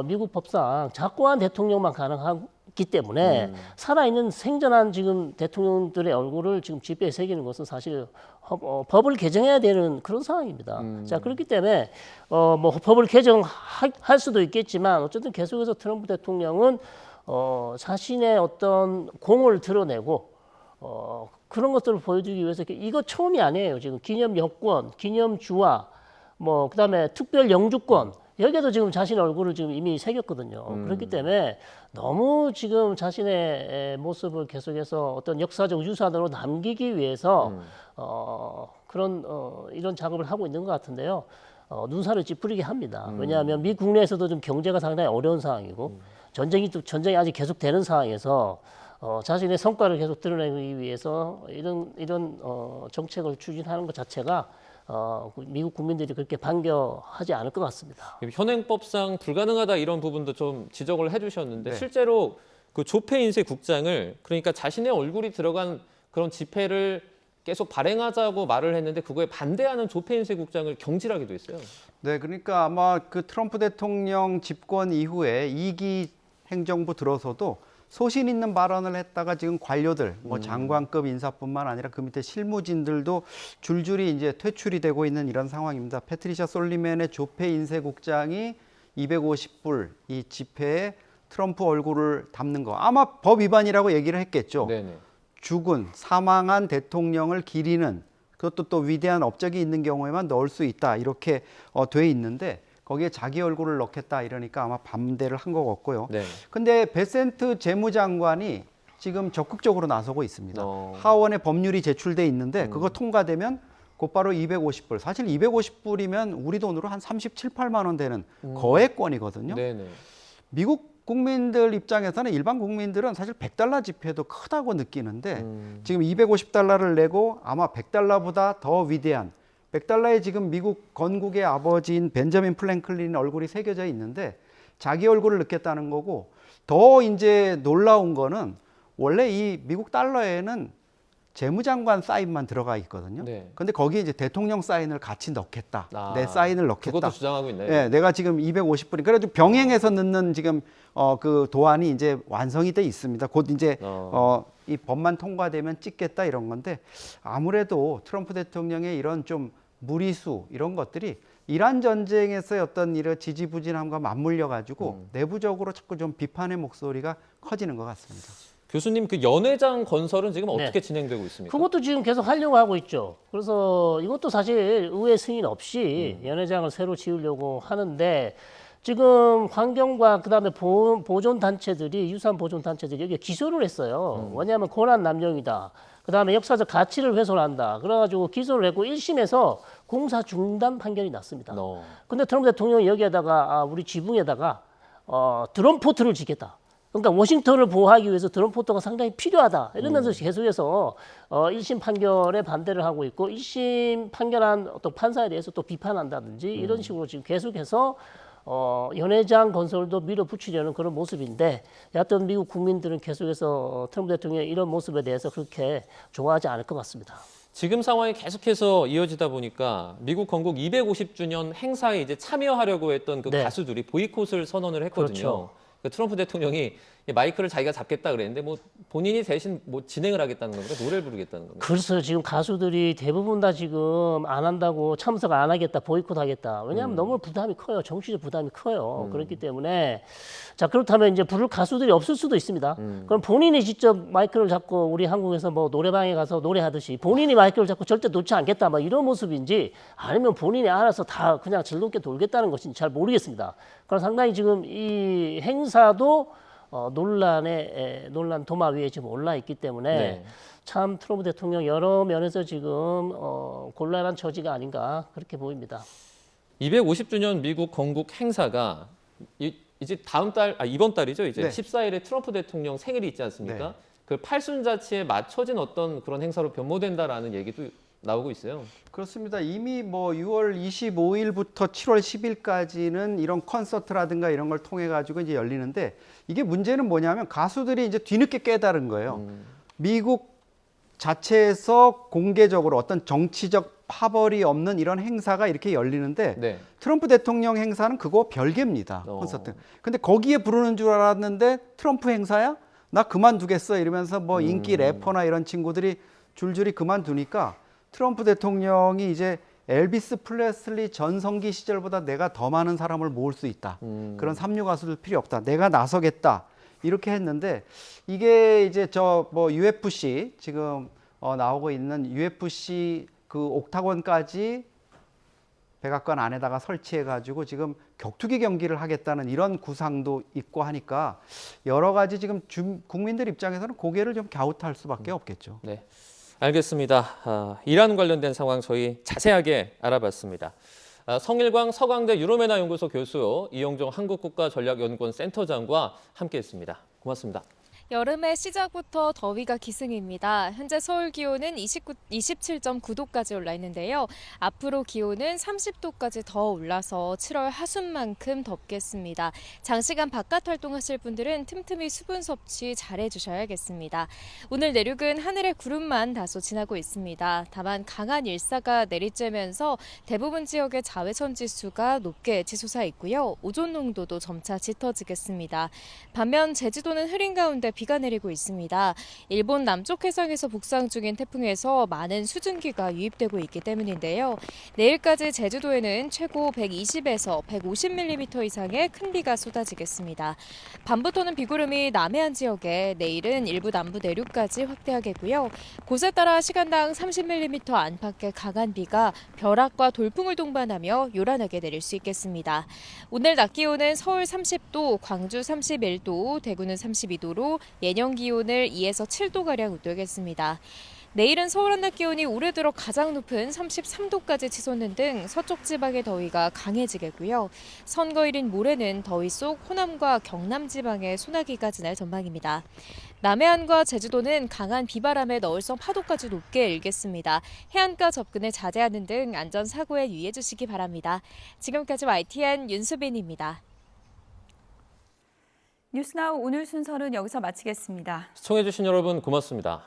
미국 법상 작고한 대통령만 가능하기 때문에 살아있는 생전한 지금 대통령들의 얼굴을 지금 집회에 새기는 것은 사실 법을 개정해야 되는 그런 상황입니다. 자, 그렇기 때문에 뭐 법을 개정할 수도 있겠지만 어쨌든 계속해서 트럼프 대통령은 자신의 어떤 공을 드러내고 그런 것들을 보여주기 위해서 이거 처음이 아니에요. 지금 기념 여권, 기념 주화 뭐 그다음에 특별 영주권 여기에도 지금 자신의 얼굴을 지금 이미 새겼거든요. 그렇기 때문에 너무 지금 자신의 모습을 계속해서 어떤 역사적 유산으로 남기기 위해서 그런 이런 작업을 하고 있는 것 같은데요. 눈살을 찌푸리게 합니다. 왜냐하면 미 국내에서도 좀 경제가 상당히 어려운 상황이고 전쟁이 아직 계속되는 상황에서 자신의 성과를 계속 드러내기 위해서 이런 정책을 추진하는 것 자체가 미국 국민들이 그렇게 반겨하지 않을 것 같습니다. 현행법상 불가능하다 이런 부분도 좀 지적을 해주셨는데 실제로 그 조폐 인쇄 국장을 그러니까 자신의 얼굴이 들어간 그런 집회를 계속 발행하자고 말을 했는데 그거에 반대하는 조폐 인쇄 국장을 경질하기도 했어요. 네, 그러니까 아마 그 트럼프 대통령 집권 이후에 2기 행정부 들어서도 소신 있는 발언을 했다가 지금 관료들, 뭐 장관급 인사뿐만 아니라 그 밑에 실무진들도 줄줄이 이제 퇴출이 되고 있는 이런 상황입니다. 패트리샤 솔리맨의 조폐 인쇄국장이 250불 이 집회에 트럼프 얼굴을 담는 거 아마 법 위반이라고 얘기를 했겠죠. 네네. 죽은 사망한 대통령을 기리는 그것도 또 위대한 업적이 있는 경우에만 넣을 수 있다 이렇게 돼 있는데. 거기에 자기 얼굴을 넣겠다 이러니까 아마 반대를 한 것 같고요. 근데 베센트 재무장관이 지금 적극적으로 나서고 있습니다. 하원에 법률이 제출돼 있는데 그거 통과되면 곧바로 250불. 사실 250불이면 우리 돈으로 한 37, 8만 원 되는 거액권이거든요. 미국 국민들 입장에서는 일반 국민들은 사실 100달러 지폐도 크다고 느끼는데 지금 250달러를 내고 아마 100달러보다 더 위대한 100달러에 지금 미국 건국의 아버지인 벤저민 프랭클린 얼굴이 새겨져 있는데 자기 얼굴을 넣겠다는 거고 더 이제 놀라운 거는 원래 이 미국 달러에는 재무장관 사인만 들어가 있거든요. 근데 거기에 이제 대통령 사인을 같이 넣겠다. 내 사인을 넣겠다. 그것도 주장하고 있나요? 네, 내가 지금 250불이 그래도 병행해서 넣는 지금 그 도안이 이제 완성이 돼 있습니다. 곧 이제 이 법만 통과되면 찍겠다 이런 건데 아무래도 트럼프 대통령의 이런 좀 무리수 이런 것들이 이란 전쟁에서의 어떤 이런 지지부진함과 맞물려 가지고 내부적으로 자꾸 좀 비판의 목소리가 커지는 것 같습니다. 교수님, 그 연회장 건설은 지금 어떻게 진행되고 있습니까? 그것도 지금 계속 하려고 하고 있죠. 그래서 이것도 사실 의회 승인 없이 연회장을 새로 지으려고 하는데 지금 환경과 그다음에 보존 단체들이 유산 보존 단체들이 여기에 기소를 했어요. 왜냐하면 권한 남용이다. 그다음에 역사적 가치를 훼손한다. 그래가지고 기소를 했고 1심에서 공사 중단 판결이 났습니다. 근데 트럼프 대통령이 여기에다가 우리 지붕에다가 드론 포트를 짓겠다. 그러니까 워싱턴을 보호하기 위해서 드론 포트가 상당히 필요하다. 이러면서 계속해서 1심 판결에 반대를 하고 있고 1심 판결한 어떤 판사에 대해서 또 비판한다든지 이런 식으로 지금 계속해서 연회장 건설도 밀어붙이려는 그런 모습인데 여하튼 미국 국민들은 계속해서 트럼프 대통령의 이런 모습에 대해서 그렇게 좋아하지 않을 것 같습니다. 지금 상황이 계속해서 이어지다 보니까 미국 건국 250주년 행사에 이제 참여하려고 했던 그 가수들이 보이콧을 선언을 했거든요. 그렇죠. 그 트럼프 대통령이 마이크를 자기가 잡겠다 그랬는데 뭐 본인이 대신 뭐 진행을 하겠다는 겁니까? 노래를 부르겠다는 겁니까? 그래서 지금 가수들이 대부분 다 지금 안 한다고 참석 안 하겠다, 보이콧하겠다. 왜냐하면 너무 부담이 커요. 정치적 부담이 커요. 그렇기 때문에 자 그렇다면 이제 부를 가수들이 없을 수도 있습니다. 그럼 본인이 직접 마이크를 잡고 우리 한국에서 뭐 노래방에 가서 노래하듯이 본인이 마이크를 잡고 절대 놓지 않겠다, 막 이런 모습인지 아니면 본인이 알아서 다 그냥 즐겁게 돌겠다는 것인지 잘 모르겠습니다. 그럼 상당히 지금 이 행사도 논란 도마 위에 지금 올라 있기 때문에 참 트럼프 대통령 여러 면에서 지금 곤란한 처지가 아닌가 그렇게 보입니다. 250주년 미국 건국 행사가 이제 이번 달이죠. 이제 14일에 트럼프 대통령 생일이 있지 않습니까? 그 팔순자치에 맞춰진 어떤 그런 행사로 변모된다라는 얘기도 나오고 있어요. 그렇습니다. 이미 뭐 6월 25일부터 7월 10일까지는 이런 콘서트라든가 이런 걸 통해 가지고 이제 열리는데 이게 문제는 뭐냐면 가수들이 이제 뒤늦게 깨달은 거예요. 미국 자체에서 공개적으로 어떤 정치적 파벌이 없는 이런 행사가 이렇게 열리는데 트럼프 대통령 행사는 그거 별개입니다. 콘서트. 근데 거기에 부르는 줄 알았는데 트럼프 행사야? 나 그만두겠어 이러면서 뭐 인기 래퍼나 이런 친구들이 줄줄이 그만두니까 트럼프 대통령이 이제 엘비스 프레슬리 전성기 시절보다 내가 더 많은 사람을 모을 수 있다. 그런 삼류 가수들 필요 없다. 내가 나서겠다. 이렇게 했는데 이게 이제 저 뭐 UFC 지금 나오고 있는 UFC 그 옥타곤까지 백악관 안에다가 설치해 가지고 지금 격투기 경기를 하겠다는 이런 구상도 있고 하니까 여러 가지 지금 국민들 입장에서는 고개를 좀 갸웃할 수밖에 없겠죠. 네. 알겠습니다. 이란 관련된 상황 저희 자세하게 알아봤습니다. 성일광 서강대 유로메나 연구소 교수, 이영종 한국국가전략연구원 센터장과 함께했습니다. 고맙습니다. 여름의 시작부터 더위가 기승입니다. 현재 서울 기온은 27.9도까지 올라 있는데요. 앞으로 기온은 30도까지 더 올라서 7월 하순만큼 덥겠습니다. 장시간 바깥 활동하실 분들은 틈틈이 수분 섭취 잘 해주셔야겠습니다. 오늘 내륙은 하늘에 구름만 다소 지나고 있습니다. 다만 강한 일사가 내리쬐면서 대부분 지역의 자외선 지수가 높게 치솟아 있고요. 오존 농도도 점차 짙어지겠습니다. 반면 제주도는 흐린 가운데 비가 내리고 있습니다. 일본 남쪽 해상에서 북상 중인 태풍에서 많은 수증기가 유입되고 있기 때문인데요. 내일까지 제주도에는 최고 120에서 150mm 이상의 큰 비가 쏟아지겠습니다. 밤부터는 비구름이 남해안 지역에, 내일은 일부 남부 내륙까지 확대하겠고요. 곳에 따라 시간당 30mm 안팎의 강한 비가 벼락과 돌풍을 동반하며 요란하게 내릴 수 있겠습니다. 오늘 낮 기온은 서울 30도, 광주 31도, 대구는 32도로 예년 기온을 2에서 7도가량 웃돌겠습니다. 내일은 서울 한낮 기온이 올해 들어 가장 높은 33도까지 치솟는 등 서쪽 지방의 더위가 강해지겠고요. 선거일인 모레는 더위 속 호남과 경남 지방에 소나기가 지날 전망입니다. 남해안과 제주도는 강한 비바람에 너울성 파도까지 높게 일겠습니다. 해안가 접근을 자제하는 등 안전사고에 유의해 주시기 바랍니다. 지금까지 YTN 윤수빈입니다. 뉴스나우 오늘 순서는 여기서 마치겠습니다. 시청해주신 여러분 고맙습니다.